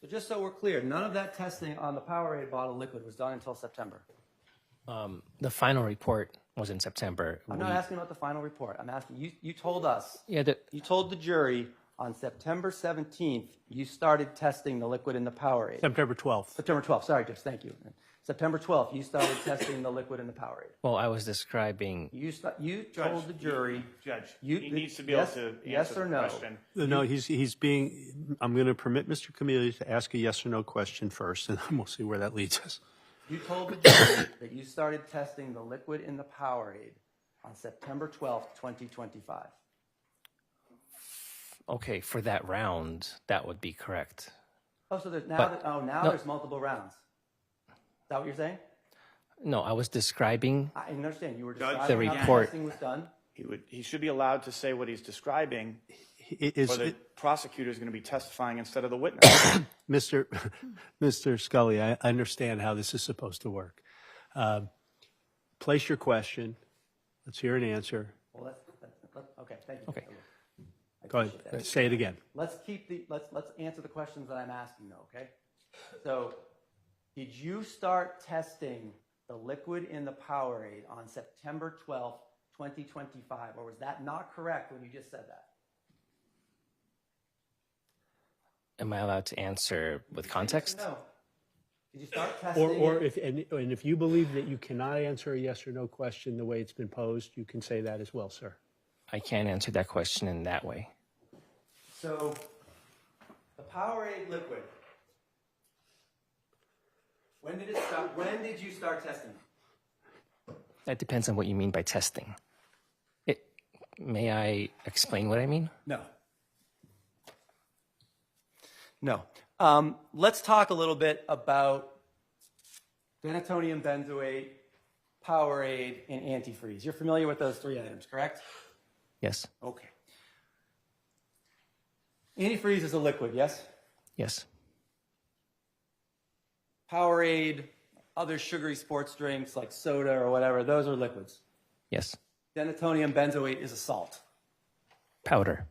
So just so we're clear, none of that testing on the Powerade bottle liquid was done until September. The final report was in September. I'm not asking about the final report. I'm asking you told us. Yeah, you told the jury on September 17th you started testing the liquid in the Powerade. September 12th. September 12th. Sorry, Judge. Thank you. September 12th, you started testing the liquid in the Powerade. Well, I was describing. You told the jury. Judge, he needs to be able to answer the question. No, he's being. I'm going to permit Mr. Camilli to ask a yes or no question first, and then we'll see where that leads us. You told the jury that you started testing the liquid in the Powerade on September 12th, 2025. Okay, for that round, that would be correct. Oh, so there's there's multiple rounds. Is that what you're saying? No, I was describing. I understand. You were the describing how report. testing was done. He should be allowed to say what he's describing. Is or the prosecutor is going to be testifying instead of the witness. Mr. Scully, I understand how this is supposed to work. place your question. Let's hear an answer. Well, okay, thank you. Okay. I Go appreciate ahead. that. Say it again. Let's answer the questions that I'm asking though, okay? So, did you start testing the liquid in the Powerade on September 12th, 2025, or was that not correct when you just said that? Am I allowed to answer with context? No. Did you start testing? Or if if you believe that you cannot answer a yes or no question the way it's been posed, you can say that as well, sir. I can't answer that question in that way. So, the Powerade liquid. When did it start? When did you start testing? That depends on what you mean by testing. May I explain what I mean? No. No. Let's talk a little bit about denatonium benzoate, Powerade, and antifreeze. You're familiar with those three items, correct? Yes. Okay. Antifreeze is a liquid, yes? Yes. Powerade, other sugary sports drinks like soda or whatever, those are liquids. Yes. Denatonium benzoate is a salt. Powder.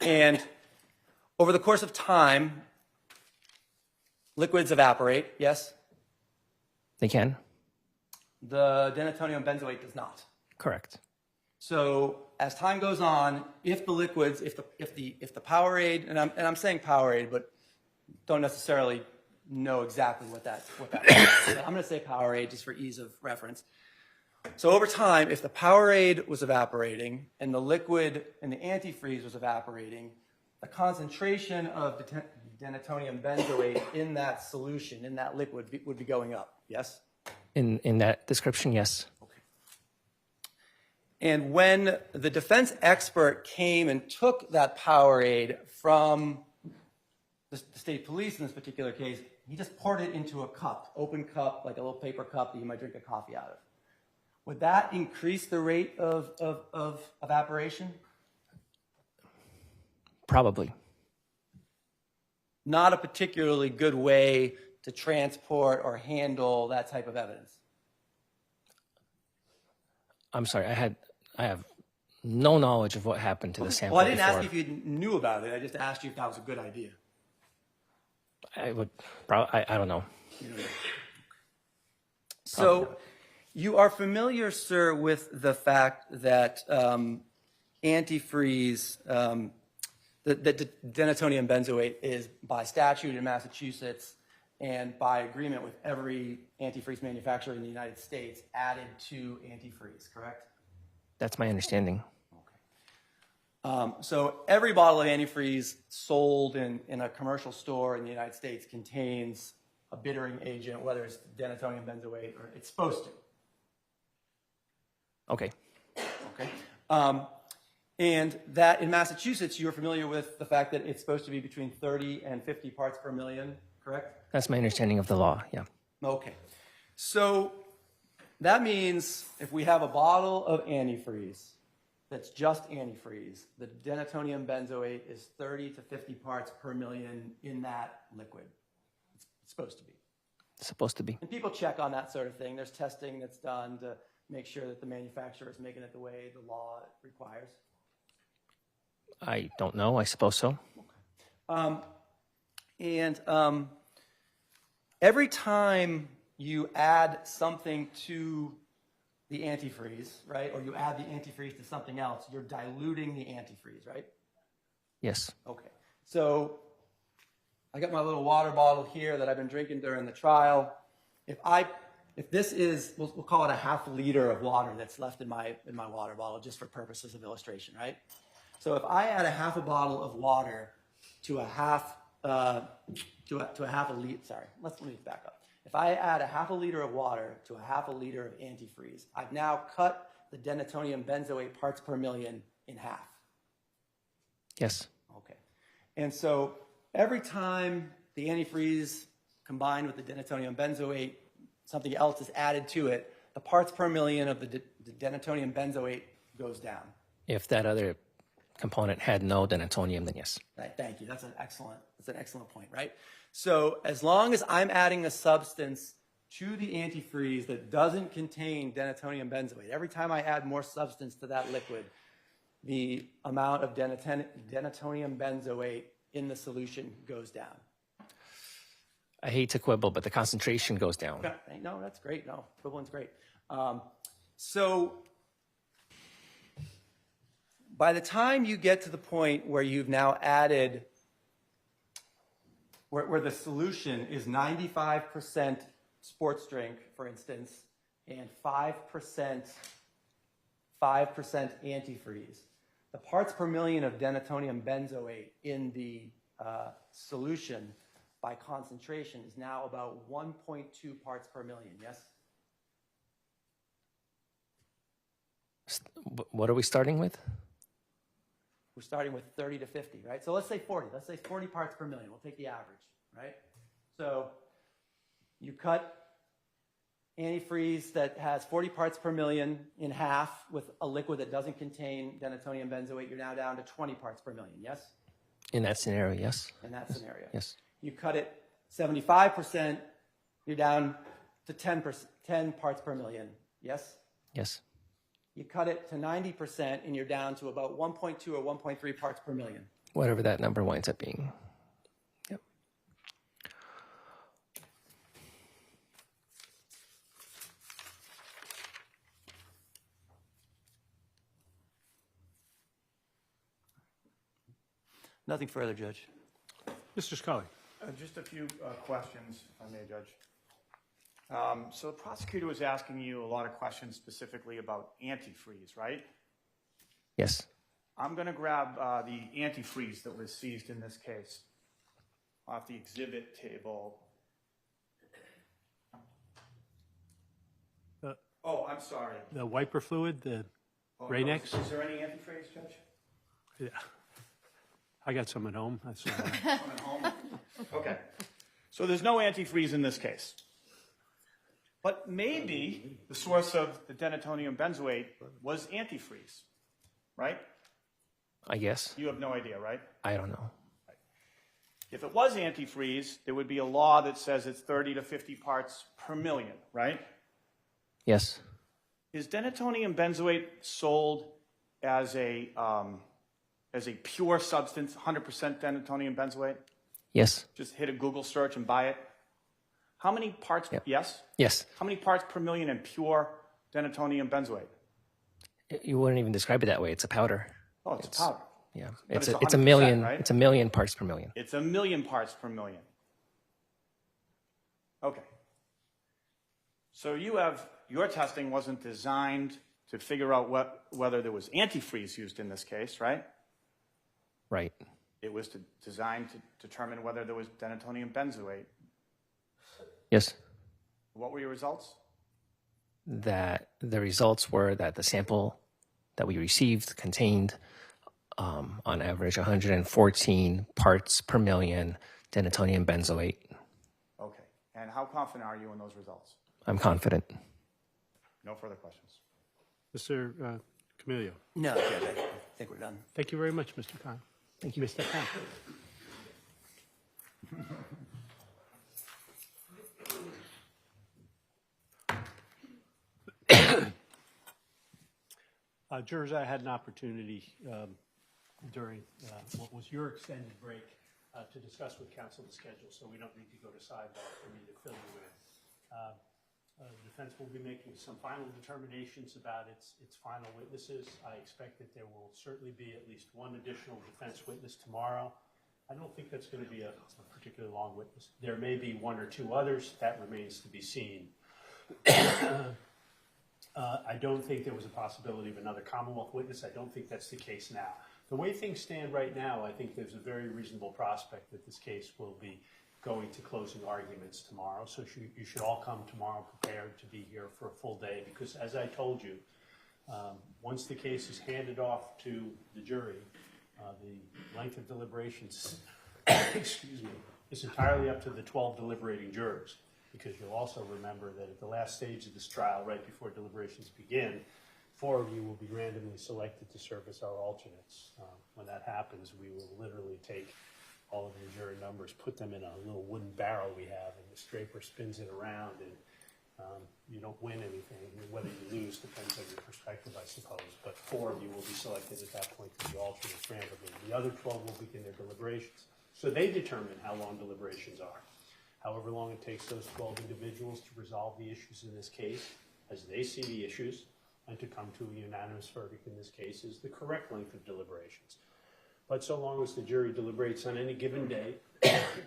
And over the course of time, liquids evaporate, yes? They can. The denatonium benzoate does not. Correct. So as time goes on, if the liquids, if the Powerade, and I'm saying Powerade, but don't necessarily know exactly what that is. I'm going to say Powerade just for ease of reference. So over time, if the Powerade was evaporating and the liquid and the antifreeze was evaporating, the concentration of denatonium benzoate in that solution, in that liquid, would be going up. Yes? In that description, yes. And when the defense expert came and took that Powerade from the state police in this particular case, he just poured it into a cup, open cup, like a little paper cup that you might drink a coffee out of. Would that increase the rate of evaporation? Probably. Not a particularly good way to transport or handle that type of evidence. I'm sorry. I have no knowledge of what happened to the sample. Well, I didn't before. ask you if you knew about it. I just asked you if that was a good idea. I would. I don't know. So, you are familiar, sir, with the fact that antifreeze, that denatonium benzoate is by statute in Massachusetts and by agreement with every antifreeze manufacturer in the United States added to antifreeze, correct? That's my understanding. So every bottle of antifreeze sold in a commercial store in the United States contains a bittering agent, whether it's denatonium benzoate or it's supposed to. Okay. Okay. And that in Massachusetts, you're familiar with the fact that it's supposed to be between 30 and 50 parts per million, correct? That's my understanding of the law. Yeah. Okay. So that means if we have a bottle of antifreeze that's just antifreeze, the denatonium benzoate is 30 to 50 parts per million in that liquid. It's supposed to be. It's supposed to be. And people check on that sort of thing. There's testing that's done to make sure that the manufacturer is making it the way the law requires. I don't know. I suppose so. Every time you add something to the antifreeze, right, or you add the antifreeze to something else, you're diluting the antifreeze, right? Yes. Okay. So I got my little water bottle here that I've been drinking during the trial. If this is, we'll call it a half liter of water that's left in my water bottle, just for purposes of illustration, right? So if I add a half a bottle of water to a half a liter, sorry, let me back up. If I add a half a liter of water to a half a liter of antifreeze, I've now cut the denatonium benzoate parts per million in half. Yes. Okay. And so every time the antifreeze combined with the denatonium benzoate, something else is added to it, the parts per million of the denatonium benzoate goes down. If that other component had no denatonium, then yes. Right, thank you. That's an excellent point, right? So as long as I'm adding a substance to the antifreeze that doesn't contain denatonium benzoate. Every time I add more substance to that liquid, the amount of denatonium benzoate in the solution goes down. I hate to quibble, but the concentration goes down. No, that's great. No, quibbling great. So by the time you get to the point where you've now added, where the solution is 95% sports drink, for instance, and 5% antifreeze, the parts per million of denatonium benzoate in the solution by concentration is now about 1.2 parts per million, yes? What are we starting with? We're starting with 30 to 50, right? So let's say 40. Let's say 40 parts per million. We'll take the average, right? So you cut antifreeze that has 40 parts per million in half with a liquid that doesn't contain denatonium benzoate. You're now down to 20 parts per million, yes? In that scenario, yes. In that scenario. Yes. You cut it 75%, you're down to 10 parts per million, yes? Yes. You cut it to 90% and you're down to about 1.2 or 1.3 parts per million. Whatever that number winds up being. Yep. Nothing further, Judge. Mr. Scully. Just a few questions, if I may, Judge. So the prosecutor was asking you a lot of questions specifically about antifreeze, right? Yes. I'm going to grab the antifreeze that was seized in this case off the exhibit table. Oh, I'm sorry. The wiper fluid, the Rain-X? Is there any antifreeze, Judge? Yeah. I got some at home. That's At home? Okay. So there's no antifreeze in this case. But maybe the source of the denatonium benzoate was antifreeze, right? I guess. You have no idea, right? I don't know. If it was antifreeze, there would be a law that says it's 30 to 50 parts per million, right? Yes. Is denatonium benzoate sold as a pure substance, 100% denatonium benzoate? Yes. Just hit a Google search and buy it. How many parts? Yep. Yes. Yes. How many parts per million in pure denatonium benzoate? You wouldn't even describe it that way. It's a powder. Oh, it's a powder. Yeah. But It's a 100%, million. right? It's a million parts per million. It's a million parts per million. Okay. So your testing wasn't designed to figure out whether there was antifreeze used in this case, right? Right. It was designed to determine whether there was denatonium benzoate. Yes. What were your results? That the results were that the sample that we received contained, on average, 114 parts per million denatonium benzoate. Okay. And how confident are you in those results? I'm confident. No further questions. Mr. Camilio. No, Judge, I think we're done. Thank you very much, Mr. Khan. Thank you, Mr. Khan. Jurors, I had an opportunity during what was your extended break to discuss with counsel the schedule, so we don't need to go to sidebar for me to fill you in. The defense will be making some final determinations about its final witnesses. I expect that there will certainly be at least one additional defense witness tomorrow. I don't think that's going to be a particularly long witness. There may be one or two others. That remains to be seen. I don't think there was a possibility of another Commonwealth witness. I don't think that's the case now. The way things stand right now, I think there's a very reasonable prospect that this case will be going to closing arguments tomorrow. So you should all come tomorrow prepared to be here for a full day, because as I told you, once the case is handed off to the jury, the length of deliberations excuse me, is entirely up to the 12 deliberating jurors, because you'll also remember that at the last stage of this trial, right before deliberations begin, 4 of you will be randomly selected to serve as our alternates. When that happens, we will literally take all of your jury numbers, put them in a little wooden barrel we have, and the scraper spins it around, and You don't win anything. Whether you lose depends on your perspective, I suppose. But 4 of you will be selected at that point to be alternates randomly. The other 12 will begin their deliberations. So they determine how long deliberations are. However long it takes those 12 individuals to resolve the issues in this case, as they see the issues, and to come to a unanimous verdict in this case is the correct length of deliberations. But so long as the jury deliberates on any given day,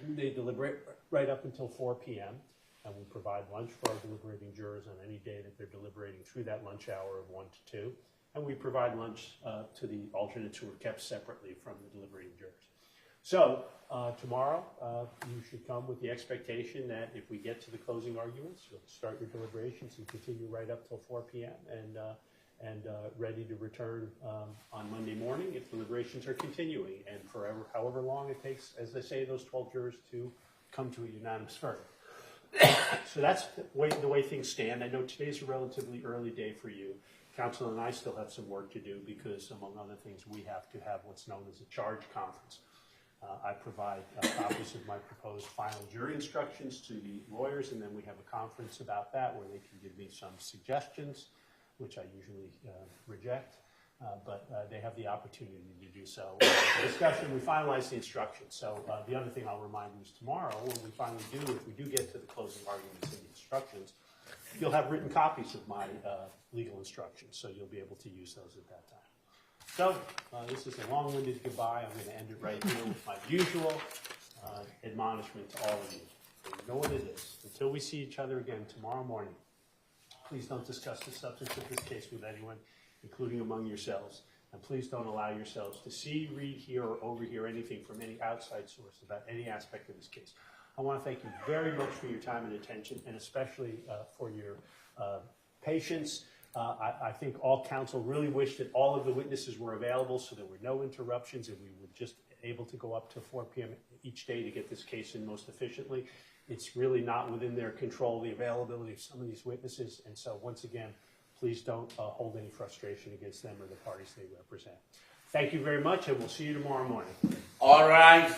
they deliberate right up until 4 p.m., and we provide lunch for our deliberating jurors on any day that they're deliberating through that lunch hour of 1 to 2. And we provide lunch to the alternates who are kept separately from the deliberating jurors. So tomorrow, you should come with the expectation that if we get to the closing arguments, you'll start your deliberations and continue right up till 4 p.m. and ready to return on Monday morning if deliberations are continuing, and however long it takes, as they say, those 12 jurors to come to a unanimous verdict. So that's the way things stand. I know today's a relatively early day for you. Counsel and I still have some work to do because, among other things, we have to have what's known as a charge conference. I provide copies of my proposed final jury instructions to the lawyers, and then we have a conference about that where they can give me some suggestions, which I usually reject, but they have the opportunity to do so. Discussion, we finalize the instructions. So the other thing I'll remind you is tomorrow, when we finally do, if we do get to the closing arguments and the instructions, you'll have written copies of my legal instructions, so you'll be able to use those at that time. So this is a long-winded goodbye. I'm going to end it right here with my usual admonishment to all of you. You know what it is. Until we see each other again tomorrow morning, please don't discuss the substance of this case with anyone, including among yourselves. And please don't allow yourselves to see, read, hear, or overhear anything from any outside source about any aspect of this case. I want to thank you very much for your time and attention, and especially for your patience. I think all counsel really wished that all of the witnesses were available so there were no interruptions and we were just able to go up to 4 p.m. each day to get this case in most efficiently. It's really not within their control, the availability of some of these witnesses. And so once again, please don't hold any frustration against them or the parties they represent. Thank you very much, and we'll see you tomorrow morning. All right.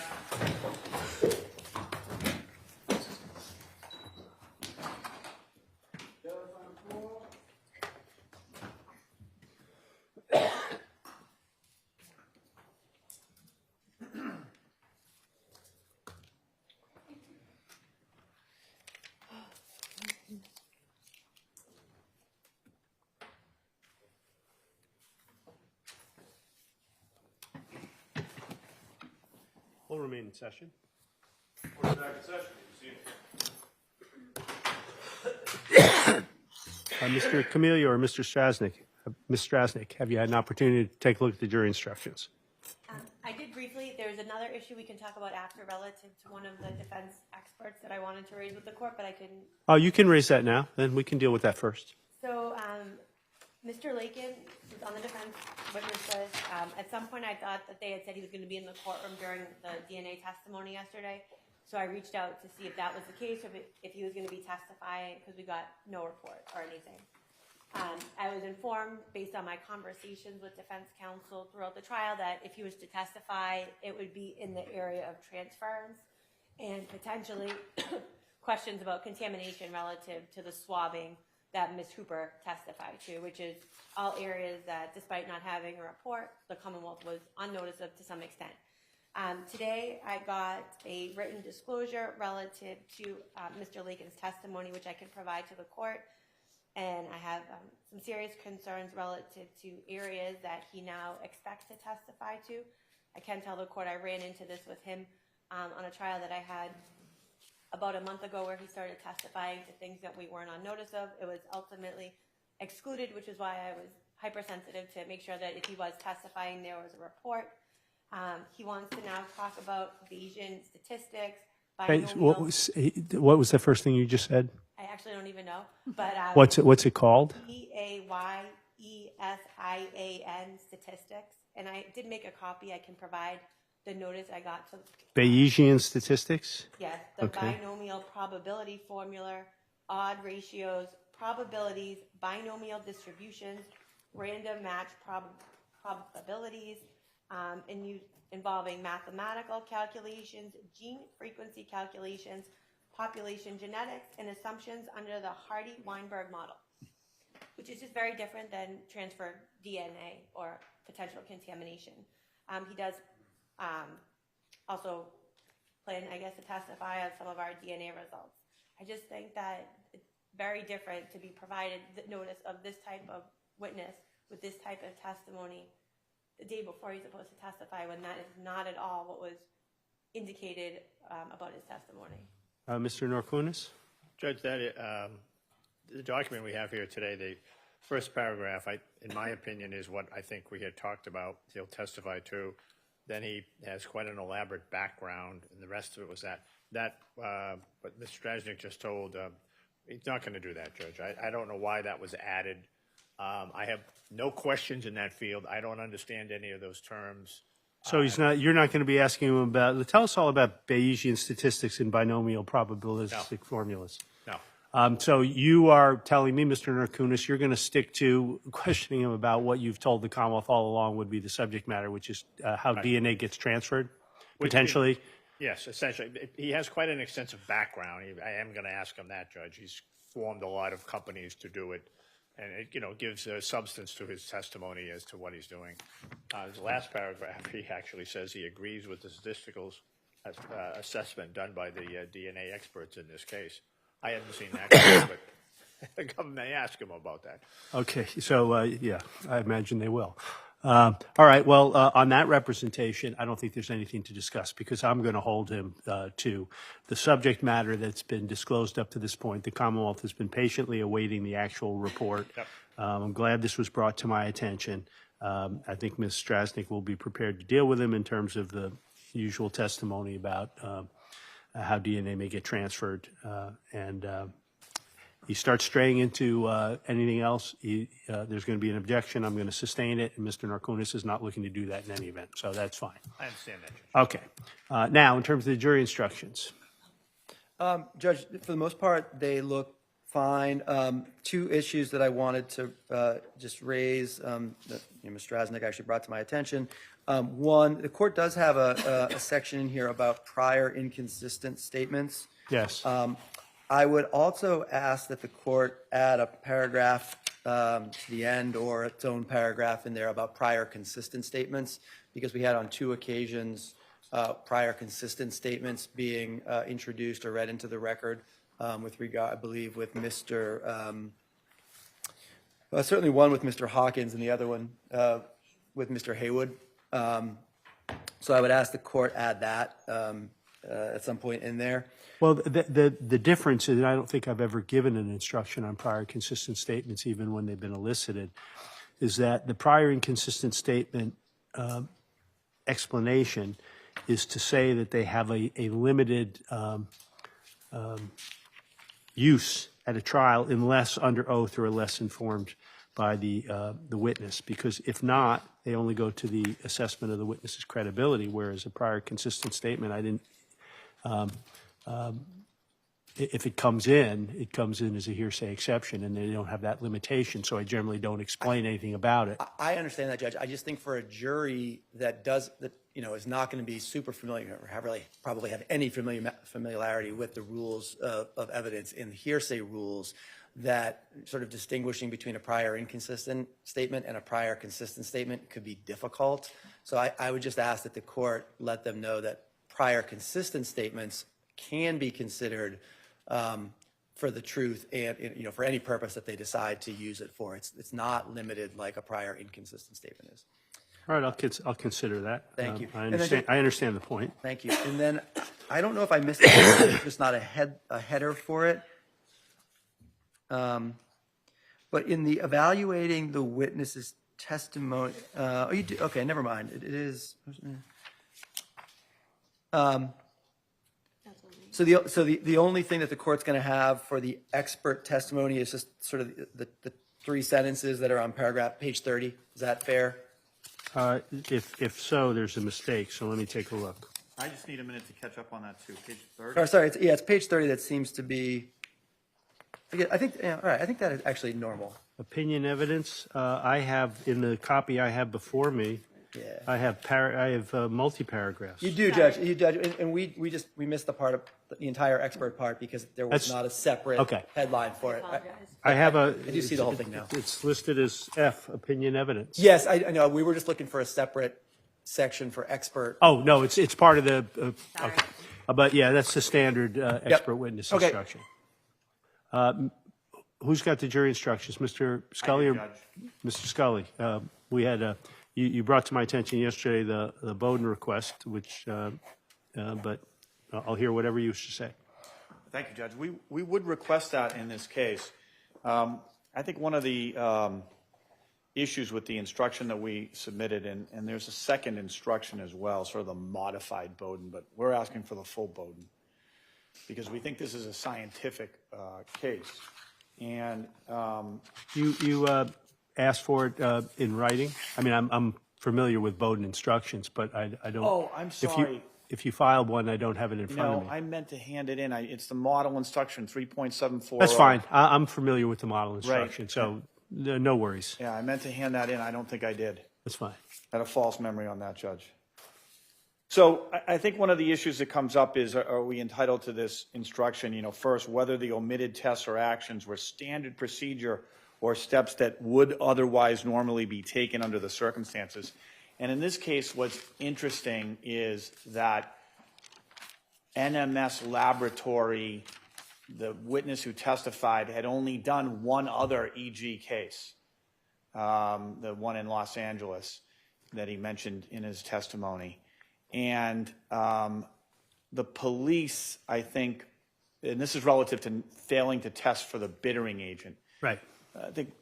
We'll remain in session. We're back in session. You see it. Mr. Camilio or Mr. Strasnick? Ms. Strasnick, have you had an opportunity to take a look at the jury instructions? I did briefly. There's another issue we can talk about after relative to one of the defense experts that I wanted to raise with the court, but I couldn't. Oh, you can raise that now. Then we can deal with that first. So Mr. Lakin was on the defense witness list. At some point, I thought that they had said he was going to be in the courtroom during the DNA testimony yesterday. So I reached out to see if that was the case, or if he was going to be testifying, because we got no report or anything. I was informed, based on my conversations with defense counsel throughout the trial, that if he was to testify, it would be in the area of transference and potentially questions about contamination relative to the swabbing that Ms. Hooper testified to, which is all areas that, despite not having a report, the Commonwealth was on notice of to some extent. Today, I got a written disclosure relative to Mr. Lakin's testimony, which I can provide to the court. And I have some serious concerns relative to areas that he now expects to testify to. I can tell the court I ran into this with him on a trial that I had about a month ago where he started testifying to things that we weren't on notice of. It was ultimately excluded, which is why I was hypersensitive to make sure that if he was testifying, there was a report. He wants to now talk about Bayesian statistics. Hey, what was the first thing you just said? I actually don't even know. But What's it called? Bayesian statistics. And I did make a copy. I can provide the notice I got to. Bayesian statistics? Yes, the Okay. binomial probability formula, odd ratios, probabilities, binomial distributions, random match probabilities, involving mathematical calculations, gene frequency calculations, population genetics and assumptions under the Hardy-Weinberg model, which is just very different than transferred DNA or potential contamination. He does also plan, I guess, to testify on some of our DNA results. I just think that it's very different to be provided the notice of this type of witness with this type of testimony the day before he's supposed to testify, when that is not at all what was indicated about his testimony. Mr. Norkunis? Judge, that the document we have here today, the first paragraph, in my opinion, is what I think we had talked about. He'll testify to. Then he has quite an elaborate background, and the rest of it was that. But Mr. Strasnick just told he's not going to do that, Judge. I don't know why that was added. I have no questions in that field. I don't understand any of those terms. So you're not going to be asking him about, tell us all about Bayesian statistics and binomial probabilistic formulas. No. So you are telling me, Mr. Norkunis, you're going to stick to questioning him about what you've told the Commonwealth all along would be the subject matter, which is how DNA gets transferred, potentially? Yes, essentially. He has quite an extensive background. I am going to ask him that, Judge. He's formed a lot of companies to do it. And it, gives substance to his testimony as to what he's doing. His last paragraph, he actually says he agrees with the statistical assessment done by the DNA experts in this case. I haven't seen that, but the government may ask him about that. Okay, so yeah, I imagine they will. All right, well, on that representation, I don't think there's anything to discuss because I'm going to hold him to the subject matter that's been disclosed up to this point. The Commonwealth has been patiently awaiting the actual report. Yep. I'm glad this was brought to my attention. I think Ms. Strasnick will be prepared to deal with him in terms of the usual testimony about how DNA may get transferred. And he starts straying into anything else, there's going to be an objection. I'm going to sustain it, and Mr. Norkunis is not looking to do that in any event, so that's fine. I understand that, Judge. Okay. Now, in terms of the jury instructions. Judge, for the most part, they look fine. Two issues that I wanted to just raise that Ms. Strasnick actually brought to my attention. One, the court does have a section in here about prior inconsistent statements. Yes. I would also ask that the court add a paragraph to the end or its own paragraph in there about prior consistent statements, because we had on two occasions prior consistent statements being introduced or read into the record with regard, I believe, with Mr. Certainly one with Mr. Hawkins and the other one with Mr. Haywood. So I would ask the court add that at some point in there. Well, the difference is, I don't think I've ever given an instruction on prior consistent statements, even when they've been elicited, is that the prior inconsistent statement explanation is to say that they have a limited use at a trial unless under oath or unless informed by the witness, because if not, they only go to the assessment of the witness's credibility, whereas a prior consistent statement, I didn't, if it comes in as a hearsay exception, and they don't have that limitation, so I generally don't explain anything about it. I understand that, Judge. I just think for a jury that is not going to be super familiar or probably have any familiarity with the rules of evidence in the hearsay rules, that sort of distinguishing between a prior inconsistent statement and a prior consistent statement could be difficult. So I would just ask that the court let them know that prior consistent statements can be considered for the truth and for any purpose that they decide to use it for. It's not limited like a prior inconsistent statement is. All right, I'll consider that. Thank you. I understand the point. Thank you. And then I don't know if I missed it. There's just not a header for it. But in the evaluating the witness's testimony, you do, okay, never mind. It is. So the only thing that the court's going to have for the expert testimony is just sort of the three sentences that are on page 30. Is that fair? If so, there's a mistake. So let me take a look. I just need a minute to catch up on that too. Page 30. Oh, sorry. It's page 30 that seems to be. I think. Yeah, all right. I think that is actually normal. Opinion evidence. I have in the copy I have before me. Yeah. I have multi-paragraphs. You do, Judge. You judge, and we missed the part of the entire expert part because there was not a separate headline for it. I have I do see the whole thing now. It's listed as F, opinion evidence. Yes, I know. We were just looking for a separate section for expert. Oh, no, it's part of the, okay. But yeah, that's the standard expert witness Okay. instruction. Who's got the jury instructions, Mr. Scully or Mr. Scully? We had you brought to my attention yesterday the Bowden request, which, but I'll hear whatever you wish to say. Thank you, Judge. We would request that in this case. I think one of the issues with the instruction that we submitted, and there's a second instruction as well, sort of the modified Bowden, but we're asking for the full Bowden because we think this is a scientific case. And You asked for it in writing? I mean, I'm familiar with Bowden instructions, but I don't. Oh, I'm sorry. If you filed one, I don't have it in front of me. I meant to hand it in. It's the model instruction 3.74. That's fine. I'm familiar with the model instruction, so no worries. Yeah, I meant to hand that in. I don't think I did. That's fine. I had a false memory on that, Judge. So I think one of the issues that comes up is, are we entitled to this instruction? First, whether the omitted tests or actions were standard procedure or steps that would otherwise normally be taken under the circumstances. And in this case, what's interesting is that NMS Laboratory, the witness who testified, had only done one other EG case, the one in Los Angeles that he mentioned in his testimony. And the police, I think, and this is relative to failing to test for the bittering agent. Right. I think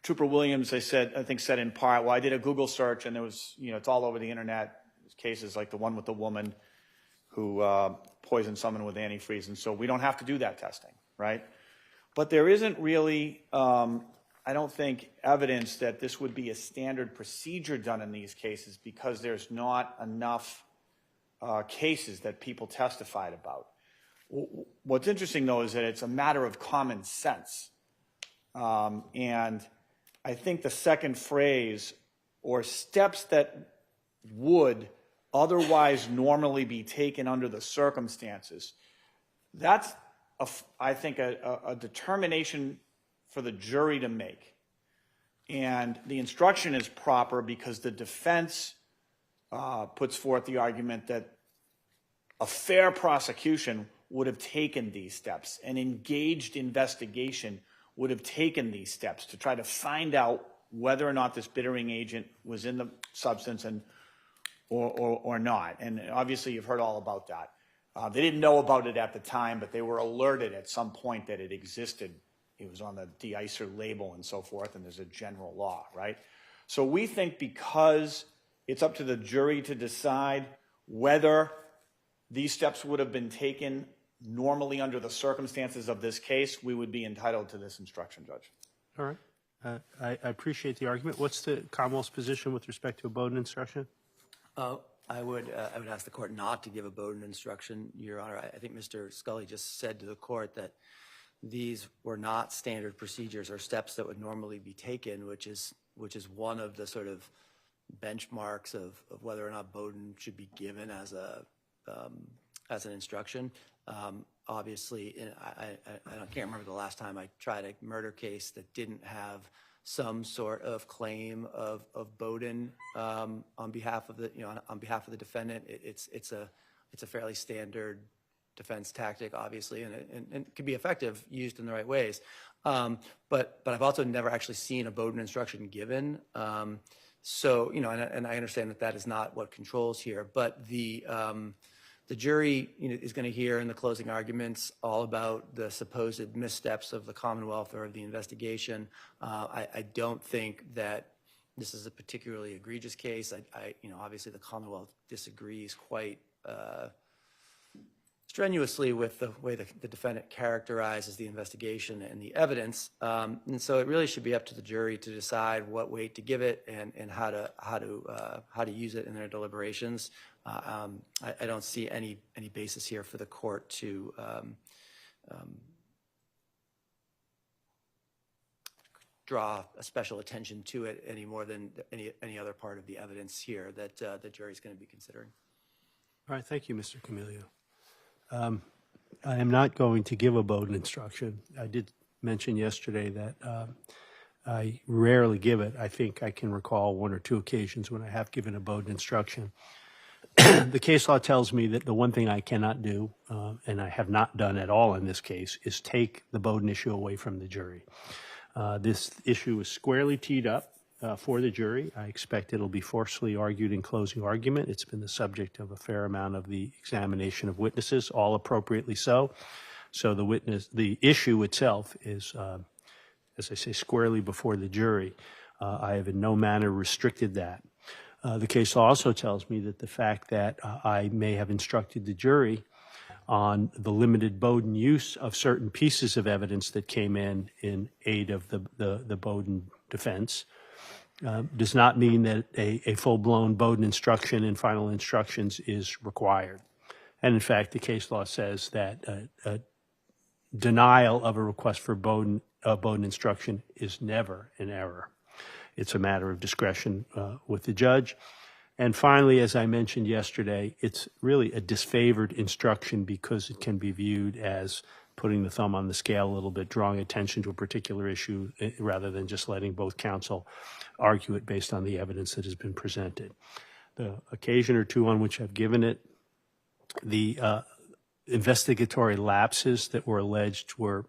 Trooper Williams, I think said in part, well, I did a Google search and there was, it's all over the internet. There's cases like the one with the woman who poisoned someone with antifreeze, and so we don't have to do that testing, right? But there isn't really, I don't think, evidence that this would be a standard procedure done in these cases because there's not enough cases that people testified about. What's interesting, though, is that it's a matter of common sense. And I think the second phrase, or steps that would otherwise normally be taken under the circumstances, that's, I think, a determination for the jury to make. And the instruction is proper because the defense puts forth the argument that a fair prosecution would have taken these steps. An engaged investigation would have taken these steps to try to find out whether or not this bittering agent was in the substance or not. And obviously you've heard all about that. They didn't know about it at the time, but they were alerted at some point that it existed. It was on the de-icer label and so forth, and there's a general law, right? So we think because it's up to the jury to decide whether these steps would have been taken normally under the circumstances of this case, we would be entitled to this instruction, Judge. All right. I appreciate the argument. What's the Commonwealth's position with respect to a Bowden instruction? I would ask the court not to give a Bowden instruction, Your Honor. I think Mr. Scully just said to the court that these were not standard procedures or steps that would normally be taken, which is one of the sort of benchmarks of whether or not Bowden should be given as an instruction. Obviously, I can't remember the last time I tried a murder case that didn't have some sort of claim of Bowden on behalf of the defendant. It's a fairly standard defense tactic, obviously, and it can be effective used in the right ways. But I've also never actually seen a Bowden instruction given. So and I understand that is not what controls here. But the jury is going to hear in the closing arguments all about the supposed missteps of the Commonwealth or of the investigation. I don't think that this is a particularly egregious case. Obviously the Commonwealth disagrees quite strenuously with the way the defendant characterizes the investigation and the evidence, and so it really should be up to the jury to decide what weight to give it and how to use it in their deliberations. I don't see any basis here for the court to draw a special attention to it any more than any other part of the evidence here that the jury's going to be considering. All right, thank you, Mr. Camilio. I am not going to give a Bowden instruction. I did mention yesterday that I rarely give it. I think I can recall one or two occasions when I have given a Bowden instruction. The case law tells me that the one thing I cannot do, and I have not done at all in this case, is take the Bowden issue away from the jury. This issue is squarely teed up for the jury. I expect it'll be forcefully argued in closing argument. It's been the subject of a fair amount of the examination of witnesses, all appropriately so. So the issue itself is, as I say, squarely before the jury. I have in no manner restricted that. The case law also tells me that the fact that I may have instructed the jury on the limited Bowden use of certain pieces of evidence that came in aid of the Bowden defense does not mean that a full-blown Bowden instruction and final instructions is required. And in fact, the case law says that denial of a request for Bowden instruction is never an error. It's a matter of discretion with the judge. And finally, as I mentioned yesterday, it's really a disfavored instruction because it can be viewed as putting the thumb on the scale a little bit, drawing attention to a particular issue rather than just letting both counsel argue it based on the evidence that has been presented. The occasion or two on which I've given it, the investigatory lapses that were alleged were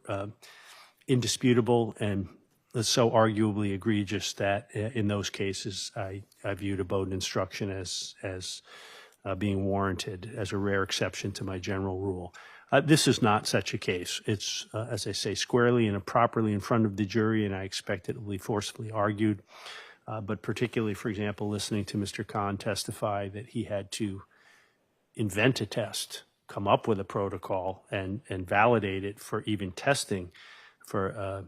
indisputable and so arguably egregious that in those cases I viewed a Bowden instruction as being warranted as a rare exception to my general rule. This is not such a case. It's, as I say, squarely and properly in front of the jury, and I expect it will be forcefully argued. But particularly, for example, listening to Mr. Kahn testify that he had to invent a test, come up with a protocol, and validate it for even testing for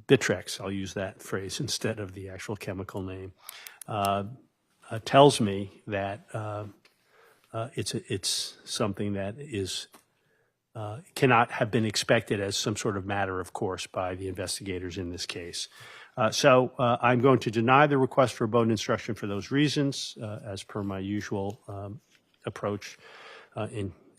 Bitrex, I'll use that phrase instead of the actual chemical name, tells me that it's something that is cannot have been expected as some sort of matter of course by the investigators in this case. So I'm going to deny the request for a Bowden instruction for those reasons, as per my usual approach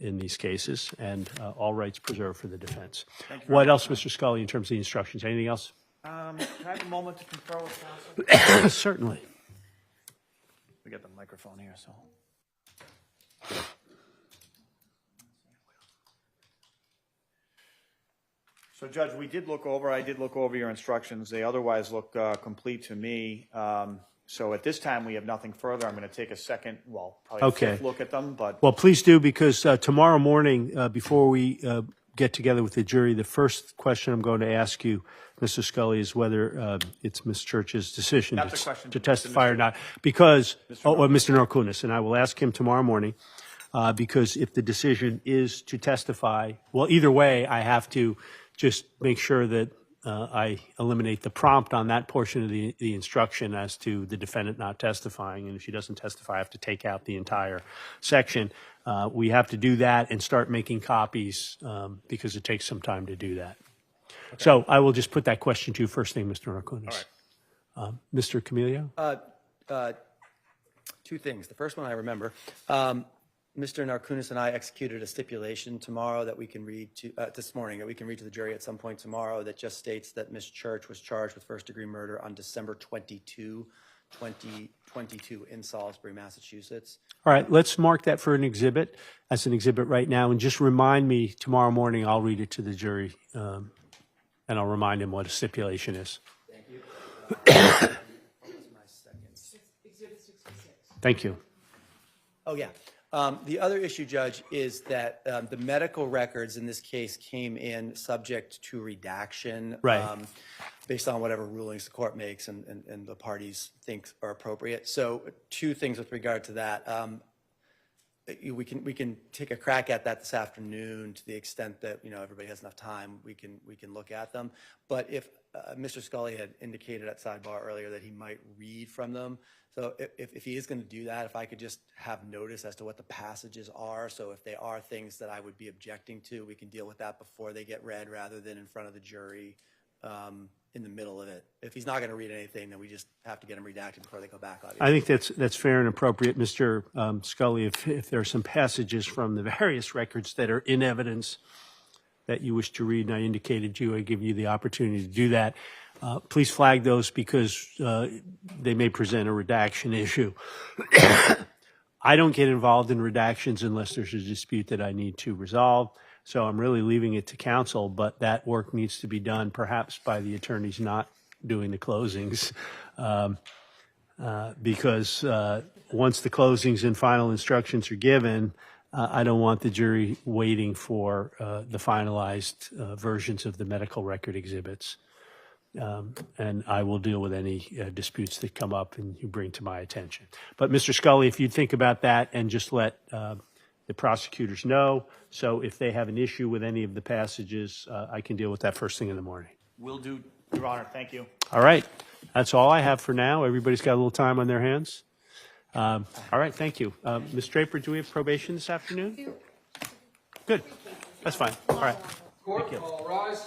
in these cases, and all rights preserved for the defense. What else, Mr. Scully, in terms of the instructions? Anything else? Can I have a moment to confer with counsel? Certainly. We get the microphone here, so. So, Judge, I did look over your instructions. They otherwise look complete to me. So at this time, we have nothing further. I'm going to take a second, probably a fifth look at them. But well, please do, because tomorrow morning, before we get together with the jury, the first question I'm going to ask you, Mr. Scully, is whether it's Ms. Church's decision to testify or not. Because, Mr. Narkunis, and I will ask him tomorrow morning, because if the decision is to testify, well, either way, I have to just make sure that I eliminate the prompt on that portion of the instruction as to the defendant not testifying. And if she doesn't testify, I have to take out the entire section. We have to do that and start making copies because it takes some time to do that. Okay. So I will just put that question to you first thing, Mr. Narkunis. All right. Mr. Camilio? Two things. The first one I remember. Mr. Narkunis and I executed a stipulation tomorrow that we can read to this morning that we can read to the jury at some point tomorrow that just states that Ms. Church was charged with first-degree murder on December 22, 2022 in Salisbury, Massachusetts. All right, let's mark that for an exhibit, as an exhibit right now, and just remind me tomorrow morning. I'll read it to the jury, and I'll remind him what a stipulation is. Thank you. What was my second? Exhibit 66. Thank you. Oh, yeah. The other issue, Judge, is that the medical records in this case came in subject to redaction, right. Based on whatever rulings the court makes and the parties think are appropriate. So two things with regard to that. We can take a crack at that this afternoon to the extent that everybody has enough time. We can look at them. But if Mr. Scully had indicated at sidebar earlier that he might read from them. So if he is going to do that, if I could just have notice as to what the passages are, so if they are things that I would be objecting to, we can deal with that before they get read rather than in front of the jury in the middle of it. If he's not going to read anything, then we just have to get him redacted before they go back, obviously. I think that's fair and appropriate, Mr. Scully. If there are some passages from the various records that are in evidence that you wish to read, and I indicated to you, I give you the opportunity to do that. Please flag those because they may present a redaction issue. I don't get involved in redactions unless there's a dispute that I need to resolve. So I'm really leaving it to counsel, but that work needs to be done perhaps by the attorneys not doing the closings because once the closings and final instructions are given, I don't want the jury waiting for the finalized versions of the medical record exhibits. And I will deal with any disputes that come up and you bring to my attention. But Mr. Scully, if you'd think about that and just let the prosecutors know, so if they have an issue with any of the passages, I can deal with that first thing in the morning. Will do, Your Honor. Thank you. All right. That's all I have for now. Everybody's got a little time on their hands. All right. Thank you. Ms. Draper, do we have probation this afternoon? Good. That's fine. All right. Court, all rise.